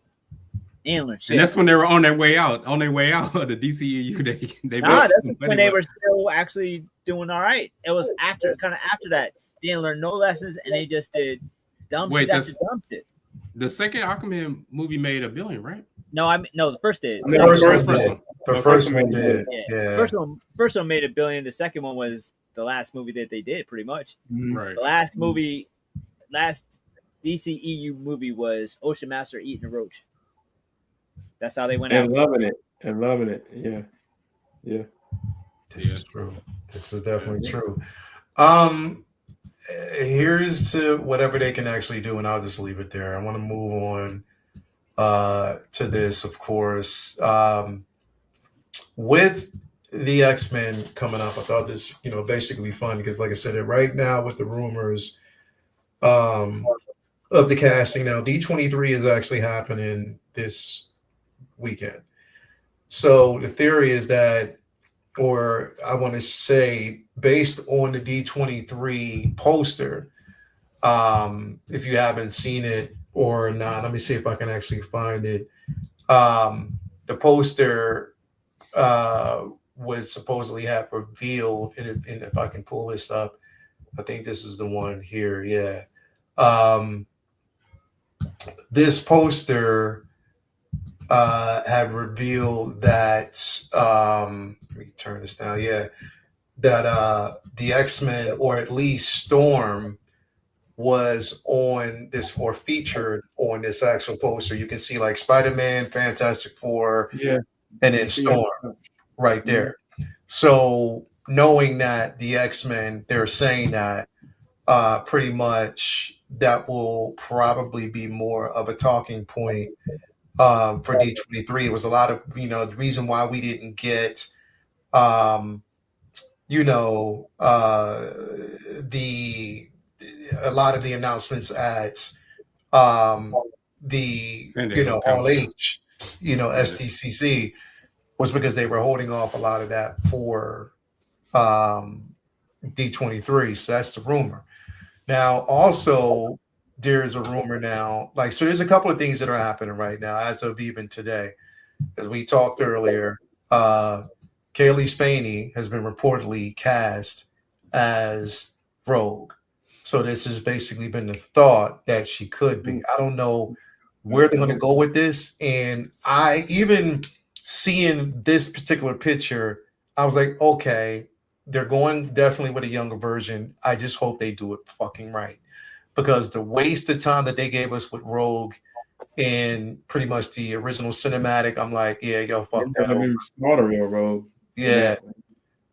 Speaker 3: And
Speaker 5: that's when they were on their way out of the DCEU.
Speaker 3: That's when they were still actually doing all right. It was after that. They didn't learn no lessons and they just did dumb shit after dumb shit.
Speaker 5: The second Aquaman movie made $1 billion, right?
Speaker 3: No, the first did.
Speaker 1: The first one did. Yeah.
Speaker 3: The first one made $1 billion. The second one was the last movie that they did, pretty much.
Speaker 5: Right.
Speaker 3: The last DCEU movie was Ocean Master eating a roach. That's how they went out.
Speaker 4: And loving it. Yeah.
Speaker 1: This is true. This is definitely true. Here's to whatever they can actually do, and I'll just leave it there. I want to move on to this, of course. With the X-Men coming up, I thought this, basically fun because, like I said, right now with the rumors of the casting, now D23 is actually happening this weekend. So the theory is that, or I want to say, based on the D23 poster, if you haven't seen it or not, let me see if I can actually find it. The poster would supposedly have revealed, and if I can pull this up, I think this is the one here. Yeah. This poster had revealed that, let me turn this down. Yeah. That the X-Men, or at least Storm, was on this or featured on this actual poster. You can see like Spider-Man, Fantastic Four, and then Storm right there. So knowing that the X-Men, they're saying that pretty much that will probably be more of a talking point for D23. It was a lot of, the reason why we didn't get a lot of the announcements at the All Age, STCC, was because they were holding off a lot of that for D23. So that's the rumor. Now, also, there's a rumor now, so there's a couple of things that are happening right now as of even today. As we talked earlier, Kaylee Spaney has been reportedly cast as Rogue. So this has basically been the thought that she could be. I don't know where they're going to go with this. And I even seeing this particular picture, I was like, okay, they're going definitely with a younger version. I just hope they do it fucking right. Because the waste of time that they gave us with Rogue and pretty much the original cinematic, I'm like, yeah, yo, fuck that.
Speaker 4: Rogue.
Speaker 1: Yeah.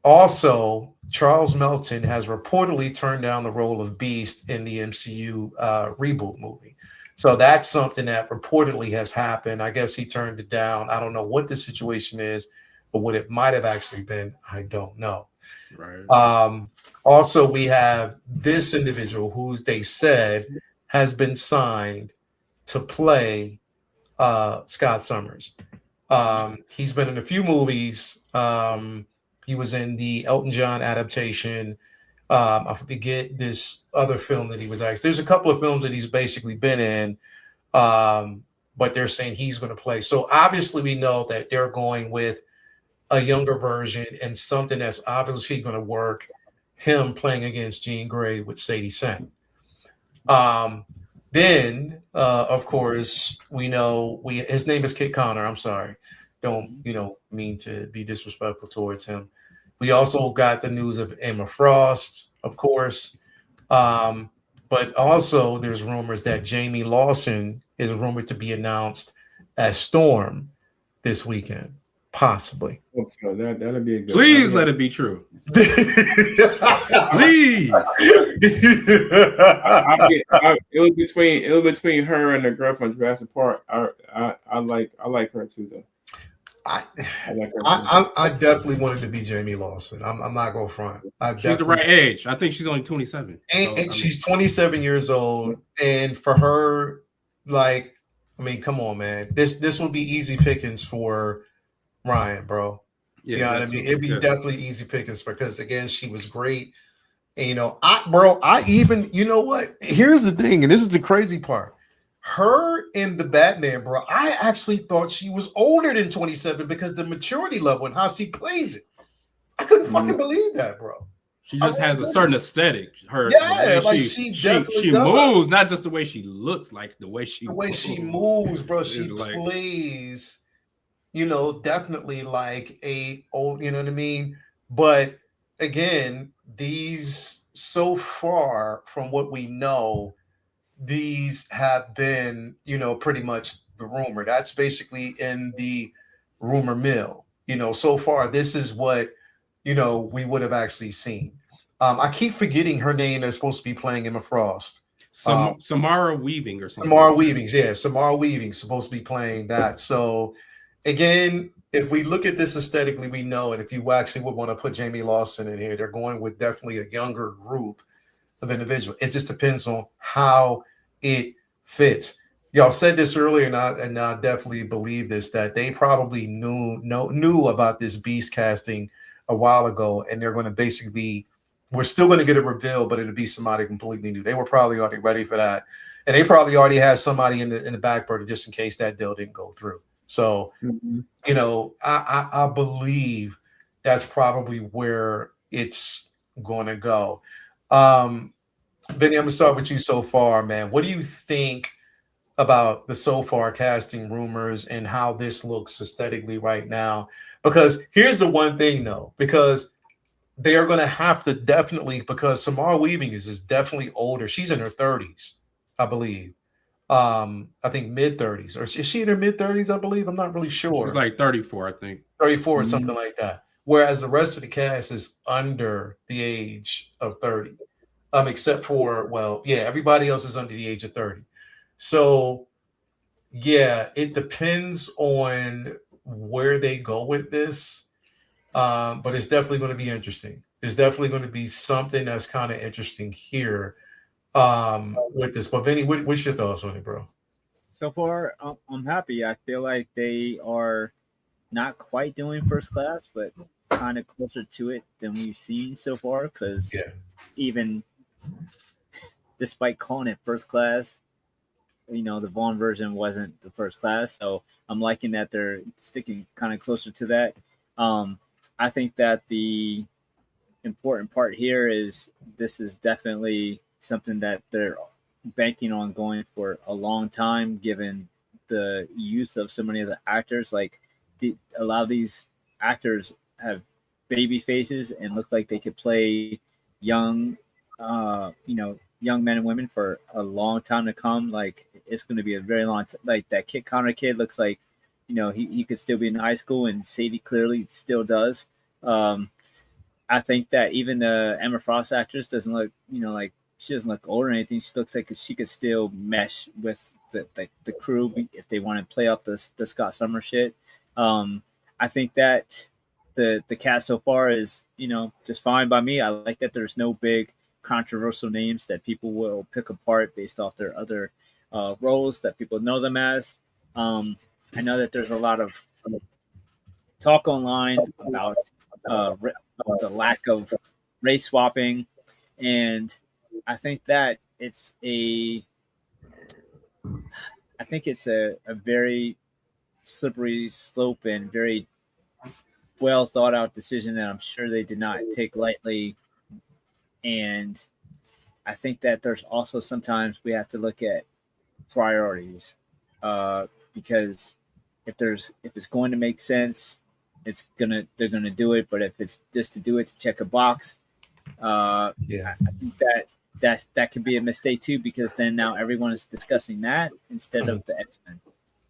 Speaker 1: Also, Charles Melton has reportedly turned down the role of Beast in the MCU reboot movie. So that's something that reportedly has happened. I guess he turned it down. I don't know what the situation is, but what it might have actually been, I don't know.
Speaker 5: Right.
Speaker 1: Also, we have this individual who they said has been signed to play Scott Summers. He's been in a few movies. He was in the Elton John adaptation. I forget this other film that he was actually. There's a couple of films that he's basically been in, but they're saying he's going to play. So obviously, we know that they're going with a younger version and something that's obviously going to work. Him playing against Jean Grey with Sadie Sink. Then, of course, we know his name is Kit Connor. I'm sorry, don't mean to be disrespectful towards him. We also got the news of Emma Frost, of course, but also there's rumors that Jamie Lawson is rumored to be announced as Storm this weekend, possibly.
Speaker 4: So that'll be a good.
Speaker 5: Please let it be true. Please.
Speaker 4: It was between her and the girl from Jurassic Park. I like her too though. I like her.
Speaker 1: I definitely wanted to be Jamie Lawson. I'm not gonna front.
Speaker 5: She's the right age. I think she's only 27.
Speaker 1: And she's 27 years old. And for her, like, I mean, come on, man. This would be easy pickings for Ryan, bro. Yeah, you know what I mean? It'd be definitely easy pickings because again, she was great. And I even, you know what? Here's the thing, and this is the crazy part. Her in the Batman, bro, I actually thought she was older than 27 because the maturity level and how she plays it. I couldn't fucking believe that, bro.
Speaker 5: She just has a certain aesthetic.
Speaker 1: She
Speaker 5: moves, not just the way she looks, like the way she
Speaker 1: moves, bro. She plays, definitely like a old, you know what I mean? But again, these so far from what we know, these have been, pretty much the rumor. That's basically in the rumor mill. So far, this is what, we would have actually seen. I keep forgetting her name that's supposed to be playing Emma Frost.
Speaker 5: Samara Weaving or something.
Speaker 1: Samara Weaving supposed to be playing that. So again, if we look at this aesthetically, we know, and if you actually would want to put Jamie Lawson in here, they're going with definitely a younger group of individuals. It just depends on how it fits. Y'all said this earlier, and I definitely believe this, that they probably knew about this Beast casting a while ago, and they're going to basically, we're still going to get it revealed, but it'll be somebody completely new. They were probably already ready for that, and they probably already had somebody in the back burner just in case that deal didn't go through. So, I believe that's probably where it's going to go. Vinny, I'm gonna start with you so far, man. What do you think about the so far casting rumors and how this looks aesthetically right now? Because here's the one thing, though, because they are going to have to definitely, because Samara Weaving is definitely older. She's in her 30s, I believe. I think mid 30s, or is she in her mid 30s? I believe. I'm not really sure.
Speaker 5: She's like 34, I think.
Speaker 1: 34 or something like that. Whereas the rest of the cast is under the age of 30. Except for, everybody else is under the age of 30. So, yeah, it depends on where they go with this. But it's definitely going to be interesting. There's definitely going to be something that's kind of interesting here with this. But Vinny, what's your thoughts on it, bro?
Speaker 3: So far, I'm happy. I feel like they are not quite doing First Class, but kind of closer to it than we've seen so far. Because even despite calling it First Class, the Vaughn version wasn't the First Class. So I'm liking that they're sticking kind of closer to that. I think that the important part here is this is definitely something that they're banking on going for a long time, given the use of so many of the actors. Like a lot of these actors have baby faces and look like they could play young, young men and women for a long time to come. Like it's going to be a very long time. Like that Kit Connor kid looks like, he could still be in high school, and Sadie clearly still does. I think that even the Emma Frost actress doesn't look, like she doesn't look old or anything. She looks like she could still mesh with the crew if they want to play up the Scott Summers shit. I think that the cast so far is, just fine by me. I like that there's no big controversial names that people will pick apart based off their other roles that people know them as. I know that there's a lot of talk online about the lack of race swapping, and I think that it's a very slippery slope and very well thought out decision that I'm sure they did not take lightly. And I think that there's also sometimes we have to look at priorities, because if it's going to make sense, they're gonna do it. But if it's just to do it to check a box,
Speaker 1: Yeah.
Speaker 3: I think that could be a mistake too, because then now everyone is discussing that instead of the X-Men.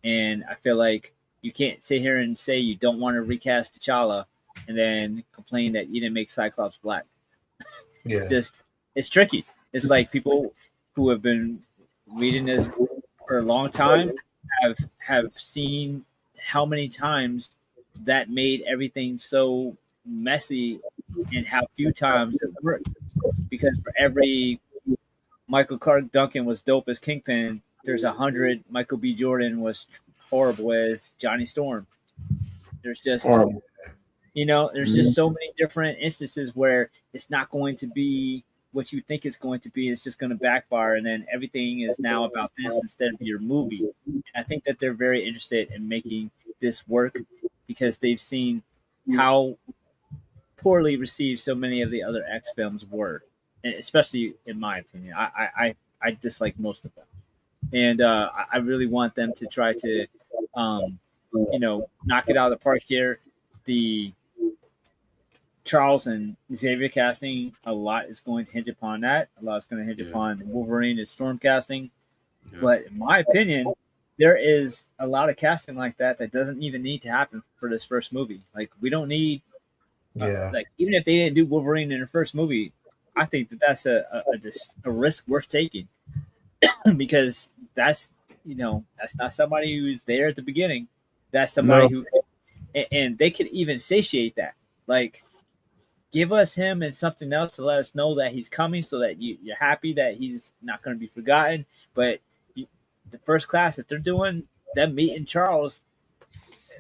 Speaker 3: And I feel like you can't sit here and say you don't want to recast T'Challa and then complain that you didn't make Cyclops black.
Speaker 1: Yeah.
Speaker 3: It's tricky. It's like people who have been reading this for a long time have seen how many times that made everything so messy and how few times it worked. Because for every Michael Clark Duncan was dope as Kingpin, there's 100 Michael B. Jordan was horrible as Johnny Storm. There's just
Speaker 4: Horrible.
Speaker 3: there's just so many different instances where it's not going to be what you think it's going to be. It's just going to backfire, and then everything is now about this instead of your movie. And I think that they're very interested in making this work because they've seen how poorly received so many of the other X films were, and especially in my opinion. I dislike most of them, and I really want them to try to, knock it out of the park here. The Charles and Xavier casting, a lot is going to hinge upon that. A lot is going to hinge upon Wolverine and Storm casting.
Speaker 5: Yeah.
Speaker 3: But in my opinion, there is a lot of casting like that doesn't even need to happen for this first movie. Like, we don't need, like, even if they didn't do Wolverine in the first movie, I think that's a risk worth taking because that's not somebody who's there at the beginning. That's somebody who, and they could even satiate that. Like, give us him and something else to let us know that he's coming, so that you're happy that he's not going to be forgotten. But the First Class, if they're doing them meeting Charles,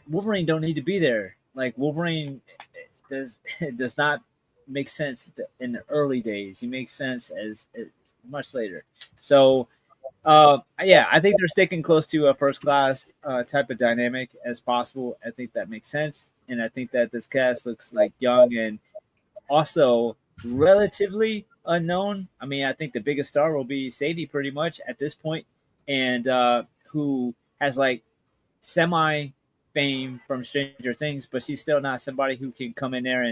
Speaker 3: Wolverine don't need to be there. Like, Wolverine does not make sense in the early days. He makes sense as much later. So, I think they're sticking close to a First Class type of dynamic as possible. I think that makes sense, and I think that this cast looks like young and also relatively unknown. I mean, I think the biggest star will be Sadie pretty much at this point, and who has like semi fame from Stranger Things, but she's still not somebody who can come in there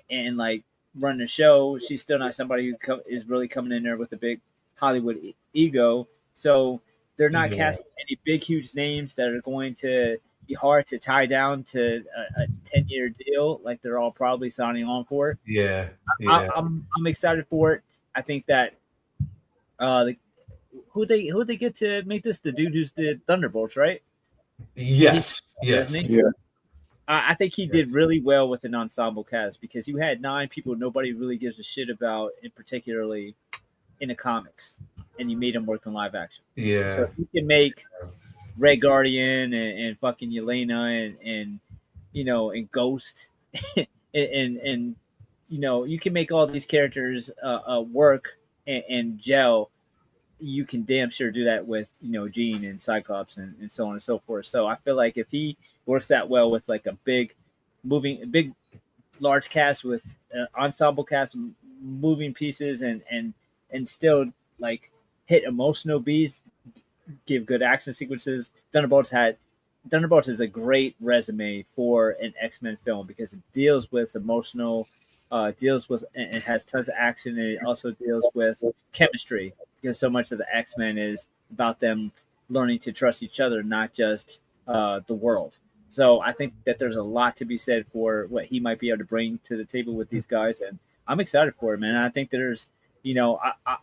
Speaker 3: and like run the show. She's still not somebody who is really coming in there with a big Hollywood ego. So they're not casting any big, huge names that are going to be hard to tie down to a 10-year deal like they're all probably signing on for. I'm excited for it. I think that who they get to make this, the dude who's the Thunderbolts, right?
Speaker 1: Yes.
Speaker 3: I think he did really well with an ensemble cast because you had 9 people nobody really gives a shit about, in particularly in the comics, and you made them work in live action. So if you can make Red Guardian and fucking Yelena and Ghost and you can make all these characters work and gel. You can damn sure do that with Jean and Cyclops and so on and so forth. So I feel like if he works that well with like a big large cast with ensemble cast, moving pieces and still like hit emotional beats, give good action sequences. Thunderbolts is a great resume for an X-Men film because it deals with emotional, and has tons of action, and it also deals with chemistry because so much of the X-Men is about them learning to trust each other, not just the world. So I think that there's a lot to be said for what he might be able to bring to the table with these guys, and I'm excited for it, man. And I think there's,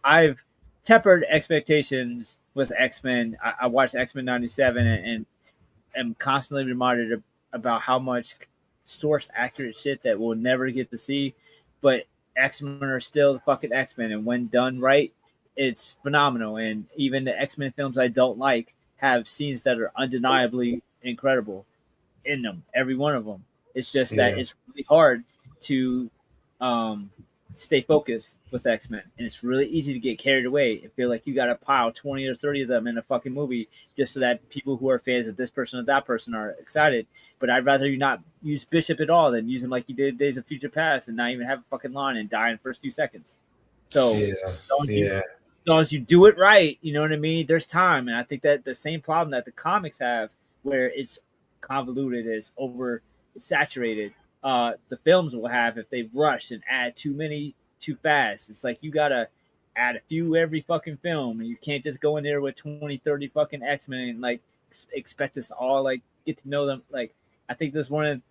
Speaker 3: I've tempered expectations with X-Men. I watched X-Men 97 and am constantly reminded about how much source accurate shit that we'll never get to see, but X-Men are still the fucking X-Men, and when done right, it's phenomenal. And even the X-Men films I don't like have scenes that are undeniably incredible. in them, every one of them. It's just that it's really hard to stay focused with X-Men, and it's really easy to get carried away and feel like you got to pile 20 or 30 of them in a fucking movie just so that people who are fans of this person or that person are excited. But I'd rather you not use Bishop at all than use him like you did Days of Future Past and not even have a fucking line and die in the first few seconds. So as long as you do it right, you know what I mean? There's time. And I think that the same problem that the comics have, where it's convoluted, it's oversaturated, the films will have if they rush and add too many too fast. It's like you got to add a few every fucking film, and you can't just go in there with 20, 30 fucking X-Men and like expect us all like get to know them. Like, I think that's one of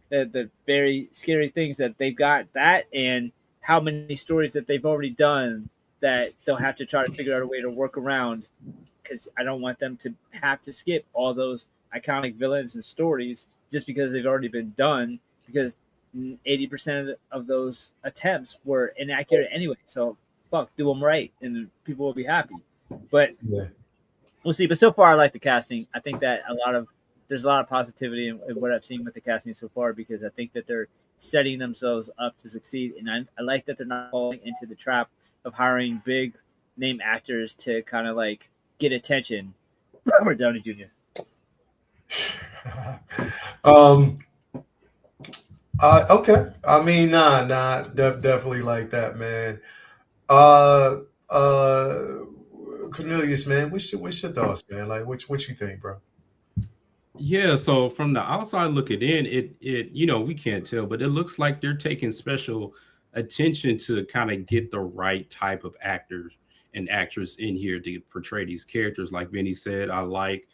Speaker 3: the very scary things that they've got that, and how many stories that they've already done that they'll have to try to figure out a way to work around, because I don't want them to have to skip all those iconic villains and stories just because they've already been done, because 80% of those attempts were inaccurate anyway. So fuck, do them right and people will be happy. But we'll see. But so far I like the casting. I think that there's a lot of positivity in what I've seen with the casting so far, because I think that they're setting themselves up to succeed, and I like that they're not falling into the trap of hiring big name actors to kind of like get attention. Robert Downey Jr.
Speaker 1: Okay. I mean, definitely like that, man. Cornelius, man, what's your thoughts, man? Like, what you think, bro?
Speaker 5: Yeah, so from the outside looking in, it we can't tell, but it looks like they're taking special attention to kind of get the right type of actors and actress in here to portray these characters. Like Vinny said, I like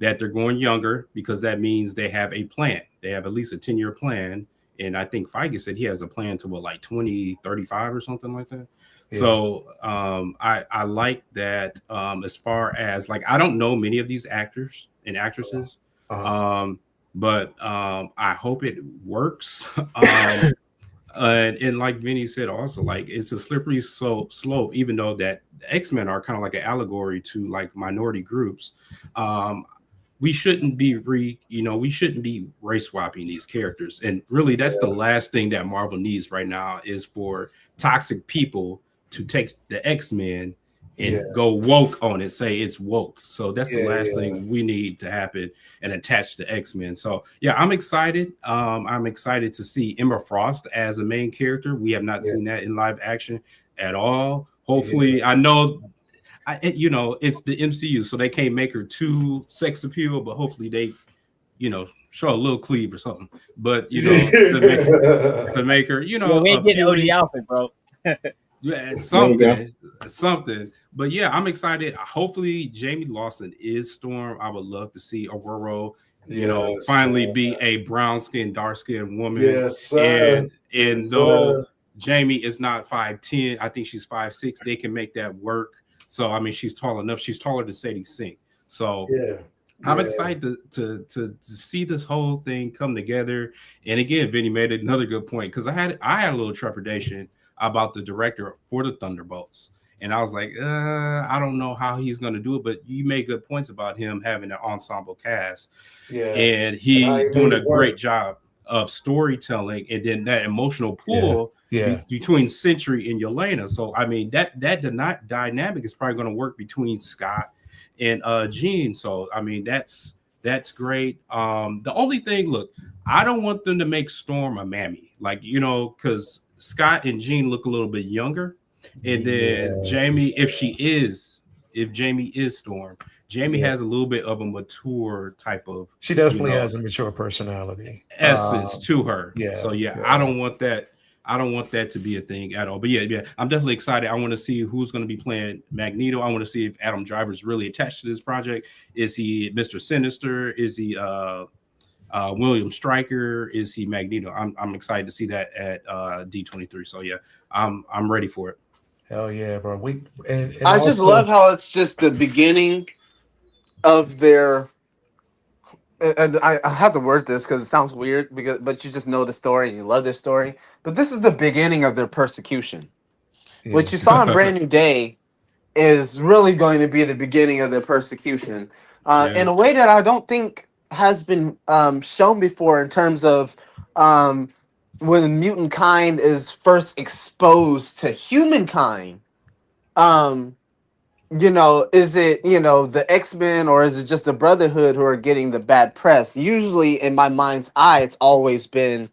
Speaker 5: that they're going younger, because that means they have a plan. They have at least a 10-year plan. And I think Feige said he has a plan to like 2035 or something like that. Yeah. So I like that. As far as like, I don't know many of these actors and actresses, but I hope it works. And like Vinny said also, like, it's a slippery slope, even though that X-Men are kind of like an allegory to like minority groups. We shouldn't be race swapping these characters. And really that's the last thing that Marvel needs right now, is for toxic people to take the X-Men and go woke on it, say it's woke. So that's the last thing we need to happen and attach to X-Men. So yeah, I'm excited. I'm excited to see Emma Frost as a main character. We have not seen that in live action at all. Hopefully, I know it's the MCU, so they can't make her too sex appeal, but hopefully they, show a little cleave or something. But to make her,
Speaker 3: we ain't getting OG outfit, bro.
Speaker 5: Yeah, something. But yeah, I'm excited. Hopefully, Jamie Lawson is Storm. I would love to see Aurora, finally be a brown skinned, dark skinned woman.
Speaker 1: Yes, sir.
Speaker 5: And though Jamie is not 5'10", I think she's 5'6". They can make that work. So I mean, she's tall enough. She's taller than Sadie Sink. So I'm excited to see this whole thing come together. And again, Vinny made another good point, because I had a little trepidation about the director for the Thunderbolts, and I was like, I don't know how he's going to do it. But you made good points about him having an ensemble cast, and he's doing a great job of storytelling, and then that emotional pull between Sentry and Yelena. So I mean, that dynamic is probably going to work between Scott and Jean. So I mean, that's great. The only thing, look, I don't want them to make Storm a mammy, like, because Scott and Jean look a little bit younger, and then Jamie, if Jamie is Storm, Jamie has a little bit of a mature type of.
Speaker 1: She definitely has a mature personality,
Speaker 5: essence to her. So I don't want that. I don't want that to be a thing at all. But yeah, I'm definitely excited. I want to see who's going to be playing Magneto. I want to see if Adam Driver is really attached to this project. Is he Mr. Sinister? Is he William Stryker? Is he Magneto? I'm excited to see that at D23. So yeah, I'm ready for it.
Speaker 1: Hell yeah, bro.
Speaker 2: I just love how it's just the beginning of their. And I have to word this because it sounds weird, but you just know the story and you love their story. But this is the beginning of their persecution. What you saw in Brand New Day is really going to be the beginning of their persecution in a way that I don't think has been shown before in terms of um, when mutant kind is first exposed to humankind. Um, is it, the X-Men, or is it just the Brotherhood who are getting the bad press? Usually, in my mind's eye, it's always been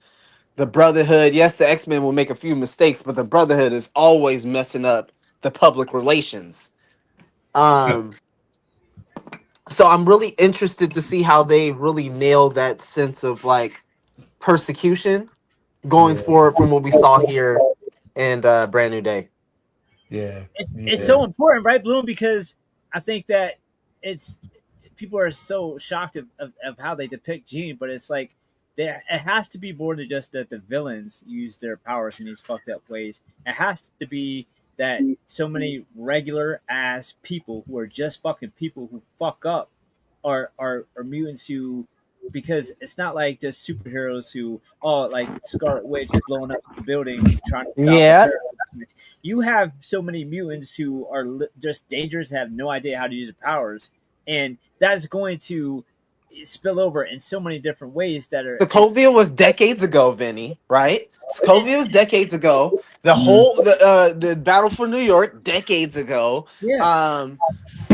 Speaker 2: the Brotherhood. Yes, the X-Men will make a few mistakes, but the Brotherhood is always messing up the public relations. So I'm really interested to see how they really nail that sense of like persecution going
Speaker 1: Yeah.
Speaker 2: forward from what we saw here in Brand New Day.
Speaker 1: Yeah.
Speaker 3: It's so important, right, Bloom? Because I think that it's people are so shocked of how they depict Jean, but it's like there it has to be more than just that the villains use their powers in these fucked up ways. It has to be that so many regular ass people who are just fucking people who fuck up are mutants who, because it's not like just superheroes who, like Scarlet Witch blowing up the building trying to stop
Speaker 2: Yeah.
Speaker 3: the terror. You have so many mutants who are just dangerous, have no idea how to use their powers, and that is going to spill over in so many different ways that are
Speaker 2: Sokovia was decades ago, Vinny, right? Sokovia was decades ago. The Battle for New York, decades ago.
Speaker 3: yeah.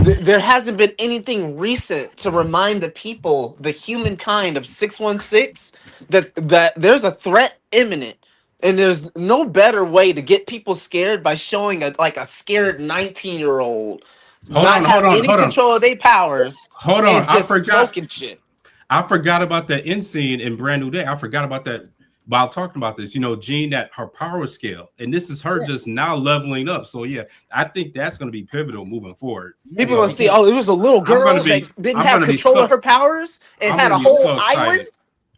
Speaker 2: There hasn't been anything recent to remind the people, the humankind of 616, that there's a threat imminent. And there's no better way to get people scared by showing a scared 19-year-old
Speaker 5: Hold
Speaker 2: not
Speaker 5: on,
Speaker 2: having any
Speaker 5: hold on.
Speaker 2: control of their powers
Speaker 5: Hold on,
Speaker 2: and
Speaker 5: I
Speaker 2: just
Speaker 5: forgot.
Speaker 2: smoking shit.
Speaker 5: I forgot about that end scene in Brand New Day. I forgot about that while talking about this. Jean, that her power scale, and this is her just now leveling up. So yeah, I think that's going to be pivotal moving forward.
Speaker 2: People gonna see, it was a little girl
Speaker 5: gonna be-
Speaker 2: that didn't
Speaker 5: I'm
Speaker 2: have
Speaker 5: gonna be
Speaker 2: control
Speaker 5: so-
Speaker 2: of her powers and
Speaker 5: I'm
Speaker 2: had a
Speaker 5: gonna be
Speaker 2: whole
Speaker 5: so excited.
Speaker 2: island.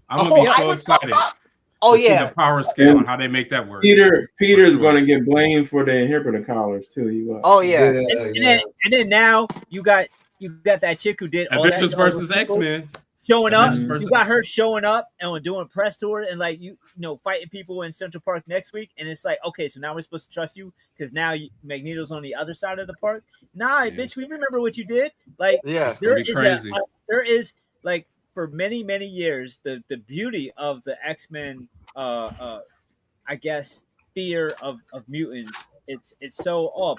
Speaker 5: I'm
Speaker 2: A
Speaker 5: gonna be
Speaker 2: whole
Speaker 5: so
Speaker 2: island
Speaker 5: excited
Speaker 2: fucked up. Oh
Speaker 5: to see
Speaker 2: yeah.
Speaker 5: the power scale and how they make that work.
Speaker 4: Peter's
Speaker 5: sure.
Speaker 4: going to get blamed for the inhibitor collars too.
Speaker 2: Oh yeah.
Speaker 3: And then now you got that chick who did all that
Speaker 5: Avengers versus X-Men.
Speaker 3: showing up.
Speaker 5: Avengers versus
Speaker 3: You got her
Speaker 5: X-Men.
Speaker 3: showing up and doing press tour and like fighting people in Central Park next week, and it's like, okay, so now we're supposed to trust you because now Magneto's on the other side of the park. Nah,
Speaker 5: Yeah.
Speaker 3: bitch, we remember what you did. Like,
Speaker 2: Yeah.
Speaker 5: It's gonna be crazy.
Speaker 3: there is like for many years the beauty of the X-Men I guess fear of mutants. It's so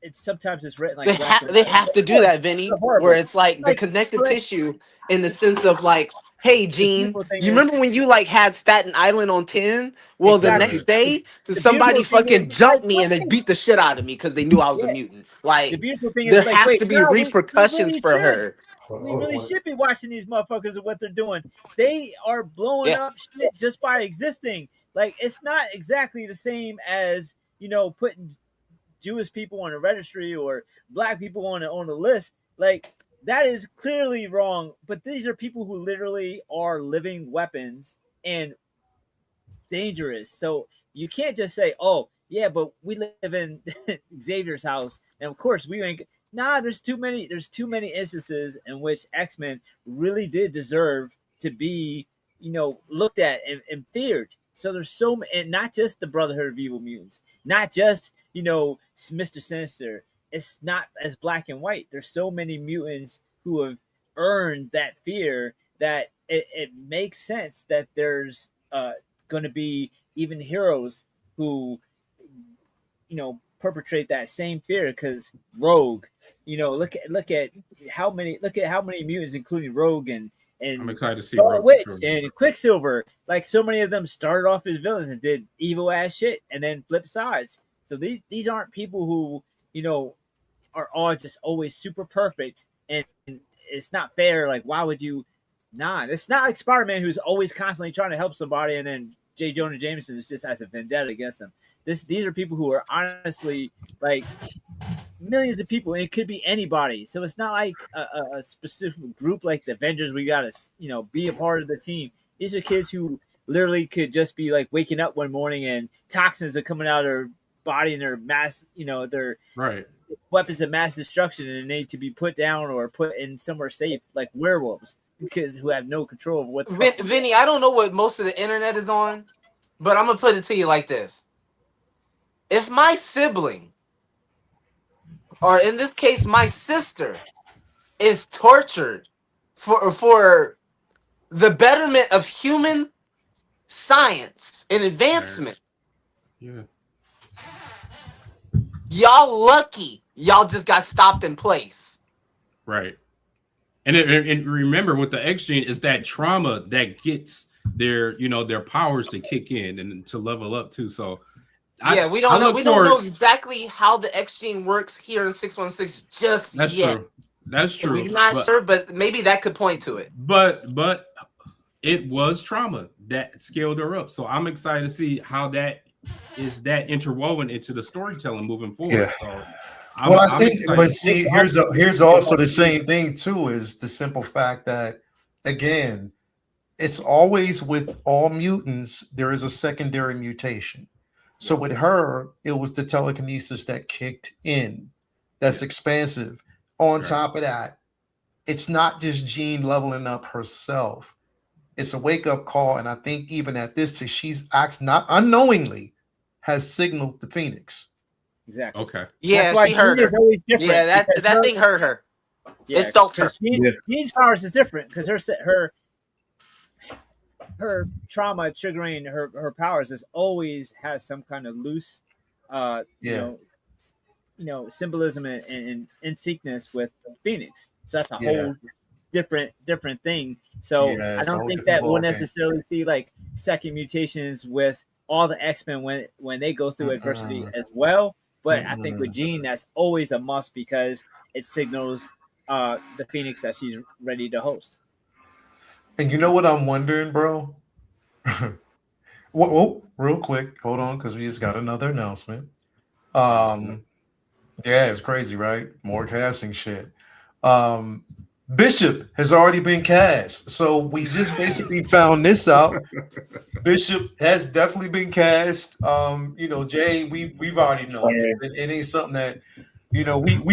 Speaker 3: it's sometimes it's written like
Speaker 2: They have to do that, Vinny,
Speaker 3: Horrible.
Speaker 2: where it's like the
Speaker 3: Like,
Speaker 2: connective
Speaker 3: like-
Speaker 2: tissue in the sense of like, hey Gene,
Speaker 3: beautiful thing
Speaker 2: you
Speaker 3: is-
Speaker 2: remember when you like had Staten Island on 10? Well,
Speaker 3: Exactly.
Speaker 2: the next day
Speaker 3: The
Speaker 2: somebody
Speaker 3: beautiful thing
Speaker 2: fucking
Speaker 3: is-
Speaker 2: jumped me and they beat the shit out of me because they knew I was a
Speaker 3: Yeah.
Speaker 2: mutant.
Speaker 3: The
Speaker 2: Like
Speaker 3: beautiful thing
Speaker 2: there
Speaker 3: is like,
Speaker 2: has
Speaker 3: wait,
Speaker 2: to be
Speaker 3: no, we
Speaker 2: repercussions
Speaker 3: really
Speaker 2: for
Speaker 3: should.
Speaker 2: her.
Speaker 3: We really should be watching these motherfuckers and what they're doing. They are blowing
Speaker 2: Yeah.
Speaker 3: up shit just by existing. Like, it's not exactly the same as putting Jewish people on a registry or black people on the list. Like, that is clearly wrong. But these are people who literally are living weapons and dangerous. So you can't just say, "Oh, yeah, but we live in Xavier's house, and of course we ain't." Nah, there's too many instances in which X-Men really did deserve to be, looked at and feared. So there's so many, and not just the Brotherhood of Evil Mutants, not just Mr. Sinister. It's not as black and white. There's so many mutants who have earned that fear that it makes sense that there's going to be even heroes who perpetrate that same fear. Because Rogue, look at how many mutants, including Rogue and
Speaker 5: I'm excited to see
Speaker 3: Scarlet
Speaker 5: Rogue
Speaker 3: Witch
Speaker 5: for sure.
Speaker 3: and Quicksilver. Like, so many of them started off as villains and did evil ass shit and then flip sides. So these aren't people who are all just always super perfect, and it's not fair. Like, why would you? Nah, it's not like Spider-Man, who's always constantly trying to help somebody, and then J. Jonah Jameson is just has a vendetta against them. These are people who are honestly like millions of people, and it could be anybody. So it's not like a specific group like the Avengers. We gotta be a part of the team. These are kids who literally could just be like waking up one morning and toxins are coming out of their body and their mass, their
Speaker 5: Right.
Speaker 3: weapons of mass destruction, and they need to be put down or put in somewhere safe, like werewolves, because who have no control of what.
Speaker 2: Vinny, I don't know what most of the internet is on, but I'm gonna put it to you like this: if my sibling, or in this case my sister, is tortured for the betterment of human science and advancement.
Speaker 5: Yeah.
Speaker 2: Y'all lucky. Y'all just got stopped in place.
Speaker 5: Right. And remember, with the X gene, it's that trauma that gets their powers to kick in and to level up too. So
Speaker 2: we don't know. We don't know exactly how the X gene works here in 616 just yet.
Speaker 5: That's true.
Speaker 2: We're not sure, but maybe that could point to it.
Speaker 5: But it was trauma that scaled her up. So I'm excited to see how that interwoven into the storytelling moving forward.
Speaker 1: Yeah.
Speaker 5: So
Speaker 1: I think, but see, here's also the same thing too, is the simple fact that, again, it's always with all mutants, there is a secondary mutation. So with her, it was the telekinesis that kicked in. That's expansive. On top of that, it's not just Jean leveling up herself. It's a wake-up call. And I think even at this, she's not unknowingly has signaled the Phoenix.
Speaker 3: Exactly.
Speaker 5: Okay.
Speaker 2: Yeah, she heard her. Yeah, that thing hurt her.
Speaker 3: Yeah,
Speaker 2: it felt her.
Speaker 3: Jean's powers is different because her trauma triggering her powers is always has some kind of loose, symbolism and synchness with Phoenix. So that's a whole different thing. So I don't think that we'll necessarily see like second mutations with all the X-Men when they go through adversity as well. But I think with Jean, that's always a must because it signals the Phoenix that she's ready to host.
Speaker 1: And you know what I'm wondering, bro? Whoa, real quick, hold on, because we just got another announcement. Yeah, it's crazy, right? More casting shit. Bishop has already been cast, so we just basically found this out. Bishop has definitely been cast. Jay, we've already known it. It ain't something that we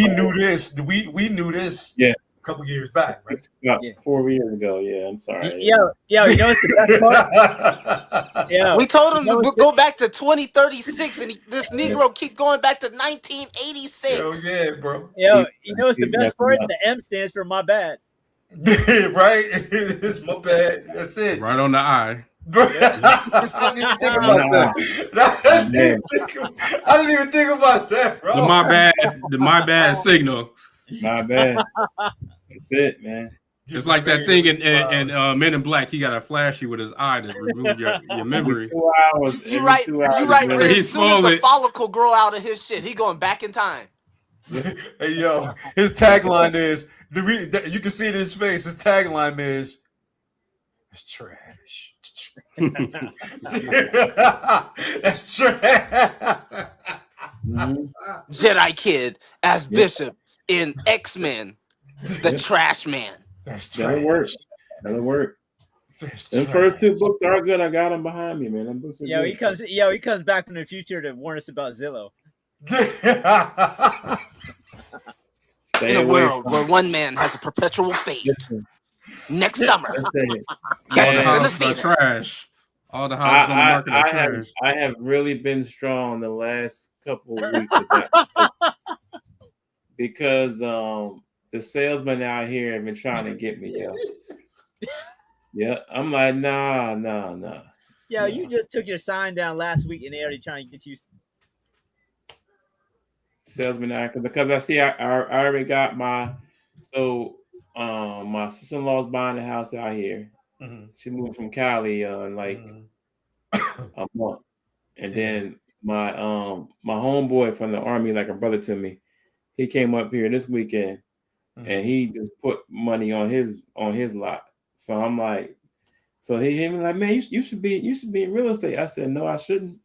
Speaker 1: knew this. We knew this.
Speaker 4: Yeah.
Speaker 1: A couple years back, right?
Speaker 4: About 4 years ago. Yeah, I'm sorry.
Speaker 3: Yeah, you know what's the best part? Yeah,
Speaker 2: we told him to go back to 2036, and this Negro keep going back to 1986.
Speaker 1: Oh yeah, bro.
Speaker 3: Yo, you know what's the best part? The M stands for my bad.
Speaker 1: Right? It's my bad. That's it.
Speaker 5: Right on the eye.
Speaker 1: I didn't even think about that. I didn't even think about that, bro.
Speaker 5: The my bad signal.
Speaker 4: My bad. That's it, man.
Speaker 5: It's like that thing in Men in Black. He got to flash you with his eye to remove your memory.
Speaker 4: 2 hours.
Speaker 2: You're right. As soon as the follicle grow out of his shit, he going back in time.
Speaker 1: Hey yo, his tagline is you can see it in his face. His tagline is "It's trash." That's trash.
Speaker 2: Jedi Kid as Bishop in X-Men, the Trash Man.
Speaker 4: That'll work. The first 2 books are good. I got them behind me, man. Them books are good.
Speaker 3: He comes back from the future to warn us about Zillow.
Speaker 2: In a world where one man has a perpetual fate. Next summer, catch us in the theater.
Speaker 5: Trash. All the houses on the market are trash.
Speaker 4: I have really been strong the last couple of weeks because the salesmen out here have been trying to get me, yo. Yeah, I'm like, nah.
Speaker 3: Yeah, you just took your sign down last week and they already trying to get you.
Speaker 4: Salesman actor, because I see I already got my sister-in-law's buying a house out here. Mm-hmm. She moved from Cali in a month, and then my homeboy from the army, like a brother to me, he came up here this weekend, and he just put money on his lot. So I'm like, he was like, man, you should be in real estate. I said, no, I shouldn't.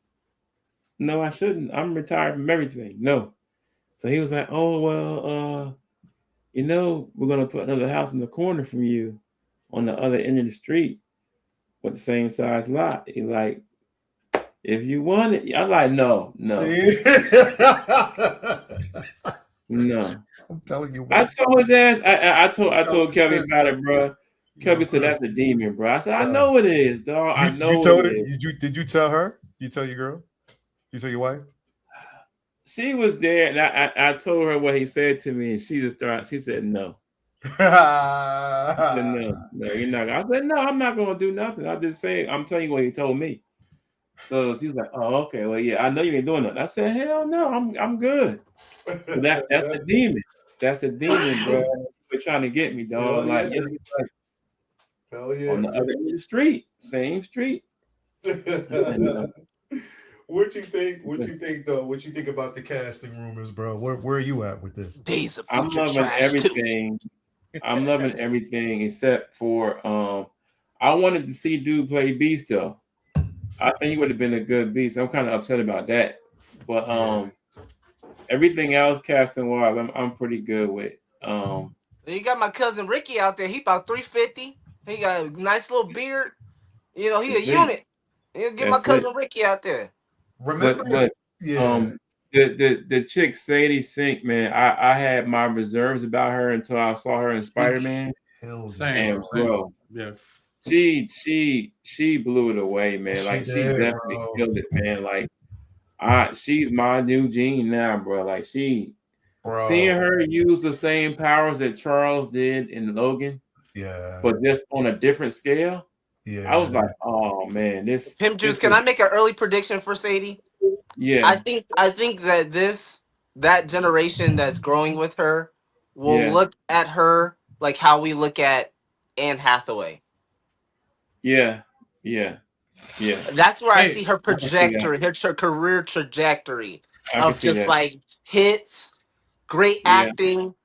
Speaker 4: I'm retired from everything. No. So he was like, oh, well, we're going to put another house in the corner from you on the other end of the street with the same size lot. He's like, if you want it. I'm like, no. No.
Speaker 1: I'm telling you.
Speaker 4: I told his ass, I told Kelly about it, bro. Kelly said, that's a demon, bro. I said, I know it is, dog. I know it is.
Speaker 1: Did you tell her? You tell your girl? You tell your wife?
Speaker 4: She was there, and I told her what he said to me, and she said no. I said, no, you're not. I said, no, I'm not going to do nothing. I just say, I'm telling you what he told me. So she's like, oh, okay, well, yeah, I know you ain't doing nothing. I said, hell no, I'm good. So that's a demon. That's a demon, bro. They're trying to get me, dog.
Speaker 1: Hell
Speaker 4: Like,
Speaker 1: yeah.
Speaker 4: like
Speaker 1: Hell yeah.
Speaker 4: on the other end of the street, same street.
Speaker 1: What you think? What you think though? What you think about the casting rumors, bro? Where are you at with this?
Speaker 2: Days of
Speaker 4: I'm
Speaker 2: Future
Speaker 4: loving
Speaker 2: Trash 2.
Speaker 4: everything. I'm loving everything except for I wanted to see dude play Beast though. I think he would have been a good Beast. I'm kind of upset about that. But everything else casting wise, I'm pretty good with.
Speaker 2: You got my cousin Ricky out there. He about 350. He got a nice little beard. You know, he a
Speaker 4: That's it.
Speaker 2: unit. You get my
Speaker 4: That's it.
Speaker 2: cousin Ricky out there.
Speaker 1: Remember?
Speaker 4: But
Speaker 1: Yeah.
Speaker 4: the chick Sadie Sink, man, I had my reserves about her until I saw her in Spider-Man.
Speaker 1: Hills.
Speaker 5: Same.
Speaker 4: And bro,
Speaker 5: Yeah.
Speaker 4: she blew it away, man.
Speaker 1: She
Speaker 4: Like she
Speaker 1: did,
Speaker 4: definitely
Speaker 1: bro.
Speaker 4: killed it, man. Like she's my new Jean now, bro. Like seeing her use the same powers that Charles did in Logan,
Speaker 1: Yeah.
Speaker 4: but just on a different scale.
Speaker 1: Yeah.
Speaker 4: I was like, oh man, this
Speaker 2: Pimp Juice,
Speaker 4: this
Speaker 2: can
Speaker 4: is-
Speaker 2: I make an early prediction for Sadie?
Speaker 4: yeah.
Speaker 2: I think that that generation that's growing with her will
Speaker 4: Yeah.
Speaker 2: look at her like how we look at Anne Hathaway.
Speaker 4: Yeah.
Speaker 2: That's where I
Speaker 5: Hey,
Speaker 2: see her
Speaker 4: I can see
Speaker 2: trajectory, her career trajectory
Speaker 4: I can
Speaker 2: of
Speaker 4: see
Speaker 2: just
Speaker 4: that.
Speaker 2: like hits, great
Speaker 4: Yeah.
Speaker 2: acting,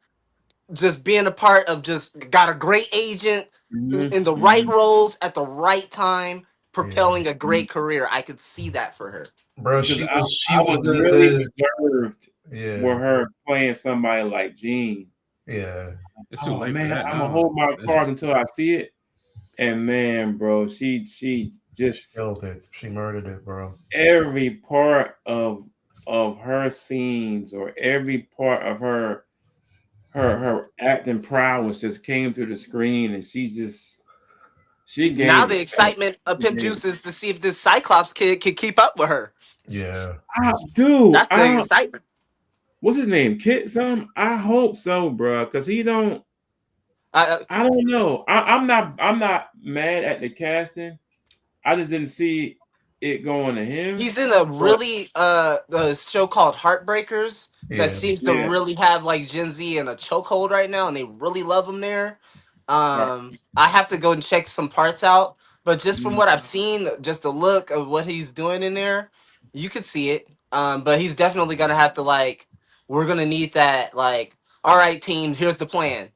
Speaker 2: just being a part of just got a great agent
Speaker 4: Mhm,
Speaker 2: in the right roles at the right time, propelling a
Speaker 4: Mm-hmm.
Speaker 2: great career. I could see that for her.
Speaker 1: Bro,
Speaker 4: Because
Speaker 1: she
Speaker 4: I
Speaker 1: was
Speaker 4: was really
Speaker 1: the
Speaker 4: reserved
Speaker 1: yeah.
Speaker 4: with her playing somebody like Jean.
Speaker 1: Yeah.
Speaker 5: It's too
Speaker 4: Oh
Speaker 5: late
Speaker 4: man,
Speaker 5: for that
Speaker 4: I'm
Speaker 5: now.
Speaker 4: gonna hold my cards until I see it. And man, bro, she just
Speaker 1: Killed it. She murdered it, bro.
Speaker 4: every part of her scenes or every part of her acting prowess just came through the screen, and she gave
Speaker 2: Now the
Speaker 4: it.
Speaker 2: excitement of Pimp Juice is to see if this Cyclops kid can keep up with her.
Speaker 1: Yeah.
Speaker 4: Dude,
Speaker 2: That's the excitement.
Speaker 4: what's his name? Kit some? I hope so, bro, because he don't. I don't know. I'm not mad at the casting. I just didn't see it going to him.
Speaker 2: He's in a really a show called Heartbreakers
Speaker 1: Yeah.
Speaker 2: that seems to really have like Gen Z in a chokehold right now, and they really love him there. I have to go and check some parts out, but just from what I've seen, just the look of what he's doing in there, you could see it. But he's definitely gonna have to like, we're gonna need that like, all right, team, here's the plan,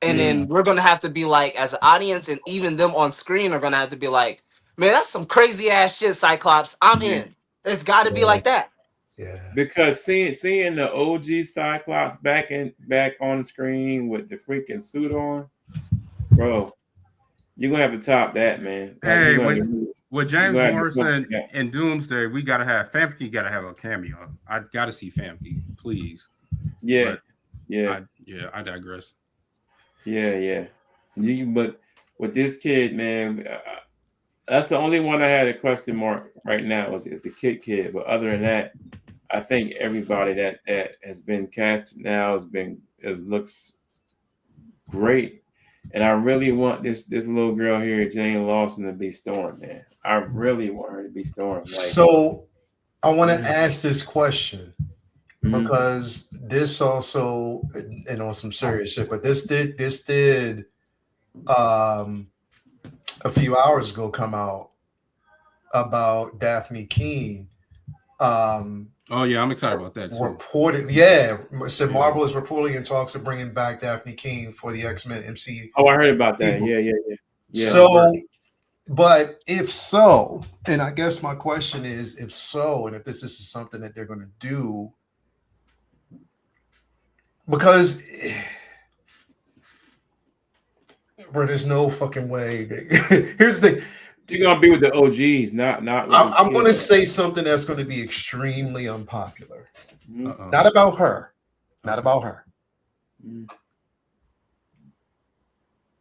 Speaker 2: and then we're gonna have to be like, as an audience, and even them on screen are gonna have to be like, man, that's some crazy ass shit, Cyclops. I'm in. It's got to be like that.
Speaker 1: Yeah.
Speaker 4: Because seeing the OG Cyclops back on the screen with the freaking suit on, bro, you're gonna have to top that, man. Like,
Speaker 5: Hey,
Speaker 4: you're gonna-
Speaker 5: with James
Speaker 4: you gotta-
Speaker 5: Morrison
Speaker 4: yeah.
Speaker 5: and Doomsday, we gotta have Famke. Got to have a cameo. I gotta see Famke, please.
Speaker 4: Yeah,
Speaker 5: But
Speaker 4: yeah,
Speaker 5: I digress.
Speaker 4: yeah. But with this kid, man, that's the only one I had a question mark right now is the kid. But other than that, I think everybody that has been cast now looks great. And I really want this little girl here, Jane Lawson, to be Storm, man. I really want her to be Storm. Like,
Speaker 1: So I want to ask this question
Speaker 4: Mhm.
Speaker 1: because this also, and on some serious shit, but this did a few hours ago come out about Daphne Keene.
Speaker 5: Oh yeah, I'm excited about that too.
Speaker 1: Reported, yeah. So Marvel is reportedly in talks of bringing back Daphne Keene for the X-Men MCU.
Speaker 4: Oh, I heard about that. Yeah.
Speaker 1: So, but if so, and I guess my question is, if so, and if this is something that they're going to do, because, bro, there's no fucking way. Here's the thing.
Speaker 4: You're gonna be with the OGs, not.
Speaker 1: I'm going to say something that's going to be extremely unpopular.
Speaker 4: Mhm.
Speaker 1: Not about her. Not about her.
Speaker 4: Mhm.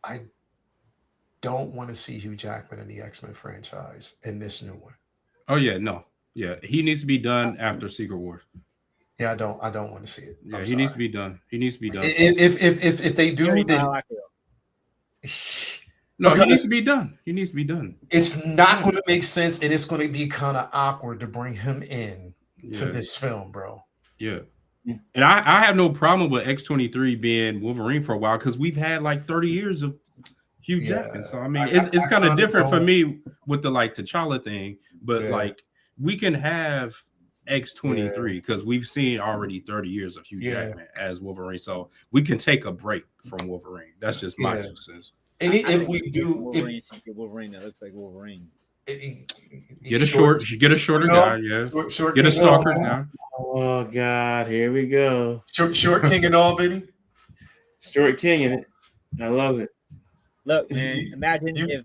Speaker 1: I don't want to see Hugh Jackman in the X-Men franchise in this new one.
Speaker 5: Oh yeah, no, yeah, he needs to be done after Secret Wars.
Speaker 1: Yeah, I don't want to see it.
Speaker 5: Yeah,
Speaker 1: I'm
Speaker 5: he needs to
Speaker 1: sorry.
Speaker 5: be done. He needs to be done.
Speaker 1: If they
Speaker 3: You
Speaker 1: do,
Speaker 3: already know
Speaker 1: then
Speaker 3: how I feel.
Speaker 5: No, he needs
Speaker 1: because
Speaker 5: to be done. He needs to be done.
Speaker 1: it's not
Speaker 5: Yeah.
Speaker 1: going to make sense, and it's going to be kind of awkward to bring him in to
Speaker 5: Yeah.
Speaker 1: this film, bro.
Speaker 5: Yeah. And I have no problem with X-23 being Wolverine for a while because we've had like 30 years of Hugh
Speaker 1: Yeah.
Speaker 5: Jackman. So I mean,
Speaker 1: I
Speaker 5: it's kind of
Speaker 1: kinda
Speaker 5: different for
Speaker 1: don't-
Speaker 5: me with the like T'Challa thing, but
Speaker 1: Yeah.
Speaker 5: like we can have X-23 because we've seen already 30 years of Hugh
Speaker 1: Yeah.
Speaker 5: Jackman as Wolverine. So we can take a break from Wolverine. That's just my
Speaker 1: Yeah.
Speaker 5: 2 cents.
Speaker 1: And
Speaker 3: I
Speaker 1: if
Speaker 3: think
Speaker 1: we
Speaker 3: you
Speaker 1: do,
Speaker 3: get Wolverine, so you get Wolverine that looks like Wolverine.
Speaker 5: Get a shorter guy, yeah.
Speaker 1: short
Speaker 5: Get a
Speaker 1: king
Speaker 5: stalker
Speaker 1: and all,
Speaker 5: guy.
Speaker 4: Oh God, here we go.
Speaker 1: short king and all, Benny.
Speaker 4: Short king in it. I love it.
Speaker 3: Look, man, imagine
Speaker 1: you-
Speaker 3: if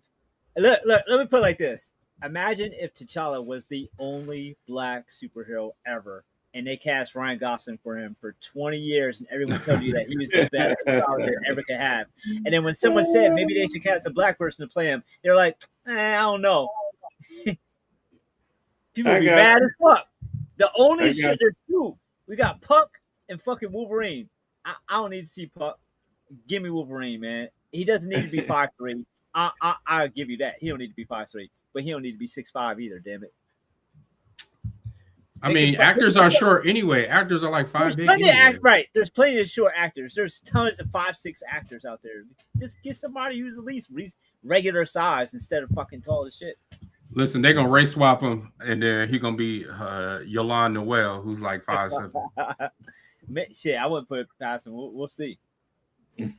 Speaker 3: look, let me put it like this. Imagine if T'Challa was the only black superhero ever, and they cast Ryan Gosling for him for 20 years, and everyone told you that he was the best T'Challa they ever could have. And then when someone said maybe they should cast a black person to play him, they're like, I don't know. People
Speaker 4: I
Speaker 3: be
Speaker 4: got
Speaker 3: mad
Speaker 4: you.
Speaker 3: as fuck. The only
Speaker 4: I got
Speaker 3: shit there's two. We got Puck and fucking Wolverine. I don't need to see Puck. Give me Wolverine, man. He doesn't need to be 5'3". I'll give you that. He don't need to be 5'3", but he don't need to be 6'5" either. Damn it.
Speaker 5: I mean, actors are short anyway. Actors are like
Speaker 3: There's
Speaker 5: 5'8".
Speaker 3: plenty of
Speaker 5: Anyway.
Speaker 3: right. There's plenty of short actors. There's tons of 5'6" actors out there. Just get somebody who's at least regular size instead of fucking tall as shit.
Speaker 5: Listen, they're gonna race swap him, and then he gonna be Yolande Noel, who's like 5'7".
Speaker 3: Shit, I wouldn't put it past him. We'll see.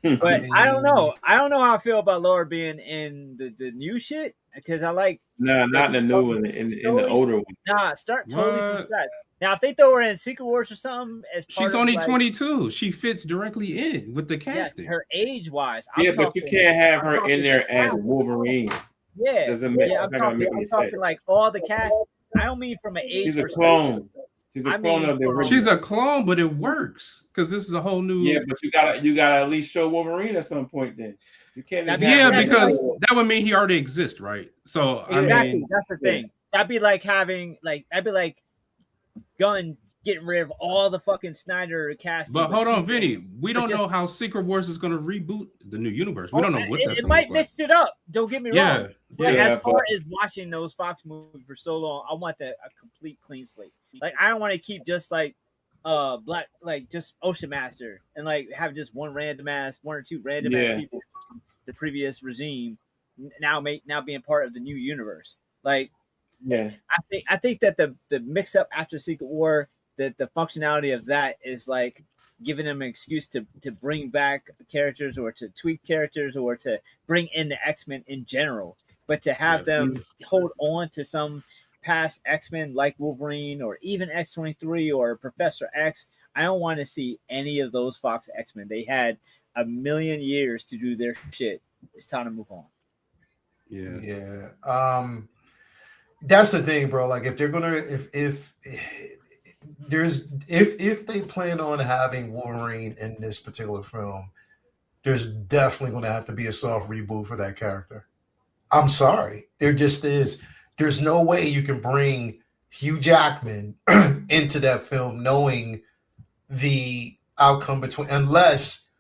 Speaker 3: But I don't know. I don't know how I feel about Laura being in the new shit because I like.
Speaker 4: No, not in the new one. In the older one.
Speaker 3: Nah, start totally from
Speaker 5: What?
Speaker 3: scratch. Now, if they throw her in Secret Wars or something, as part
Speaker 5: She's
Speaker 3: of,
Speaker 5: only
Speaker 3: like,
Speaker 5: 22. She fits directly in with the
Speaker 3: yeah,
Speaker 5: casting.
Speaker 3: her age wise.
Speaker 4: Yeah, but you can't have her in there as Wolverine.
Speaker 3: Yeah,
Speaker 4: Doesn't make-
Speaker 3: yeah. I'm
Speaker 4: it's not gonna make
Speaker 3: talking.
Speaker 4: any
Speaker 3: I'm talking
Speaker 4: sense.
Speaker 3: like all the cast. I don't mean from an age.
Speaker 4: She's a
Speaker 3: perspective.
Speaker 4: clone. She's a
Speaker 3: I
Speaker 4: clone
Speaker 3: mean,
Speaker 4: of the original.
Speaker 5: She's a clone, but it works because this is a whole new.
Speaker 4: Yeah, but you gotta at least show Wolverine at some point. Then you can't. just
Speaker 3: Yeah,
Speaker 4: have her
Speaker 5: because
Speaker 4: in
Speaker 5: that would mean he already exists, right? So
Speaker 3: Exactly.
Speaker 5: I mean,
Speaker 3: That's the thing. That'd be like having that'd be like Gunn getting rid of all the fucking Snyder casting.
Speaker 5: but hold on,
Speaker 3: keep it.
Speaker 5: Vinny. We don't
Speaker 3: just-
Speaker 5: know how Secret Wars is going to reboot the new universe. We don't know what that's
Speaker 3: It
Speaker 5: going
Speaker 3: might
Speaker 5: to look like.
Speaker 3: mix it up. Don't get me
Speaker 5: Yeah,
Speaker 3: wrong. But
Speaker 4: yeah,
Speaker 3: as far
Speaker 4: but-
Speaker 3: as watching those Fox movies for so long, I want a complete clean slate. Like I don't want to keep just like black, like just Ocean Master, and like have just one or two random ass
Speaker 4: Yeah.
Speaker 3: people from the previous regime now being part of the new universe. Like
Speaker 4: Yeah,
Speaker 3: I think that the mix up after Secret War, that the functionality of that is like giving them an excuse to bring back characters or to tweak characters or to bring in the X-Men in general. But to have
Speaker 5: Yeah.
Speaker 3: them hold on to some past X-Men like Wolverine or even X-23 or Professor X, I don't want to see any of those Fox X-Men. They had a million years to do their shit. It's time to move on.
Speaker 5: Yeah.
Speaker 1: Yeah. That's the thing, bro. Like if they're gonna if they plan on having Wolverine in this particular film, there's definitely gonna have to be a soft reboot for that character. I'm sorry. There just is. There's no way you can bring Hugh Jackman into that film knowing the outcome between unless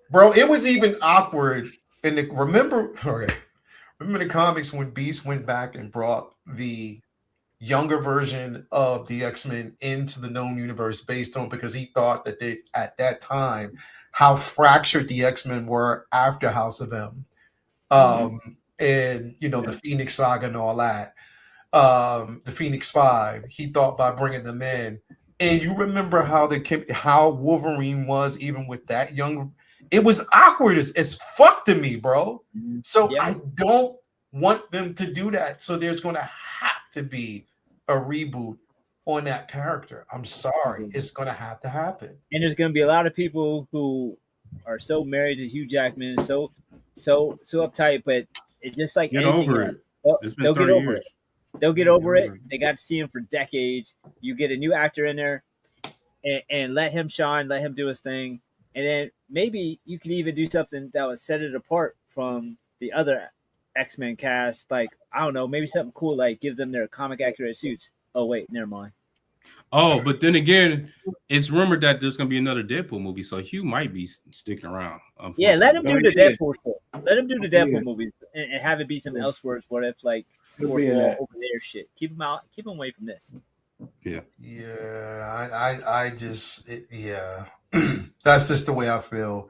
Speaker 1: bro, it was even awkward in the remember the comics when Beast went back and brought the younger version of the X-Men into the known universe based on because he thought that they at that time how fractured the X-Men were after House of M. And the Phoenix Saga and all that. The Phoenix Five, he thought by bringing them in. And you remember how Wolverine was even with that young. It was awkward as fuck to me, bro. So
Speaker 3: Yeah.
Speaker 1: I don't want them to do that. So there's going to have to be a reboot on that character. I'm sorry, it's going to have to happen.
Speaker 3: And there's going to be a lot of people who are so married to Hugh Jackman, so uptight, but it's just like
Speaker 5: Get
Speaker 3: anything
Speaker 5: over
Speaker 3: else.
Speaker 5: it. It's been
Speaker 3: They'll
Speaker 5: 30
Speaker 3: get over
Speaker 5: years.
Speaker 3: it. They'll get over it.
Speaker 5: over it.
Speaker 3: They got to see him for decades. You get a new actor in there and let him shine, let him do his thing. And then maybe you could even do something that would set it apart from the other X-Men cast. Like, I don't know, maybe something cool, like give them their comic accurate suits. Oh, wait, never mind.
Speaker 5: Oh, but then again, it's rumored that there's gonna be another Deadpool movie, so Hugh might be sticking around.
Speaker 3: Yeah, let him do the
Speaker 4: Yeah.
Speaker 3: Deadpool shit. Let him do the
Speaker 4: Yeah.
Speaker 3: Deadpool movies and have it be some Elseworlds. What if like
Speaker 4: He'll
Speaker 3: fourth
Speaker 4: be in
Speaker 3: wall
Speaker 4: that.
Speaker 3: over there shit? Keep him out. Keep him away from this.
Speaker 1: Yeah, yeah. That's just the way I feel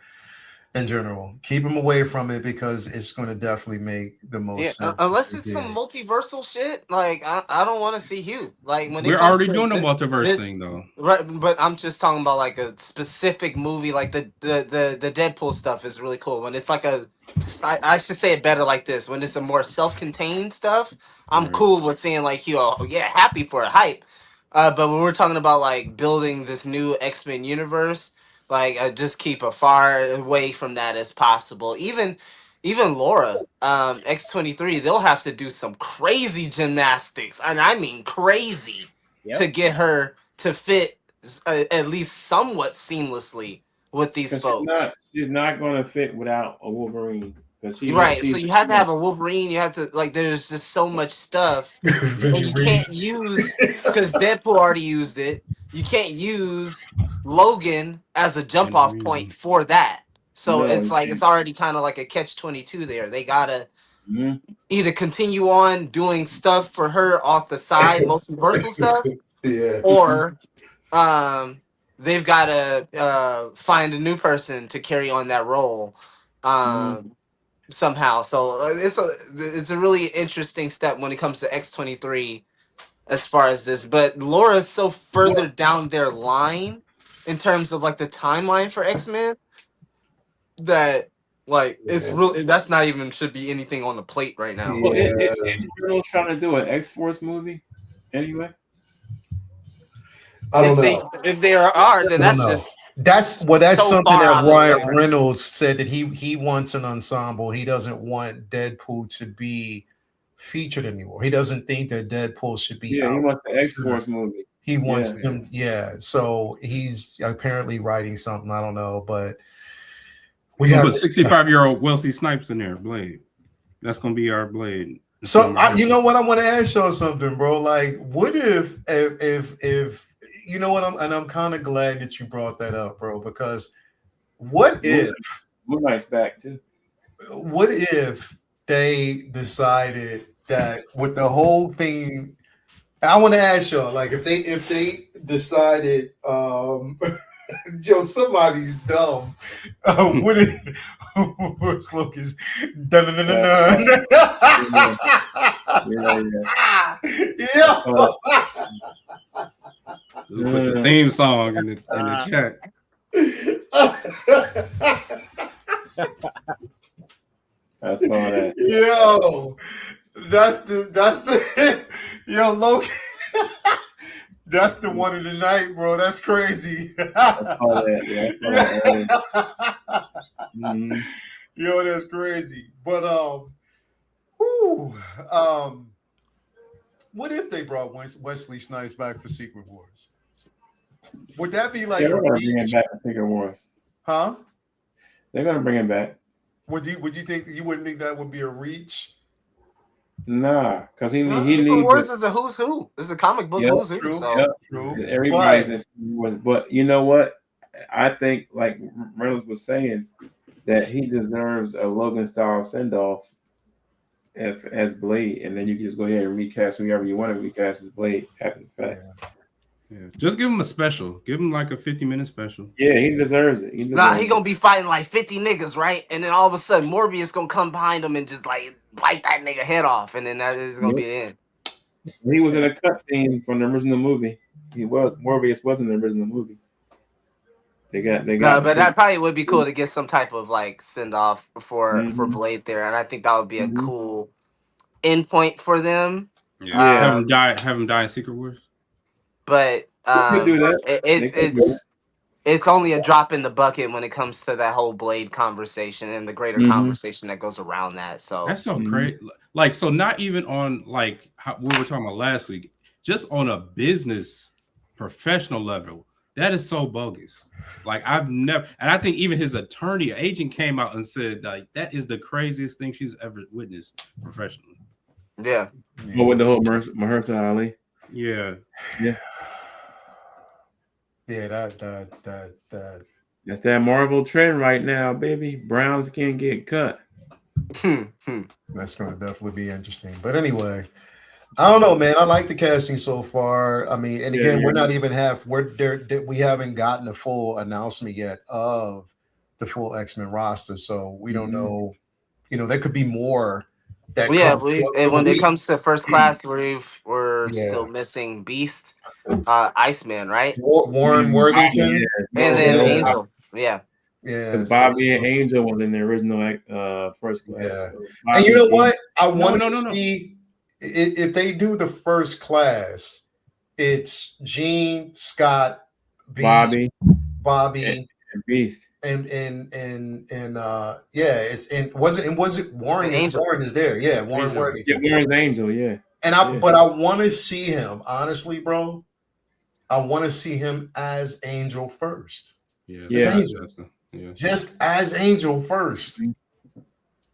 Speaker 1: in general. Keep him away from it because it's going to definitely make the most
Speaker 2: Yeah,
Speaker 1: sense.
Speaker 2: unless
Speaker 1: if
Speaker 2: it's
Speaker 1: they
Speaker 2: some
Speaker 1: did.
Speaker 2: multiversal shit. Like I don't want to see Hugh. Like when it
Speaker 5: We're
Speaker 2: comes
Speaker 5: already
Speaker 2: to
Speaker 5: doing the multiverse
Speaker 2: this,
Speaker 5: thing though.
Speaker 2: right? But I'm just talking about like a specific movie. Like the Deadpool stuff is really cool. When it's like I should say it better like this. When it's a more self-contained stuff, I'm
Speaker 5: Right.
Speaker 2: cool with seeing like Hugh. Oh, yeah, happy for a hype. But when we're talking about like building this new X-Men universe, like just keep as far away from that as possible. Even Laura, X-23, they'll have to do some crazy gymnastics, and I mean crazy,
Speaker 3: Yep.
Speaker 2: to get her to fit at least somewhat seamlessly with these folks.
Speaker 4: She's not going to fit without a Wolverine.
Speaker 2: Right, so you have to have a Wolverine. You have to like. There's just so much stuff, and you can't use because Deadpool already used it. You can't use Logan as a jump off point for that. So
Speaker 4: No,
Speaker 2: it's
Speaker 4: you
Speaker 2: like
Speaker 4: can't.
Speaker 2: it's already kind of like a catch-22 there. They gotta
Speaker 4: Mhm.
Speaker 2: either continue on doing stuff for her off the side, multiversal stuff,
Speaker 1: Yeah.
Speaker 2: or they've got to find a new person to carry on that role somehow. So it's a really interesting step when it comes to X-23 as far as this. But Laura's so further down their line in terms of like the timeline for X-Men that like it's really that's not even should be anything on the plate right now.
Speaker 4: Well, isn't Journal's trying to do an X-Force movie anyway?
Speaker 1: I don't know.
Speaker 2: If they are, then that's
Speaker 1: know.
Speaker 2: just
Speaker 1: That's
Speaker 2: so
Speaker 1: something
Speaker 2: far
Speaker 1: that
Speaker 2: out of
Speaker 1: Ryan
Speaker 2: the way.
Speaker 1: Reynolds said that he wants an ensemble. He doesn't want Deadpool to be featured anymore. He doesn't think that Deadpool should be.
Speaker 4: Yeah, he
Speaker 1: out.
Speaker 4: wants the X-Force movie.
Speaker 1: He wants them. Yeah, so he's apparently writing something. I don't know, but we have
Speaker 5: a 65-year-old Wesley Snipes in there. Blade. That's gonna be our Blade.
Speaker 1: So you know what? I want to ask y'all something, bro. Like, what if you know what? I'm kind of glad that you brought that up, bro. Because what if
Speaker 4: Moon Knight's back too?
Speaker 1: What if they decided that with the whole thing? I want to ask y'all, like, if they decided, yo, somebody's dumb. What if first look is dun. Yeah.
Speaker 5: We'll put the theme song in the chat.
Speaker 4: I saw that.
Speaker 1: Yo, that's the yo Logan. That's the one of the night, bro. That's crazy.
Speaker 4: I saw that. Yeah.
Speaker 1: Yo, that's crazy. But what if they brought Wesley Snipes back for Secret Wars? Would that be like
Speaker 4: They're going to bring him back to Secret Wars?
Speaker 1: Huh?
Speaker 4: They're going to bring him back.
Speaker 1: Would you think you wouldn't think that would be a reach?
Speaker 4: Nah, because he
Speaker 2: Secret
Speaker 4: needs
Speaker 2: Wars is a who's who. It's a comic book who's who.
Speaker 1: True,
Speaker 2: So.
Speaker 1: true.
Speaker 4: Everybody's but you know what? I think, like Reynolds was saying, that he deserves a Logan style send off as Blade, and then you can just go ahead and recast whoever you want to recast as Blade after the fact.
Speaker 5: Yeah, just give him a special. Give him like a 50-minute special.
Speaker 4: Yeah, he deserves it. He
Speaker 2: Gonna be fighting like 50 niggas, right? And then all of a sudden Morbius gonna come behind him and just like bite that nigga head off, and then that is gonna be the end.
Speaker 4: He was in a cutscene from the original movie. Morbius was in the original movie. They got.
Speaker 2: But that probably would be cool to get some type of like send off for Blade there, and I think that would be a cool endpoint for them.
Speaker 5: Yeah, have him die in Secret Wars.
Speaker 2: But
Speaker 4: do that.
Speaker 2: it's only a drop in the bucket when it comes to that whole Blade conversation and the greater conversation that goes around that. So
Speaker 5: that's so great. Like, so not even on like how we were talking about last week, just on a business professional level, that is so bogus. Like, I've never, and I think even his agent came out and said like that is the craziest thing she's ever witnessed professionally.
Speaker 2: Yeah.
Speaker 4: But with the whole Mahershala Ali.
Speaker 5: Yeah.
Speaker 1: Yeah, that.
Speaker 4: That's that Marvel trend right now, baby. Browns can get cut.
Speaker 1: That's going to definitely be interesting. But anyway, I don't know, man. I like the casting so far. I mean, and
Speaker 4: Yeah,
Speaker 1: again,
Speaker 4: yeah.
Speaker 1: we're not even we're there. We haven't gotten a full announcement yet of the full X-Men roster, so we don't
Speaker 4: Mhm.
Speaker 1: know. You know, there could be more that
Speaker 2: Well, yeah,
Speaker 1: comes.
Speaker 2: and when it
Speaker 1: We,
Speaker 2: comes to first class, we're
Speaker 1: yeah,
Speaker 2: still missing Beast, Iceman, right?
Speaker 1: Warren
Speaker 4: Yeah,
Speaker 1: Worthington.
Speaker 2: And
Speaker 4: yeah,
Speaker 2: then
Speaker 4: no,
Speaker 1: Yeah,
Speaker 2: Angel. Yeah.
Speaker 1: yeah.
Speaker 4: because
Speaker 1: So
Speaker 4: Bobby and Angel was in the original first class.
Speaker 1: yeah,
Speaker 4: So
Speaker 1: and you
Speaker 4: Bobby
Speaker 1: know
Speaker 4: Beast.
Speaker 1: what? I
Speaker 5: No,
Speaker 1: wanted
Speaker 5: no,
Speaker 1: to
Speaker 5: no, no.
Speaker 1: see if they do the first class. It's Gene, Scott, Beast,
Speaker 4: Bobby and,
Speaker 1: Bobby,
Speaker 4: and Beast.
Speaker 1: and yeah, was it
Speaker 2: And
Speaker 1: Warren?
Speaker 2: Angel.
Speaker 1: Warren is there, yeah, Warren
Speaker 5: Angel.
Speaker 4: Yeah,
Speaker 1: Worthington.
Speaker 4: Warren's Angel. Yeah, yeah.
Speaker 1: But I want to see him honestly, bro. I want to see him as Angel first,
Speaker 5: Yeah,
Speaker 1: as
Speaker 4: Yeah.
Speaker 5: Scott
Speaker 1: Angel,
Speaker 5: Justin. Yeah.
Speaker 1: just as Angel first.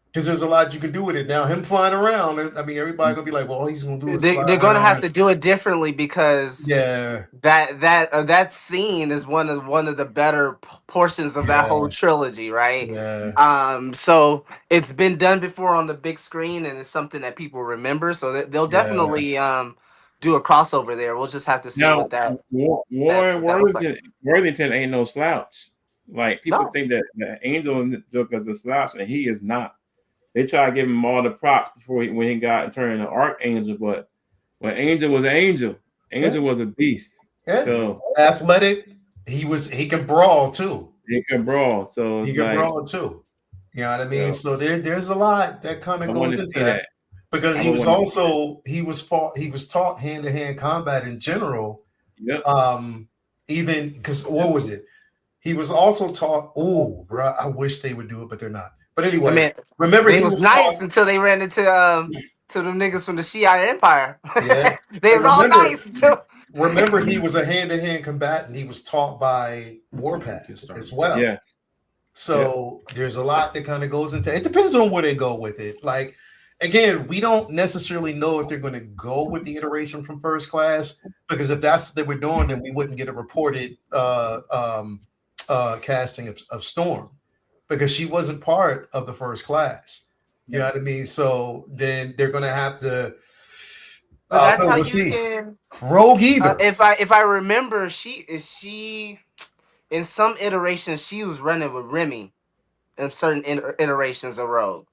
Speaker 1: Because there's a lot you could do with it now. Him flying around, I mean, everybody gonna be like, "Well, all he's gonna do is fly
Speaker 2: They're gonna have
Speaker 1: around."
Speaker 2: to do it differently because
Speaker 1: Yeah,
Speaker 2: that scene is one of the better portions of that whole
Speaker 1: yeah,
Speaker 2: trilogy, right?
Speaker 1: yeah,
Speaker 2: So it's been done before on the big screen, and it's something that people remember. So they'll
Speaker 1: yeah.
Speaker 2: definitely do a crossover there. We'll just have to see
Speaker 4: Now,
Speaker 2: what that
Speaker 4: Warren
Speaker 2: that looks like.
Speaker 4: Worthington ain't no slouch. Like people
Speaker 2: No,
Speaker 4: think that the Angel and Joker's a slouch, and he is not. They try to give him all the props when he got turned into Archangel, but when Angel was Angel, Angel was a beast.
Speaker 1: Yeah.
Speaker 4: So
Speaker 1: Athletic. He can brawl too.
Speaker 4: he can brawl. So
Speaker 1: He
Speaker 4: it's
Speaker 1: can
Speaker 4: like,
Speaker 1: brawl too. You know what I mean?
Speaker 4: yo,
Speaker 1: So there's a lot that kind
Speaker 4: I
Speaker 1: of
Speaker 4: want
Speaker 1: goes
Speaker 4: to
Speaker 1: into
Speaker 4: see
Speaker 1: that.
Speaker 4: that.
Speaker 1: Because
Speaker 4: I
Speaker 1: he
Speaker 4: would
Speaker 1: was
Speaker 4: want to see that.
Speaker 1: also he was taught hand-to-hand combat in general.
Speaker 4: Yep.
Speaker 1: Even because what was it? He was also taught, oh, bro, I wish they would do it, but they're not. But anyway,
Speaker 2: I mean,
Speaker 1: remember
Speaker 2: they
Speaker 1: he
Speaker 2: was
Speaker 1: was
Speaker 2: nice
Speaker 1: taught,
Speaker 2: until they ran into to them niggas from the Shiite Empire.
Speaker 1: yeah.
Speaker 2: They
Speaker 1: And
Speaker 2: was all nice until
Speaker 1: remember he was a hand-to-hand combatant. He was taught by Warpath as well.
Speaker 4: Yeah.
Speaker 1: So there's a lot that kind of goes into it. Depends on where they go with it. Like, again, we don't necessarily know if they're going to go with the iteration from first class, because if that's what they were doing, then we wouldn't get a reported casting of Storm, because she wasn't part of the first class. You know what I mean? So then they're going to have to.
Speaker 2: but that's how
Speaker 1: we'll
Speaker 2: you
Speaker 1: see.
Speaker 2: can.
Speaker 1: Rogue either.
Speaker 2: If I remember, she in some iterations she was running with Remy in certain iterations of Rogue.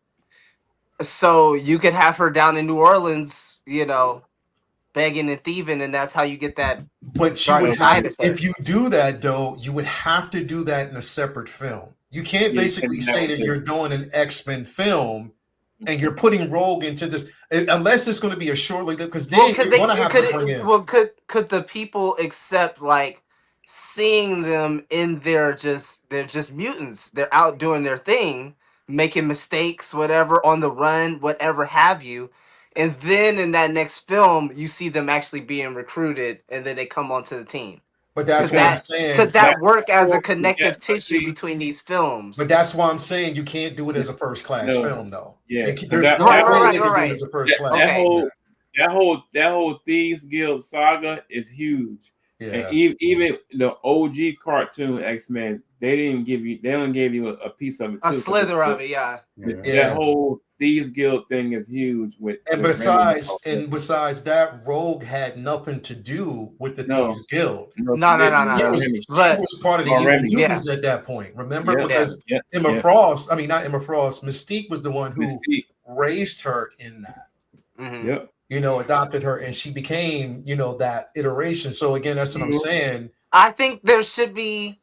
Speaker 2: So you could have her down in New Orleans, begging and thieving, and that's how you get that.
Speaker 1: But you
Speaker 2: dark
Speaker 1: would
Speaker 2: side
Speaker 1: have,
Speaker 2: of her.
Speaker 1: if you do that though, you would have to do that in a separate film. You can't
Speaker 4: Yeah,
Speaker 1: basically
Speaker 4: you can
Speaker 1: say
Speaker 4: have
Speaker 1: that
Speaker 4: to.
Speaker 1: you're doing an X-Men film and you're putting Rogue into this, unless it's going to be a short lived, because then you're going to have to bring in.
Speaker 2: Well, could the people accept like seeing them in they're just mutants? They're out doing their thing, making mistakes, whatever, on the run, whatever have you. And then in that next film, you see them actually being recruited, and then they come onto the team.
Speaker 1: But that's
Speaker 2: Could
Speaker 1: what I'm
Speaker 2: that
Speaker 1: saying.
Speaker 2: could that work as a connective
Speaker 4: Yeah, but
Speaker 2: tissue
Speaker 4: see-
Speaker 2: between these films?
Speaker 1: But that's why I'm saying you can't do it as a first class
Speaker 4: No.
Speaker 1: film, though.
Speaker 4: Yeah.
Speaker 1: There's
Speaker 4: That-
Speaker 1: no
Speaker 4: that-
Speaker 1: way
Speaker 2: Right,
Speaker 1: they can do
Speaker 2: right.
Speaker 1: it as a first
Speaker 4: That,
Speaker 1: class.
Speaker 4: that
Speaker 2: Okay.
Speaker 4: whole Thieves Guild saga is huge.
Speaker 1: Yeah.
Speaker 4: And even the OG cartoon X-Men, they don't give you a piece of it.
Speaker 2: A
Speaker 4: too, 'cause
Speaker 2: slither of it, yeah.
Speaker 5: Yeah.
Speaker 1: Yeah.
Speaker 4: That whole Thieves Guild thing is huge.
Speaker 1: And
Speaker 4: with
Speaker 1: besides that, Rogue had nothing to do with the
Speaker 4: No.
Speaker 1: Thieves Guild.
Speaker 2: No.
Speaker 1: He was part of the evil
Speaker 4: Remy.
Speaker 1: mutants at that point. Remember,
Speaker 4: Yeah.
Speaker 1: because
Speaker 4: Yeah.
Speaker 1: Emma
Speaker 4: Yeah.
Speaker 1: Frost, not Emma Frost, Mystique was the one who
Speaker 4: Mystique.
Speaker 1: raised her in that.
Speaker 2: Mhm.
Speaker 4: Yep.
Speaker 1: Adopted her, and she became, that iteration. So again, that's what I'm
Speaker 4: Mhm.
Speaker 1: saying.
Speaker 2: I think there should be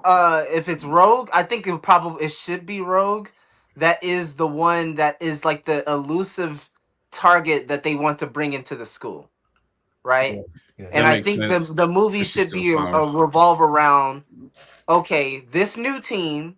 Speaker 2: if it's Rogue, I think it should be Rogue. That is the one that is like the elusive target that they want to bring into the school. Right?
Speaker 1: Yeah.
Speaker 2: And
Speaker 5: That
Speaker 2: I
Speaker 5: makes
Speaker 2: think
Speaker 5: sense.
Speaker 2: the movie
Speaker 5: But she's
Speaker 2: should
Speaker 5: still
Speaker 2: be
Speaker 5: Flowers.
Speaker 2: revolve around, okay, this new team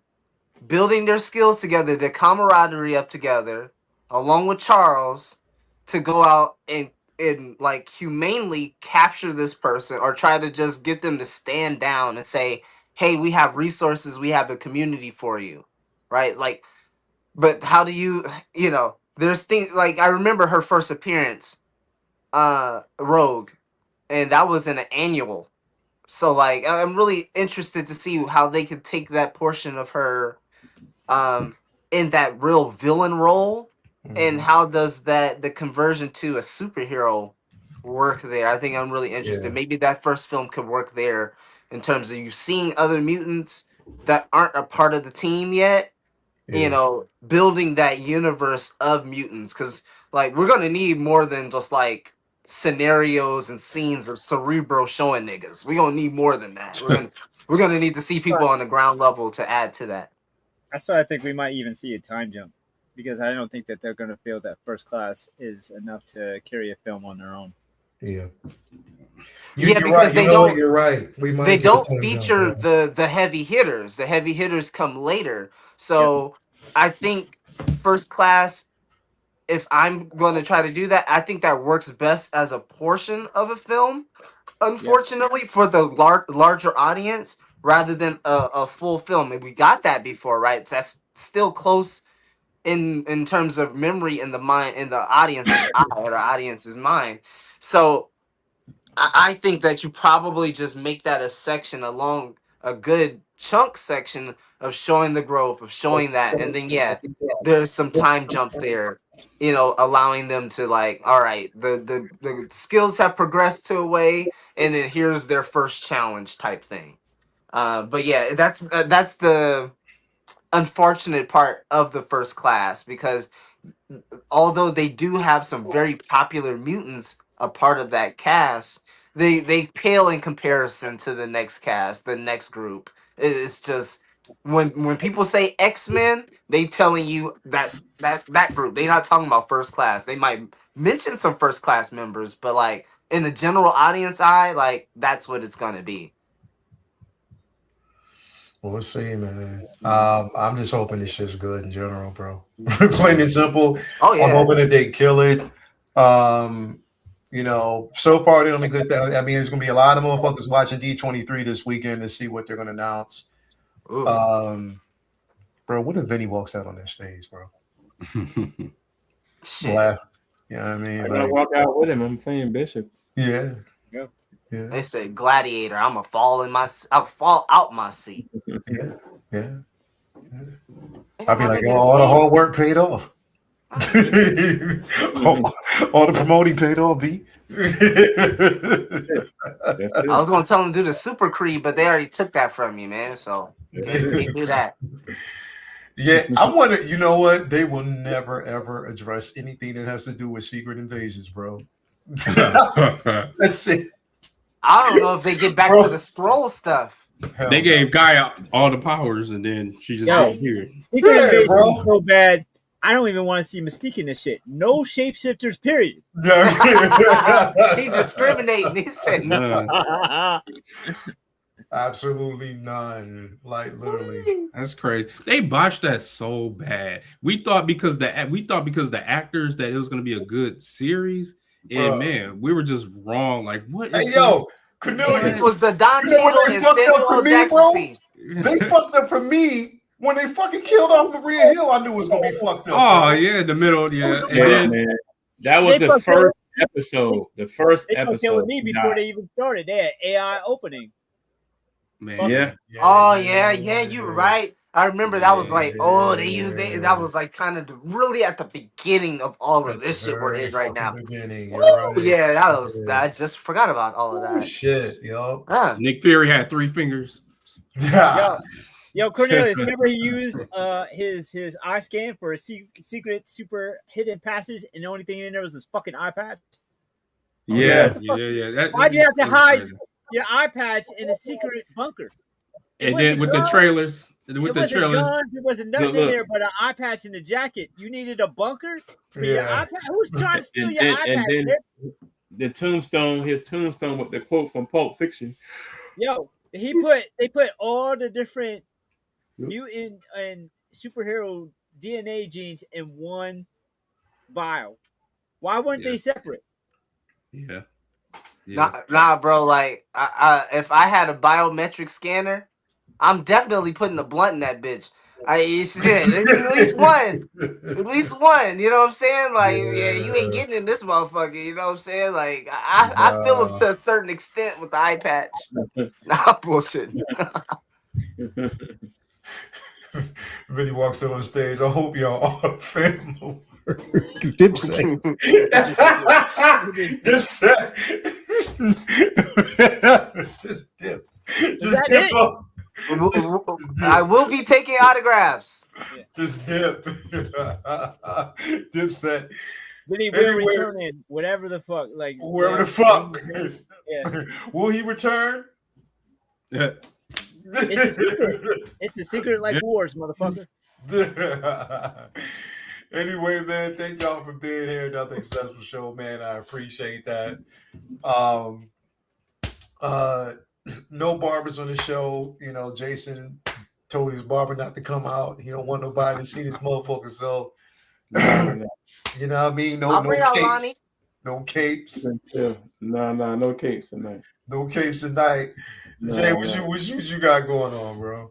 Speaker 2: building their skills together, their camaraderie up together, along with Charles, to go out and like humanely capture this person, or try to just get them to stand down and say, hey, we have resources, we have a community for you, right? Like, but how do you there's things like, I remember her first appearance, Rogue, and that was in an annual So like I'm really interested to see how they could take that portion of her in that real villain role, and
Speaker 1: Mhm.
Speaker 2: how does that the conversion to a superhero work there. I think I'm really interested.
Speaker 1: Yeah.
Speaker 2: Maybe that first film could work there in terms of you seeing other mutants that aren't a part of the team yet, you
Speaker 1: Yeah.
Speaker 2: know, building that universe of mutants, because like we're gonna need more than just like scenarios and scenes of Cerebro showing niggas. We're gonna need more than that. We're gonna need to see people on the ground level to add to that.
Speaker 3: That's why I think we might even see a time jump, because I don't think that they're going to feel that First Class is enough to carry a film on their own.
Speaker 1: Yeah.
Speaker 2: Yeah,
Speaker 1: You're
Speaker 2: because
Speaker 1: right.
Speaker 2: they
Speaker 1: You know what?
Speaker 2: don't
Speaker 1: You're right. We might
Speaker 2: they
Speaker 1: get a
Speaker 2: don't
Speaker 1: time jump,
Speaker 2: feature
Speaker 1: yeah.
Speaker 2: the heavy hitters. The heavy hitters come later. So I think First Class, if I'm going to try to do that, I think that works best as a portion of a film, unfortunately, for the larger audience rather than a full film. And we got that before, right? So that's still close in terms of memory in the mind, in the audience's eye or the audience's mind. So I think that you probably just make that a section along a good chunk section of showing the growth, of showing that, and then yeah, there's some time jump there, you know, allowing them to like, all right, the skills have progressed to a way, and then here's their first challenge type thing. But yeah, that's the unfortunate part of the First Class, because although they do have some very popular mutants a part of that cast, they pale in comparison to the next cast, the next group. It's just when people say X-Men, they telling you that group. They're not talking about First Class. They might mention some First Class members, but like in the general audience eye, like that's what it's gonna be.
Speaker 1: We'll see, man. I'm just hoping this shit's good in general, bro. Plain and simple.
Speaker 2: Oh
Speaker 1: I'm
Speaker 2: yeah.
Speaker 1: hoping that they kill it. You know, so far the only good thing. I mean, there's gonna be a lot of motherfuckers watching D23 this weekend to see what they're gonna announce.
Speaker 2: Ooh.
Speaker 1: Bro, what if Vinny walks out on that stage, bro?
Speaker 2: Shit.
Speaker 1: Laugh. You know what I mean?
Speaker 4: I gotta
Speaker 1: Like,
Speaker 4: walk out with him. I'm playing Bishop.
Speaker 1: yeah.
Speaker 3: Yeah.
Speaker 1: Yeah.
Speaker 2: They said Gladiator. I'll fall out my seat.
Speaker 1: Yeah. Yeah.
Speaker 2: Hey,
Speaker 1: I'd be
Speaker 2: my
Speaker 1: like,
Speaker 2: nigga,
Speaker 1: all the
Speaker 2: it's
Speaker 1: hard work paid off. all the promoting paid off, B.
Speaker 4: That's
Speaker 2: I
Speaker 4: it.
Speaker 2: was gonna tell them to do the Super Creed, but they already took that from me, man. So can't do that.
Speaker 1: Yeah, I wonder, you know what? They will never ever address anything that has to do with secret invasions, bro. That's it.
Speaker 2: I don't know if they get back
Speaker 1: Bro.
Speaker 2: to the scroll stuff.
Speaker 1: Hell
Speaker 5: They
Speaker 1: no.
Speaker 5: gave Gaia all the powers, and then she just
Speaker 3: Yo.
Speaker 5: disappeared.
Speaker 3: Secret
Speaker 1: Yeah,
Speaker 3: Invasion
Speaker 1: bro.
Speaker 3: is so bad. I don't even want to see Mystique in this shit. No shapeshifters, period.
Speaker 2: He discriminating. He said no.
Speaker 1: Absolutely none. Like literally.
Speaker 5: That's crazy. They botched that so bad. We thought because the actors that it was going to be a good series, and
Speaker 1: Bruh.
Speaker 5: man, we were just wrong. Like, what?
Speaker 1: Hey
Speaker 5: Is
Speaker 1: yo,
Speaker 2: It
Speaker 1: Cornelius,
Speaker 2: was the Don
Speaker 1: You know what
Speaker 2: Cheadle
Speaker 1: they
Speaker 2: and
Speaker 1: fucked up
Speaker 2: Samuel
Speaker 1: for
Speaker 2: L.
Speaker 1: me,
Speaker 2: Jackson
Speaker 1: bro?
Speaker 2: scene.
Speaker 1: they fucked up for me when they fucking killed off Maria Hill. I knew it was gonna be fucked up.
Speaker 5: Oh
Speaker 1: bro.
Speaker 5: yeah, the middle, yeah.
Speaker 1: was
Speaker 5: And
Speaker 4: Yeah,
Speaker 5: then
Speaker 4: man. That was
Speaker 3: They
Speaker 4: the
Speaker 3: fucked
Speaker 4: first episode. The first
Speaker 3: They fucked
Speaker 4: episode.
Speaker 3: with me before they even started. They had AI opening.
Speaker 5: man,
Speaker 4: Yeah.
Speaker 2: Oh yeah, you're right. I remember that was like, oh, they used it.
Speaker 1: Yeah.
Speaker 2: That was like kind of really at the beginning of all of this shit we're in right now.
Speaker 1: Beginning,
Speaker 2: Woo!
Speaker 1: you're right.
Speaker 2: Yeah, that was.
Speaker 1: Yeah.
Speaker 2: I just forgot about all of
Speaker 1: Oh,
Speaker 2: that.
Speaker 1: shit, yo.
Speaker 2: Huh.
Speaker 5: Nick Fury had 3 fingers.
Speaker 1: Yeah.
Speaker 3: Yo, Cornelius, remember he used his eye scan for a secret super hidden passage, and the only thing in there was his fucking iPad?
Speaker 4: Yeah.
Speaker 5: Yeah.
Speaker 3: Why'd you have to
Speaker 5: that was
Speaker 3: hide
Speaker 5: crazy.
Speaker 3: your eye patch in a secret bunker?
Speaker 5: And then with the trailers,
Speaker 3: There wasn't guns, there wasn't nothing
Speaker 4: Look.
Speaker 3: there but an eye patch in the jacket. You needed a bunker for your
Speaker 1: Yeah.
Speaker 3: iPad? Who's trying to steal
Speaker 4: And
Speaker 3: your
Speaker 4: then-
Speaker 3: iPad?
Speaker 4: and then-
Speaker 3: man?
Speaker 4: The tombstone, his tombstone with the quote from Pulp Fiction.
Speaker 3: Yo, they put all the different mutant and superhero DNA genes in one vial. Why weren't
Speaker 5: Yeah.
Speaker 3: they separate?
Speaker 5: Yeah.
Speaker 2: Nah, bro. Like, if I had a biometric scanner, I'm definitely putting a blunt in that bitch. Shit, at least one. At least one. You know what I'm saying? Like, yeah, you ain't getting in this motherfucker. You know what I'm saying? Like, I feel him to a certain extent with the eye patch. Nah, bullshit.
Speaker 1: Vinny walks in on stage. I hope y'all all family.
Speaker 6: Dipset.
Speaker 1: Dipset. Just dip. Just
Speaker 3: that
Speaker 1: dip
Speaker 3: it?
Speaker 1: up.
Speaker 2: I will be taking autographs.
Speaker 1: Just dip. Dipset.
Speaker 3: Vinny will
Speaker 1: Anyway.
Speaker 3: return in whatever the fuck, like
Speaker 1: Wherever the fuck.
Speaker 3: Yeah.
Speaker 1: Will he return?
Speaker 5: Yeah.
Speaker 3: It's a secret. It's the secret like wars, motherfucker.
Speaker 1: Anyway, man, thank y'all for being here. Another successful show, man. I appreciate that. No barbers on the show. You know, Jason told his barber not to come out. He don't want nobody to see this motherfucker. So, you know what I mean?
Speaker 2: I'll
Speaker 1: No
Speaker 2: bring out
Speaker 1: capes.
Speaker 2: Lonnie.
Speaker 1: No capes.
Speaker 4: No capes tonight.
Speaker 1: No capes tonight. Jay, what you got going on, bro?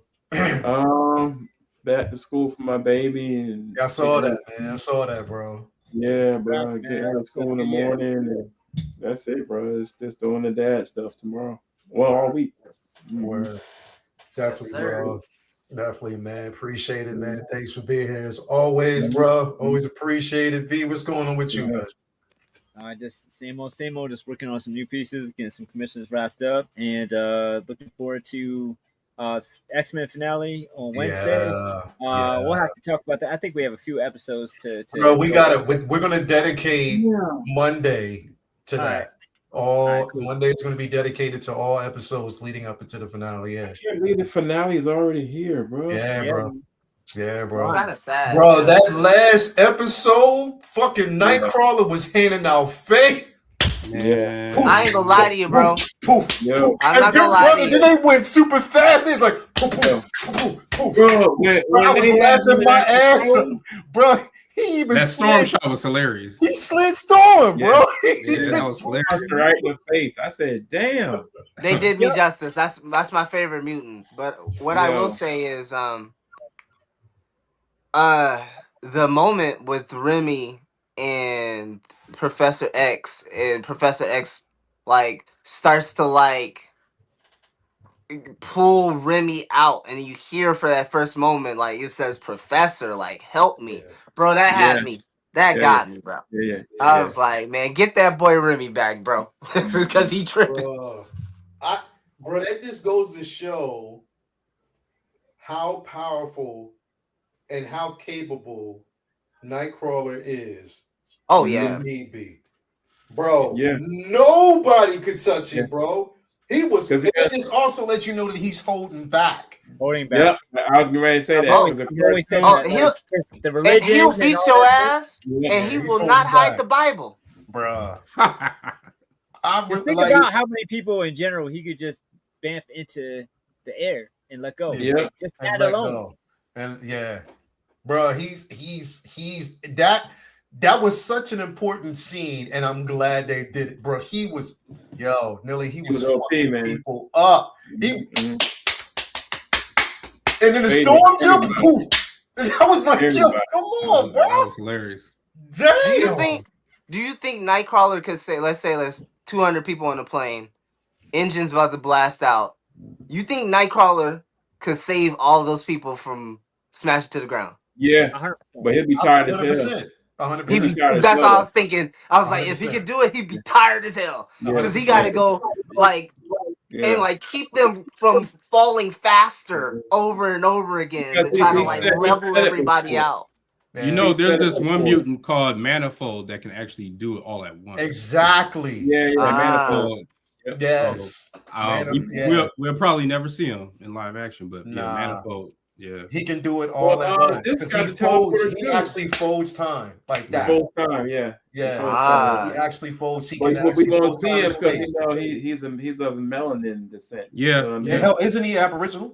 Speaker 4: Back to school for my baby, and
Speaker 1: I saw that, man. I saw that, bro.
Speaker 4: yeah, bro. Getting out of school in the morning, and that's it, bro. It's just doing the dad stuff tomorrow. Well, all week.
Speaker 1: Word. Definitely,
Speaker 2: Yes, sir.
Speaker 1: bro. Definitely, man. Appreciate it, man. Thanks for being here as always, bro. Always appreciate it. V, what's going on with you, man?
Speaker 3: Just same old, just working on some new pieces, getting some commissions wrapped up, and looking forward to X-Men finale on Wednesday. We'll have to talk about that. I think we have a few episodes to
Speaker 1: Bro, we got it. We're gonna dedicate Monday to that. Cool. Monday is going to be dedicated to all episodes leading up into the finale. Yeah,
Speaker 4: I can't believe the finale is already here, bro.
Speaker 1: Yeah, bro.
Speaker 2: Kind of sad,
Speaker 1: bro. That last episode, fucking Nightcrawler was handing out fake.
Speaker 5: Yeah.
Speaker 1: Poof,
Speaker 2: I ain't gonna lie to you, bro.
Speaker 1: Poof.
Speaker 4: Yo.
Speaker 2: I'm not gonna lie to you.
Speaker 1: Then they went super fast. It's like poof, poof, poof, poof.
Speaker 4: Bro,
Speaker 1: I was laughing my ass off, bro. He even
Speaker 5: that storm shot was hilarious.
Speaker 1: He slid Storm, bro.
Speaker 5: Yeah, that was hilarious.
Speaker 4: Right in the face. I said, "Damn."
Speaker 2: They did me justice. That's my favorite mutant. But what I will say is, the moment with Remy and Professor X, and Professor X like starts to like pull Remy out, and you hear for that first moment like it says Professor, like help me. Bro, that had me. That got me, bro. I was like, man, get that boy Remy back, bro. Because he tripping.
Speaker 1: Bro, that just goes to show how powerful and how capable Nightcrawler is.
Speaker 2: Oh, yeah.
Speaker 1: Need be. Bro, nobody could touch him, bro. He was. This also lets you know that he's holding back.
Speaker 4: Yep, I was ready to say that.
Speaker 2: He'll beat your ass, and he will not hide the Bible,
Speaker 1: bruh.
Speaker 3: Just think about how many people in general he could just bamf into the air and let go.
Speaker 4: Yeah,
Speaker 3: just that alone.
Speaker 1: And bro, he's that was such an important scene, and I'm glad they did it, bro. He was Nelly. He was fucking people up. And then the storm jump, poof. I was like, yo, come on, bro.
Speaker 5: That was hilarious.
Speaker 1: Damn.
Speaker 2: Do you think Nightcrawler could say, let's say there's 200 people on the plane, engine's about to blast out. You think Nightcrawler could save all of those people from smashing to the ground?
Speaker 4: Yeah, 100%. But he'll be tired as hell.
Speaker 1: 100%.
Speaker 2: That's what I was thinking. I was like, 100%. If he could do it, he'd be tired as hell. Because he got to go, like, and, like, keep them from falling faster over and over again to try to, like, level everybody out.
Speaker 5: You know, there's this one mutant called Manifold that can actually do it all at once.
Speaker 1: Exactly.
Speaker 5: Yeah, Manifold.
Speaker 1: Yes.
Speaker 5: So, we'll probably never see him in live action, but Manifold. Yeah,
Speaker 1: he can do it all at once because he folds. He actually folds time like that.
Speaker 4: Folds time, yeah.
Speaker 1: He actually folds. He can
Speaker 4: actually fold time because he's of melanin descent.
Speaker 5: Yeah,
Speaker 1: Hell, isn't he Aboriginal?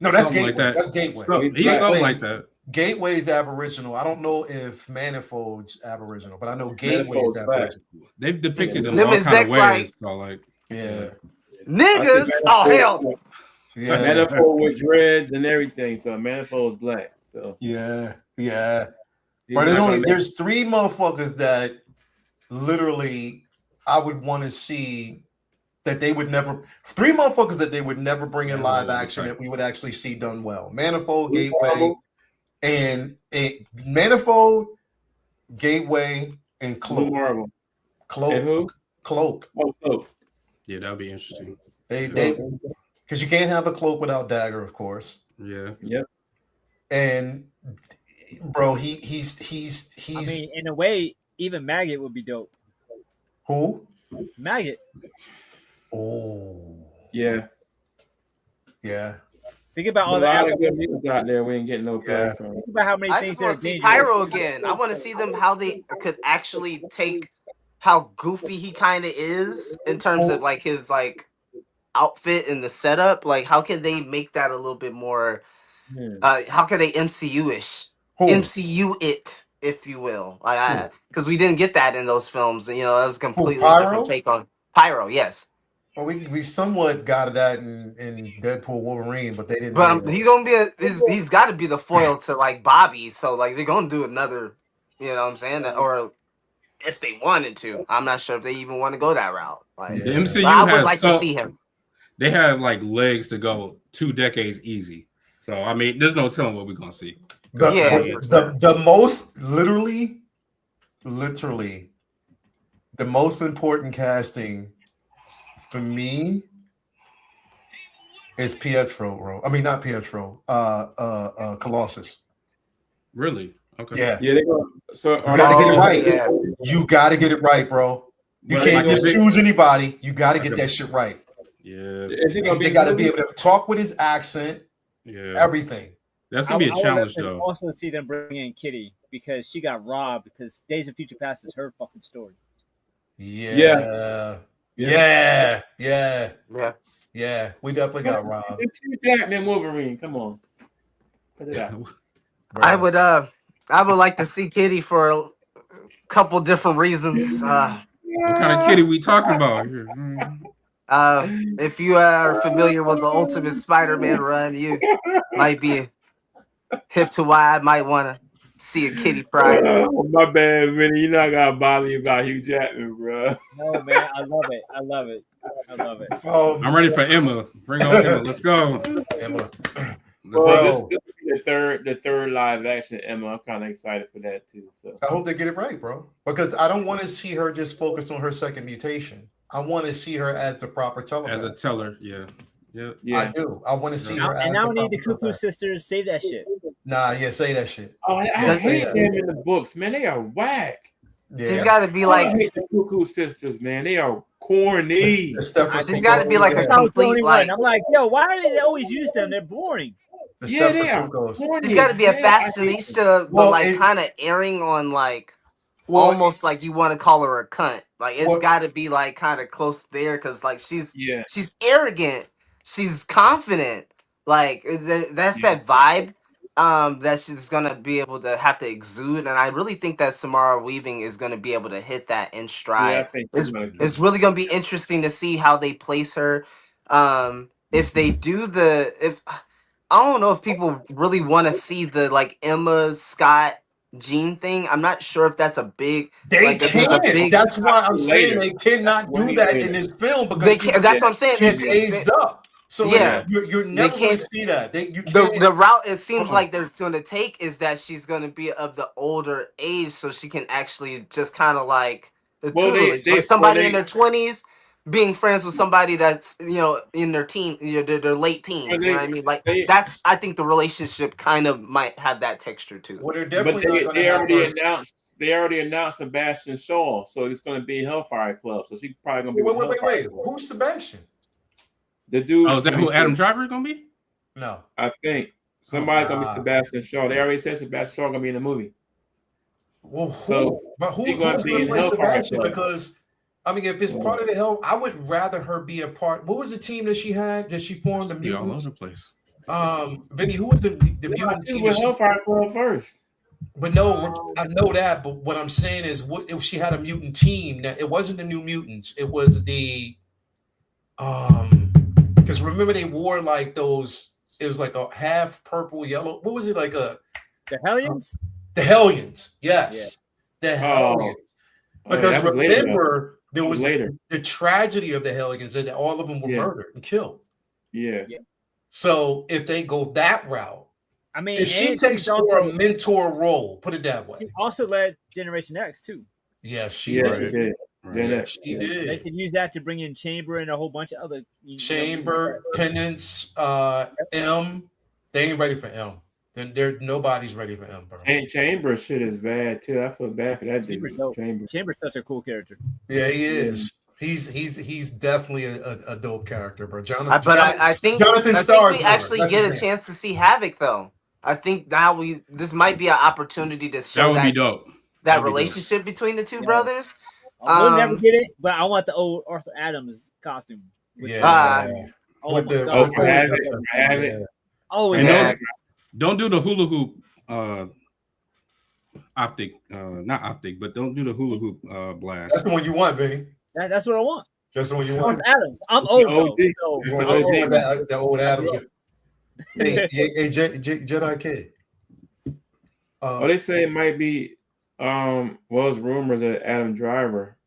Speaker 1: No, that's
Speaker 5: something
Speaker 1: Gateway.
Speaker 5: Like that.
Speaker 1: That's Gateway.
Speaker 5: He's something like that.
Speaker 1: Gateway's Aboriginal. I don't know if Manifold's Aboriginal, but I know Gateway's Aboriginal.
Speaker 5: They've depicted them all kind of ways. So like,
Speaker 2: niggas. Oh hell.
Speaker 1: Yeah,
Speaker 4: Manifold with dreads and everything. So Manifold is black. So
Speaker 1: yeah.
Speaker 4: he's
Speaker 1: But
Speaker 4: not gonna make-
Speaker 1: there's three motherfuckers that literally I would want to see that they would never. Three motherfuckers that they would never bring in live action that we would actually see done well. Manifold, Gateway, and Manifold, Gateway, and
Speaker 4: Blue
Speaker 1: Cloak.
Speaker 4: Marble. And who?
Speaker 1: Cloak.
Speaker 4: Oh, Cloak.
Speaker 5: Yeah, that'd be interesting.
Speaker 1: They because you can't have a Cloak without Dagger, of course.
Speaker 5: Yeah.
Speaker 4: Yep.
Speaker 1: And bro, he's
Speaker 3: I mean, in a way, even Maggot would be dope.
Speaker 1: who?
Speaker 3: Maggot.
Speaker 1: Oh,
Speaker 4: Yeah.
Speaker 1: yeah.
Speaker 3: Think about
Speaker 4: A
Speaker 3: all the
Speaker 4: lot of good mutants out there. We ain't getting no
Speaker 1: Yeah.
Speaker 4: praise from.
Speaker 3: think about how many
Speaker 2: I
Speaker 3: things
Speaker 2: just
Speaker 3: they're
Speaker 2: want to see
Speaker 3: dangerous.
Speaker 2: Pyro again. I want to see them how they could actually take how goofy he kind of is in terms of like his like outfit and the setup. Like, how can they make that a little bit more? How can they MCU-ish?
Speaker 1: Who?
Speaker 2: MCU it, if you will. Because we didn't get that in those films. You know, that was a completely
Speaker 1: Pyro?
Speaker 2: different take on Pyro. Yes,
Speaker 1: Well, we somewhat got that in Deadpool Wolverine, but they didn't.
Speaker 2: but he's gonna be he's got to be the foil to like Bobby. So like they're gonna do another. You know what I'm saying? Or if they wanted to, I'm not sure if they even want to go that route. Like,
Speaker 5: The MCU
Speaker 2: but I would
Speaker 5: has
Speaker 2: like to see him.
Speaker 5: They have like legs to go 2 decades easy. So I mean, there's no telling what we're gonna see.
Speaker 1: The most literally, the most important casting for me is Pietro, bro. I mean, not Pietro. Colossus.
Speaker 5: Really? Okay.
Speaker 1: Yeah.
Speaker 4: Yeah, they go. So
Speaker 1: You gotta get it right.
Speaker 2: Yeah.
Speaker 1: You gotta get it right, bro. You
Speaker 5: But
Speaker 1: can't
Speaker 5: like
Speaker 1: just
Speaker 5: a big-
Speaker 1: choose anybody. You gotta get that shit right.
Speaker 5: Yeah.
Speaker 4: Is he gonna be?
Speaker 1: They gotta be able to talk with his accent,
Speaker 5: Yeah.
Speaker 1: everything.
Speaker 5: That's gonna be a
Speaker 3: I would
Speaker 5: challenge
Speaker 3: love to
Speaker 5: though.
Speaker 3: also see them bring in Kitty because she got robbed because Days of Future Past is her fucking story.
Speaker 1: Yeah. Yeah. We definitely got robbed.
Speaker 4: It's Hugh Jackman Wolverine. Come on, put it out.
Speaker 2: I would like to see Kitty for a couple different reasons.
Speaker 5: What kind of kitty we talking about here?
Speaker 2: If you are familiar with the Ultimate Spider-Man run, you might be hip to why I might want to see a Kitty Pryde.
Speaker 4: Oh, my bad, Vinny. You know I gotta bother you about Hugh Jackman, bro.
Speaker 3: No man, I love it. I love it.
Speaker 1: Oh,
Speaker 5: I'm ready for Emma. Bring on Emma. Let's go.
Speaker 1: Emma.
Speaker 4: Well,
Speaker 5: Let's
Speaker 4: this
Speaker 5: go.
Speaker 4: will be the third live action Emma. I'm kind of excited for that too. So
Speaker 1: I hope they get it right, bro. Because I don't want to see her just focused on her second mutation. I want to see her as the proper telepath.
Speaker 5: As a teller, yeah. Yep.
Speaker 4: yeah.
Speaker 1: I do. I want to see her.
Speaker 3: And
Speaker 1: as
Speaker 3: now we need the
Speaker 1: proper
Speaker 3: Cuckoo
Speaker 1: telepath.
Speaker 3: Sisters. Save that shit.
Speaker 1: Nah, yeah, say that shit.
Speaker 4: Oh, I hate them in the books, man. They are whack.
Speaker 1: Yeah,
Speaker 2: She's got to be
Speaker 4: I
Speaker 2: like,
Speaker 4: hate the Cuckoo Sisters, man. They are corny.
Speaker 1: It's definitely
Speaker 2: she's got to be like a
Speaker 3: That was the
Speaker 2: complete
Speaker 3: only
Speaker 2: like.
Speaker 3: one. I'm like, yo, why do they always use them? They're boring.
Speaker 1: the
Speaker 4: Yeah,
Speaker 1: stuff
Speaker 4: they
Speaker 1: for
Speaker 4: are
Speaker 1: Cuckoos.
Speaker 4: corny.
Speaker 2: She's got to be a
Speaker 4: man. I hate
Speaker 2: fashionista, but
Speaker 1: Well,
Speaker 2: like
Speaker 1: it-
Speaker 2: kind of airing on like
Speaker 1: Well,
Speaker 2: almost like you want to call her a cunt. Like it's
Speaker 1: Well-
Speaker 2: got to be like kind of close there because like she's
Speaker 4: Yeah.
Speaker 2: arrogant, she's confident. Like that's that vibe that she's gonna be able to have to exude, and I really think that Samara Weaving is gonna be able to hit that in
Speaker 4: Yeah, I
Speaker 2: stride.
Speaker 4: think
Speaker 2: It's really gonna be interesting to see how they place her. If they do if I don't know if people really want to see the like Emma Scott Jean thing. I'm not sure if that's a big.
Speaker 1: They
Speaker 2: like, if there's a
Speaker 1: can't.
Speaker 2: big-
Speaker 1: That's why I'm saying
Speaker 4: Later.
Speaker 1: they cannot do
Speaker 4: Way
Speaker 1: that
Speaker 4: later.
Speaker 1: in this film
Speaker 2: They
Speaker 1: because
Speaker 2: can't, that's what I'm saying.
Speaker 1: she's
Speaker 2: They-
Speaker 1: aged up. So
Speaker 2: Yeah.
Speaker 1: you're never going to
Speaker 2: can't-
Speaker 1: see that. You
Speaker 2: the
Speaker 1: can't.
Speaker 2: the route it seems
Speaker 1: Uh-uh.
Speaker 2: like they're going to take is that she's going to be of the older age, so she can actually just kind of like
Speaker 4: Well,
Speaker 2: tutelage.
Speaker 4: they-
Speaker 2: Like somebody
Speaker 4: well,
Speaker 2: in their 20s being friends with somebody that's in their their late teens.
Speaker 4: Well,
Speaker 2: You know what I mean? Like
Speaker 4: they-
Speaker 2: that's I think the relationship kind of might have that texture too.
Speaker 1: Well, they're
Speaker 4: But
Speaker 1: definitely not going
Speaker 4: they
Speaker 1: to have
Speaker 4: already
Speaker 1: her.
Speaker 4: announced. They already announced Sebastian Shaw, so it's going to be Hellfire Club. So she's probably going to be. with Hellfire
Speaker 1: Wait.
Speaker 4: Club.
Speaker 1: Who's Sebastian?
Speaker 4: The dude.
Speaker 5: Oh, is that who Adam Driver is gonna be?
Speaker 1: No.
Speaker 4: I think somebody's going to
Speaker 1: nah.
Speaker 4: be Sebastian Shaw. They already said Sebastian Shaw going to be in the movie.
Speaker 1: Well,
Speaker 4: So,
Speaker 1: who's
Speaker 4: he
Speaker 1: going
Speaker 4: gonna be
Speaker 1: to
Speaker 4: in
Speaker 1: play
Speaker 4: Hellfire
Speaker 1: Sebastian?
Speaker 4: Club.
Speaker 1: Because I mean, if it's part of the hell, I would rather her be a part. What was the team that she had? That she formed the
Speaker 5: Be all over
Speaker 1: mutants?
Speaker 5: the place.
Speaker 1: Vinny, who was the
Speaker 4: No,
Speaker 1: mutant
Speaker 4: she
Speaker 1: team?
Speaker 4: was
Speaker 1: that she-
Speaker 4: Hellfire Club first.
Speaker 1: But no, I know that. But what I'm saying is, what if she had a mutant team? That it wasn't the New Mutants. It was the because Because remember they wore like those. It was like a half purple, yellow. What was it like?
Speaker 3: The Hellions.
Speaker 1: The Hellions. Yes, the Hellions. Because
Speaker 4: that was later,
Speaker 1: remember there
Speaker 4: That
Speaker 1: was
Speaker 4: later.
Speaker 1: the tragedy of the Hellions, and all of them were
Speaker 4: Yeah.
Speaker 1: murdered and killed.
Speaker 4: Yeah.
Speaker 1: So if they go that route,
Speaker 3: I mean,
Speaker 1: if she
Speaker 3: and
Speaker 1: takes
Speaker 3: she's
Speaker 1: more a
Speaker 3: also,
Speaker 1: mentor role, put it that way.
Speaker 3: she also led Generation X too.
Speaker 1: Yes, she
Speaker 4: Yeah,
Speaker 1: did.
Speaker 4: she did.
Speaker 5: Right.
Speaker 4: Gen
Speaker 1: Yeah,
Speaker 4: X,
Speaker 1: she
Speaker 4: yeah.
Speaker 3: They
Speaker 1: did.
Speaker 3: could use that to bring in Chamber and a whole bunch of other
Speaker 1: Chamber, Penance, M. They ain't ready for M. Then nobody's ready for M, bro.
Speaker 4: And Chamber shit is bad too. I feel bad for that
Speaker 3: Chamber's
Speaker 4: dude.
Speaker 3: dope.
Speaker 4: Chamber.
Speaker 3: Chamber's such a cool character.
Speaker 1: Yeah, he is. He's definitely a dope character, bro.
Speaker 2: But I think
Speaker 1: Jonathan
Speaker 2: I think
Speaker 1: Starrs.
Speaker 2: we actually
Speaker 1: That's
Speaker 2: get
Speaker 1: his
Speaker 2: a
Speaker 1: name.
Speaker 2: chance to see Havoc though. I think now this might be an opportunity to
Speaker 5: That
Speaker 2: show
Speaker 5: would be
Speaker 2: that
Speaker 5: dope.
Speaker 2: that
Speaker 5: That'd be dope.
Speaker 2: relationship between the two
Speaker 3: Yeah.
Speaker 2: brothers.
Speaker 3: We'll never
Speaker 2: Um,
Speaker 3: get it, but I want the old Arthur Adams costume.
Speaker 1: Yeah.
Speaker 3: Oh
Speaker 1: With
Speaker 3: my
Speaker 1: the-
Speaker 3: god!
Speaker 4: Oh, for Havoc. For Havoc.
Speaker 1: Yeah.
Speaker 3: Oh
Speaker 5: And
Speaker 3: yeah.
Speaker 5: don't do the hula hoop optic, not optic, but don't do the hula hoop blast.
Speaker 1: That's the one you want, Benny.
Speaker 3: That's what I want.
Speaker 1: That's the one you want.
Speaker 3: Arthur Adams. I'm old though.
Speaker 4: OG.
Speaker 3: So
Speaker 1: You
Speaker 3: I'm
Speaker 1: want
Speaker 3: old.
Speaker 1: that old Adams. Hey, Jedi Kid.
Speaker 4: Oh, they say it might be. Well, it's rumors that Adam Driver,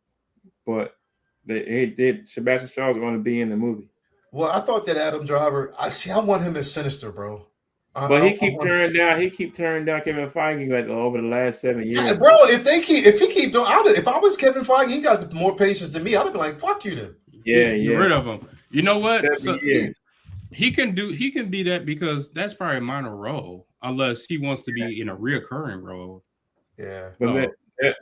Speaker 4: but they did. Sebastian Shaw is going to be in the movie,
Speaker 1: Well, I thought that Adam Driver. I want him as Sinister, bro.
Speaker 4: but he keep turning down. He keep turning down Kevin Feige like over the last 7 years.
Speaker 1: Bro, if he keep doing, if I was Kevin Feige, he got more patience than me. I'd be like, "Fuck you, then."
Speaker 4: Yeah,
Speaker 5: Get rid of him. You know what?
Speaker 4: 7
Speaker 5: So,
Speaker 4: years.
Speaker 5: he can be that because that's probably a minor role, unless he wants to be in a reoccurring role.
Speaker 1: Yeah,
Speaker 4: But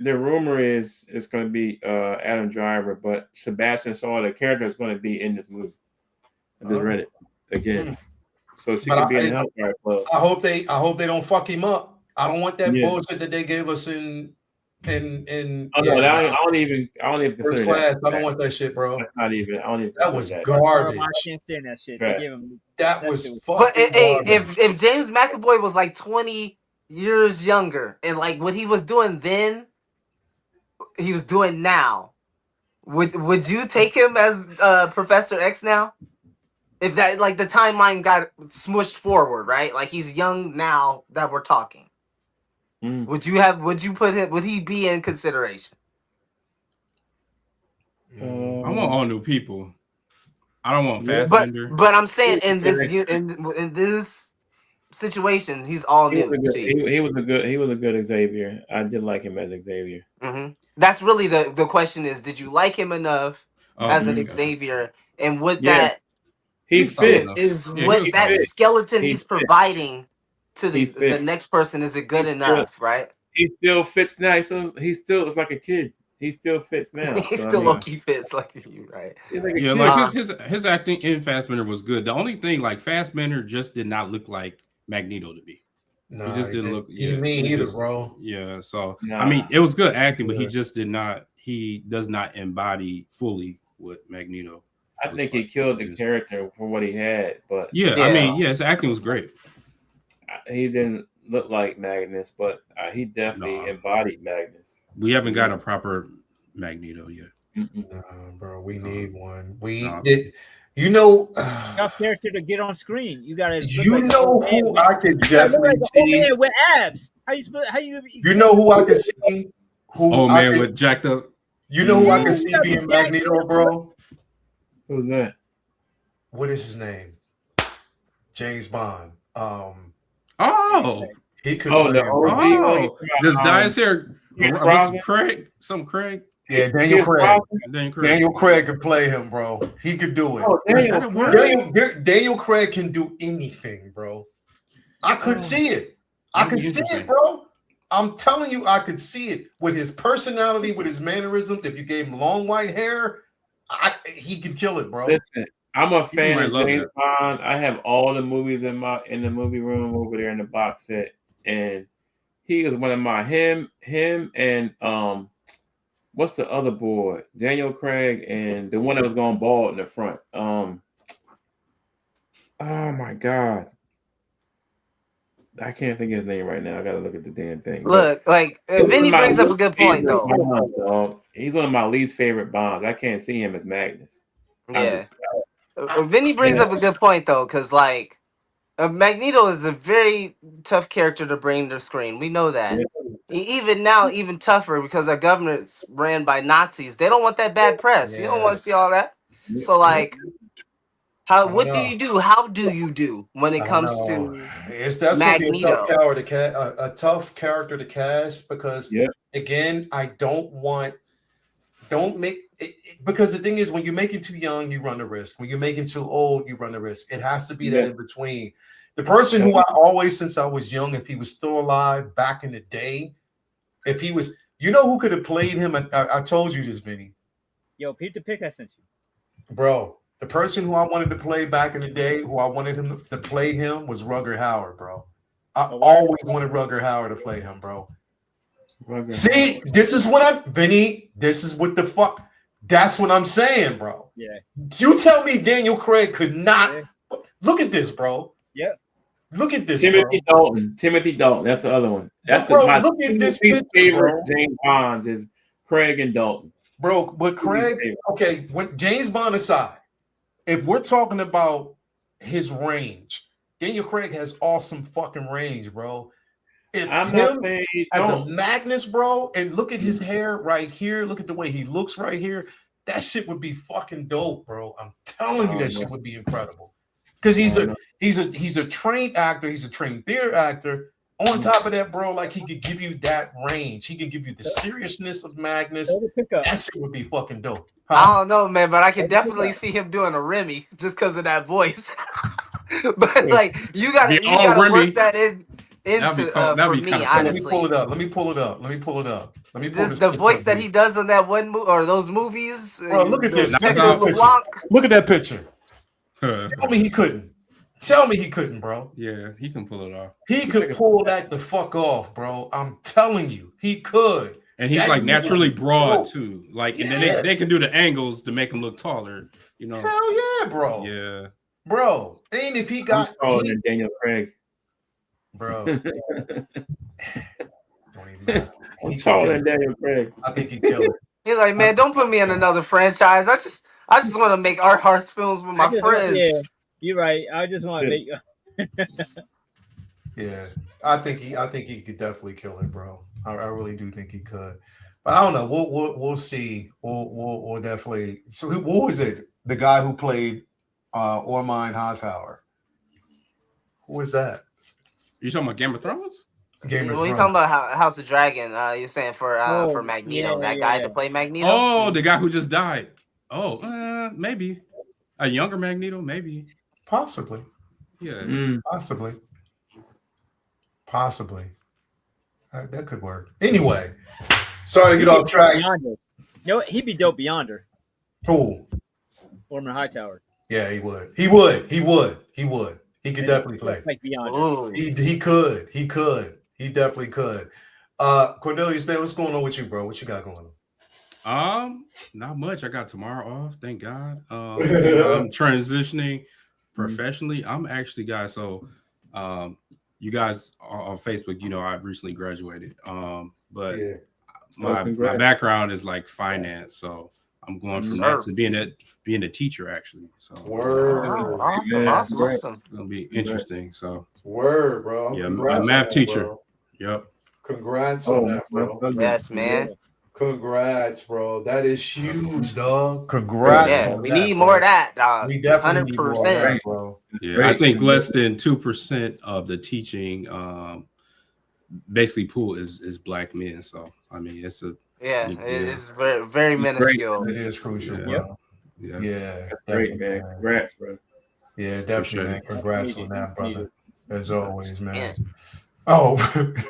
Speaker 4: the rumor is it's going to be Adam Driver, but Sebastian Shaw, the character, is going to be in this movie. I just read it again, so she
Speaker 1: But
Speaker 4: can be in the Hellfire Club.
Speaker 1: I hope they don't fuck him up. I don't want that
Speaker 4: Yeah.
Speaker 1: bullshit that they gave us in
Speaker 4: Oh no, I don't even
Speaker 1: first
Speaker 4: consider
Speaker 1: class.
Speaker 4: that.
Speaker 1: I don't want that shit, bro.
Speaker 4: That's not even. I don't even.
Speaker 1: That was
Speaker 4: consider
Speaker 1: garbage.
Speaker 3: I can't stand that shit.
Speaker 4: Right.
Speaker 3: They give him.
Speaker 1: That
Speaker 3: That
Speaker 1: was
Speaker 3: shit was-
Speaker 1: fucking
Speaker 2: But hey,
Speaker 1: garbage.
Speaker 2: if James McAvoy was like 20 years younger and like what he was doing then, he was doing now, would you take him as Professor X now? If that like the timeline got smushed forward, right? Like he's young now that we're talking.
Speaker 4: Mm.
Speaker 2: Would you put him? Would he be in consideration?
Speaker 5: I want all new people. I don't want
Speaker 4: Yeah.
Speaker 5: Fassbender.
Speaker 2: But I'm saying in this situation, he's all
Speaker 4: He was,
Speaker 2: new.
Speaker 4: a good, he was a good Xavier. I did like him as Xavier.
Speaker 2: That's really the question is, did you like him enough as an
Speaker 5: yeah.
Speaker 2: Xavier? And would
Speaker 4: Yeah.
Speaker 2: that
Speaker 4: He
Speaker 5: He's
Speaker 4: fit.
Speaker 5: solid
Speaker 2: is
Speaker 5: Yeah,
Speaker 2: what
Speaker 5: he
Speaker 2: that
Speaker 4: fit.
Speaker 2: skeleton
Speaker 4: He
Speaker 2: he's
Speaker 4: fit.
Speaker 2: providing to
Speaker 4: He
Speaker 2: the
Speaker 4: fit.
Speaker 2: next person, is it good enough, right?
Speaker 4: He still fits now. He still is like a kid. He still fits now.
Speaker 2: He
Speaker 4: So, I
Speaker 2: still
Speaker 4: mean,
Speaker 2: low-key fits like you, right?
Speaker 4: he's like a
Speaker 5: Yeah,
Speaker 4: kid.
Speaker 5: like his acting in Fassbender was good. The only thing, like Fassbender, just did not look like Magneto to me.
Speaker 1: Nah,
Speaker 5: He just didn't look.
Speaker 1: You mean
Speaker 5: he
Speaker 1: either,
Speaker 5: just-
Speaker 1: bro.
Speaker 5: Yeah, so
Speaker 4: Nah.
Speaker 5: I mean, it was good acting, but he
Speaker 4: Yeah.
Speaker 5: just did not. He does not embody fully what Magneto.
Speaker 4: I think he killed the character for what he had, but
Speaker 5: Yeah, I mean, his acting was great.
Speaker 4: he didn't look like Magnus, but he definitely
Speaker 5: No.
Speaker 4: embodied Magnus.
Speaker 5: We haven't got a proper Magneto yet.
Speaker 1: Nah, bro, we need one.
Speaker 5: Nah.
Speaker 1: You know,
Speaker 3: Your character to get on screen. You gotta. look
Speaker 1: you
Speaker 3: like an
Speaker 1: know
Speaker 3: old man
Speaker 1: who
Speaker 3: with-
Speaker 1: I could
Speaker 3: you gotta look
Speaker 1: definitely
Speaker 3: like an old
Speaker 1: see.
Speaker 3: man with abs. How you?
Speaker 1: You know who I could see. Who
Speaker 5: Oh
Speaker 1: I
Speaker 5: man,
Speaker 1: could-
Speaker 5: with jacked up.
Speaker 1: you know who I
Speaker 3: Yeah,
Speaker 1: could see
Speaker 3: yeah,
Speaker 1: being
Speaker 3: yeah.
Speaker 1: Magneto, bro.
Speaker 4: Who's that?
Speaker 1: What is his name? James Bond.
Speaker 5: Oh,
Speaker 1: He could
Speaker 4: Oh,
Speaker 1: play
Speaker 4: the
Speaker 1: him,
Speaker 4: OG.
Speaker 1: bro.
Speaker 5: this guy's here.
Speaker 4: Pierce
Speaker 5: What's
Speaker 4: Brosnan?
Speaker 5: Craig? Some Craig.
Speaker 1: Yeah, Daniel
Speaker 4: Pierce
Speaker 1: Craig.
Speaker 4: Brosnan?
Speaker 1: Daniel Craig could play him, bro. He could do it.
Speaker 4: Oh, Daniel Craig.
Speaker 1: Daniel Craig can do anything, bro. I could see it. I could see it, bro. I'm telling you, I could see it with his personality, with his mannerisms. If you gave him long white hair, he could kill it, bro.
Speaker 4: Listen, I'm a fan
Speaker 5: might
Speaker 4: of
Speaker 5: love
Speaker 4: James
Speaker 5: that.
Speaker 4: Bond. I have all the movies in the movie room over there in the box set, and he is one of my him and what's the other boy? Daniel Craig and the one that was going bald in the front. Oh my god. I can't think of his name right now. I gotta look at the damn thing.
Speaker 2: Look, like Vinny brings up a good point though.
Speaker 4: He's one of my least favorite Bonds. I can't see him as Magnus.
Speaker 2: Yeah. Vinny brings up a good point though, because like Magneto is a very tough character to bring to screen. We know that. Even now, even tougher because our government's ran by Nazis. They don't want that bad press. You don't want to see all that. So like,
Speaker 1: I don't
Speaker 2: what do
Speaker 1: know.
Speaker 2: you do? How do you do when it
Speaker 1: I don't
Speaker 2: comes
Speaker 1: know.
Speaker 2: to
Speaker 1: That's gonna be a
Speaker 2: Magneto?
Speaker 1: tough character to cast, a tough character to cast because
Speaker 4: Yeah.
Speaker 1: again, I don't make because the thing is when you make him too young, you run the risk. When you make him too old, you run the risk. It has to be that
Speaker 4: Yeah.
Speaker 1: in between. The person who I always, since I was young, if he was still alive back in the day, if he was, you know who could have played him? I told you this, Vinny.
Speaker 3: Yo, peep the pic I sent you.
Speaker 1: Bro, the person who I wanted to play back in the day, who I wanted him to play him was Rutger Hauer, bro. I always wanted Rutger Hauer to play him, bro. See, this is what Vinny, this is what the fuck, that's what I'm saying, bro.
Speaker 3: Yeah.
Speaker 1: You tell me Daniel Craig could not,
Speaker 3: Yeah.
Speaker 1: look at this, bro.
Speaker 3: Yeah.
Speaker 1: Look at this,
Speaker 4: Timothy
Speaker 1: bro.
Speaker 4: Dalton. Timothy Dalton. That's the other one. That's
Speaker 1: Bro,
Speaker 4: my
Speaker 1: look at this
Speaker 4: favorite
Speaker 1: picture, bro.
Speaker 4: James Bonds is Craig and Dalton.
Speaker 1: Bro, but Craig, okay, when James Bond aside, if we're talking about his range, Daniel Craig has awesome fucking range, bro. If
Speaker 4: I'm not
Speaker 1: him
Speaker 4: saying he
Speaker 1: as a
Speaker 4: don't.
Speaker 1: Magnus, bro, and look at his hair right here, look at the way he looks right here, that shit would be fucking dope, bro. I'm telling you, that shit would be incredible. Because he's a trained actor, he's a trained theater actor. On top of that, bro, like he could give you that range. He could give you the seriousness of Magnus. That shit would be fucking dope.
Speaker 2: I don't know, man, but I can definitely see him doing a Remy just because of that voice. But like, you gotta
Speaker 5: Remy.
Speaker 2: work that into for me, honestly.
Speaker 1: Let me pull it up. Let me pull
Speaker 2: Just the voice that he does in that one movie or those movies.
Speaker 1: Bro, look at this.
Speaker 2: LeBlanc.
Speaker 1: Look at that picture. Tell me he couldn't. Tell me he couldn't, bro.
Speaker 5: Yeah, he can pull it off.
Speaker 1: He could pull that the fuck off, bro. I'm telling you, he could.
Speaker 5: And he's like naturally broad too. Like, and then they can do the angles to make him look taller. You know.
Speaker 1: Hell yeah, bro.
Speaker 5: Yeah,
Speaker 1: bro. And if he got
Speaker 4: taller than Daniel Craig,
Speaker 1: bro. Don't even matter.
Speaker 4: I'm taller than Daniel Craig.
Speaker 1: I think he killed it.
Speaker 2: He's like, man, don't put me in another franchise. I just want to make art house films with my friends.
Speaker 3: Yeah, you're right. I just want to make.
Speaker 1: Yeah, I think he could definitely kill it, bro. I really do think he could. But I don't know. We'll see. We'll definitely. So what was it? The guy who played Ormine Hightower. Who was that?
Speaker 5: You talking about Game of Thrones?
Speaker 1: Game of
Speaker 2: When you
Speaker 1: Thrones.
Speaker 2: talking about House of Dragon, you're saying for Magneto, that guy to play Magneto.
Speaker 5: Oh, the guy who just died. Oh, maybe a younger Magneto, maybe.
Speaker 1: Possibly.
Speaker 5: Yeah,
Speaker 1: Possibly. That could work. Anyway, sorry to get off track.
Speaker 3: No, he'd be dope beyond her.
Speaker 1: Cool.
Speaker 3: Ormond Hightower.
Speaker 1: Yeah, he would. He could definitely play.
Speaker 3: Like beyond.
Speaker 1: He could. He definitely could. Cornelius, man, what's going on with you, bro? What you got going on?
Speaker 5: Not much. I got tomorrow off, thank God. I'm transitioning professionally. I'm actually, guys, so you guys are on Facebook, you know, I've recently graduated. But my background is like finance, so I'm going from that to being a teacher actually. So
Speaker 2: Awesome.
Speaker 5: It's gonna be interesting. So
Speaker 1: bro.
Speaker 5: Yeah, I'm a math teacher. Bro. Yep.
Speaker 1: Congrats on that, bro.
Speaker 2: Yes, man.
Speaker 1: Congrats, bro. That is huge, dog. Congrats.
Speaker 2: Yeah, we need more of that, dog.
Speaker 1: We definitely 100%,
Speaker 2: need
Speaker 1: bro.
Speaker 5: Yeah, I think less than 2% of the teaching basically pool is black men. So I mean, it's
Speaker 2: it's very, very minuscule.
Speaker 1: It is crucial, bro. Yeah,
Speaker 4: great, man. Congrats, bro.
Speaker 1: Yeah, definitely, man. Congrats on that, brother. As always, man. Oh,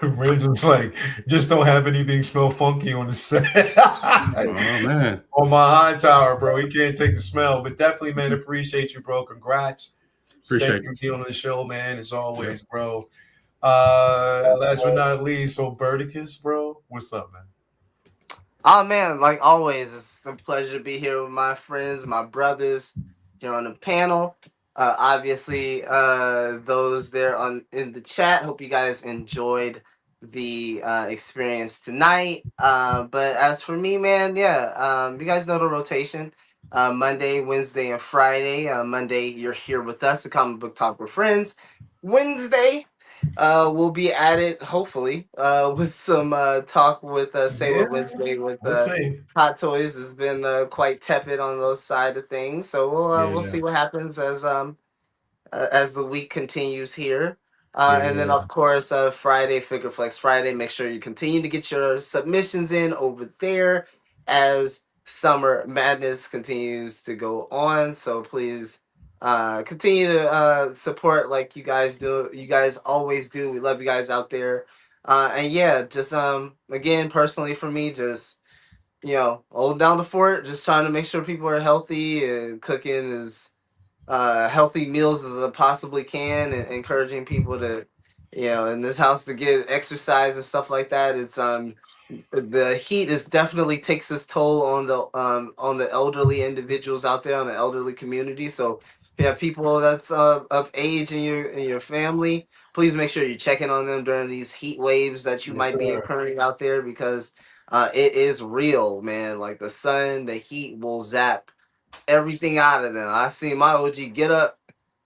Speaker 1: Randall's like, just don't have anything smell funky on the set.
Speaker 5: Oh, man.
Speaker 1: On my high tower, bro. He can't take the smell. But definitely, man, appreciate you, bro. Congrats.
Speaker 5: Appreciate
Speaker 1: you being on the show, man, as always, bro. Last but not least, so Berticus, bro. What's up, man?
Speaker 2: Oh, man, like always, it's a pleasure to be here with my friends, my brothers here on the panel. Obviously, those there in the chat, hope you guys enjoyed the experience tonight. But as for me, man, you guys know the rotation. Monday, Wednesday, and Friday. Monday, you're here with us, the Comic Book Talk with Friends. Wednesday, we'll be at it, hopefully, with some talk with Save It Wednesday with
Speaker 1: We'll see.
Speaker 2: Hot Toys. Has been quite tepid on those side of things, so we'll
Speaker 1: Yeah.
Speaker 2: see what happens as the week continues here. And then,
Speaker 1: Yeah.
Speaker 2: of course, Friday, Figure Flex Friday. Make sure you continue to get your submissions in over there as Summer Madness continues to go on. So please continue to support like you guys do. You guys always do. We love you guys out there. And yeah, just again, personally for me, just hold down the fort. Just trying to make sure people are healthy and cooking is healthy meals as I possibly can, and encouraging people to, in this house to get exercise and stuff like that. It's the heat is definitely takes its toll on the elderly individuals out there, on the elderly community. So if you have people that's of age in your family, please make sure you're checking on them during these heat waves that you
Speaker 1: Yes,
Speaker 2: might be
Speaker 1: sir.
Speaker 2: incurring out there, because it is real, man. Like the sun, the heat will zap everything out of them. I seen my OG get up,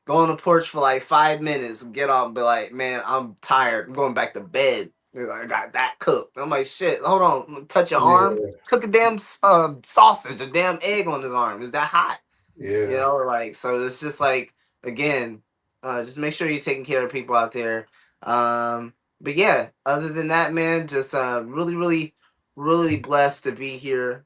Speaker 2: go on the porch for like 5 minutes, get off, and be like, "Man, I'm tired. I'm going back to bed. I got that cooked." I'm like, "Shit, hold on, touch your arm,
Speaker 1: Yeah.
Speaker 2: cook a damn sausage, a damn egg on his arm. Is that hot?"
Speaker 1: Yeah.
Speaker 2: Like, so it's just like, again, just make sure you're taking care of people out there. But yeah, other than that, man, just really, really, really blessed to be here.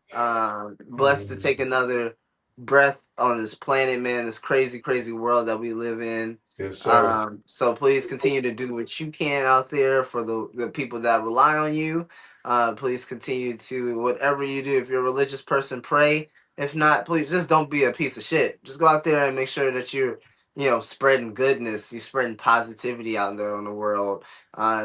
Speaker 2: Blessed to take another breath on this planet, man, this crazy, crazy world that we live in.
Speaker 1: Yes, sir.
Speaker 2: So please continue to do what you can out there for the people that rely on you. Please continue to, whatever you do, if you're a religious person, pray. If not, please just don't be a piece of shit. Just go out there and make sure that you're, spreading goodness, you're spreading positivity out there in the world.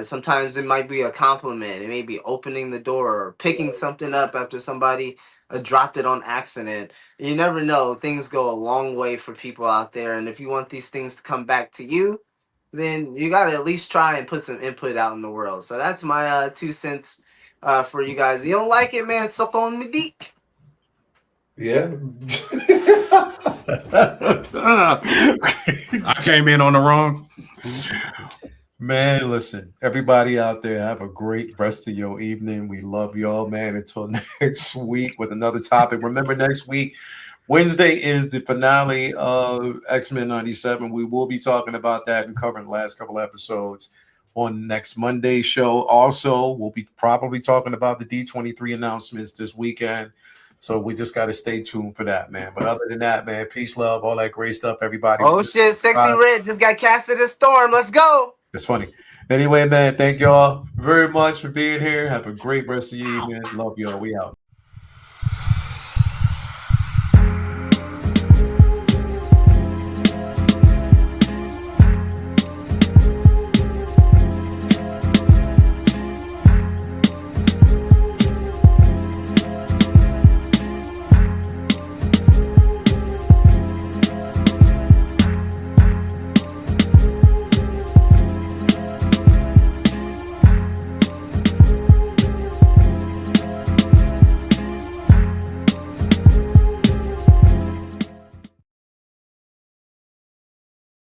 Speaker 2: Sometimes it might be a compliment. It may be opening the door or picking something up after somebody dropped it on accident. You never know. Things go a long way for people out there. And if you want these things to come back to you, then you got to at least try and put some input out in the world. So that's my 2 cents for you guys. You don't like it, man? Suck on me dick.
Speaker 1: Yeah.
Speaker 5: I came in on the wrong.
Speaker 1: Man, listen, everybody out there, have a great rest of your evening. We love y'all, man. Until next week with another topic. Remember, next week, Wednesday is the finale of X-Men 97. We will be talking about that and covering the last couple episodes on next Monday's show. Also, we'll be probably talking about the D23 announcements this weekend. So we just got to stay tuned for that, man. But other than that, man, peace, love, all that great stuff, everybody.
Speaker 2: Oh, shit. Sexy Red just got casted as Storm. Let's go.
Speaker 1: That's funny. Anyway, man, thank y'all very much for being here. Have a great rest of your evening. Love y'all. We out.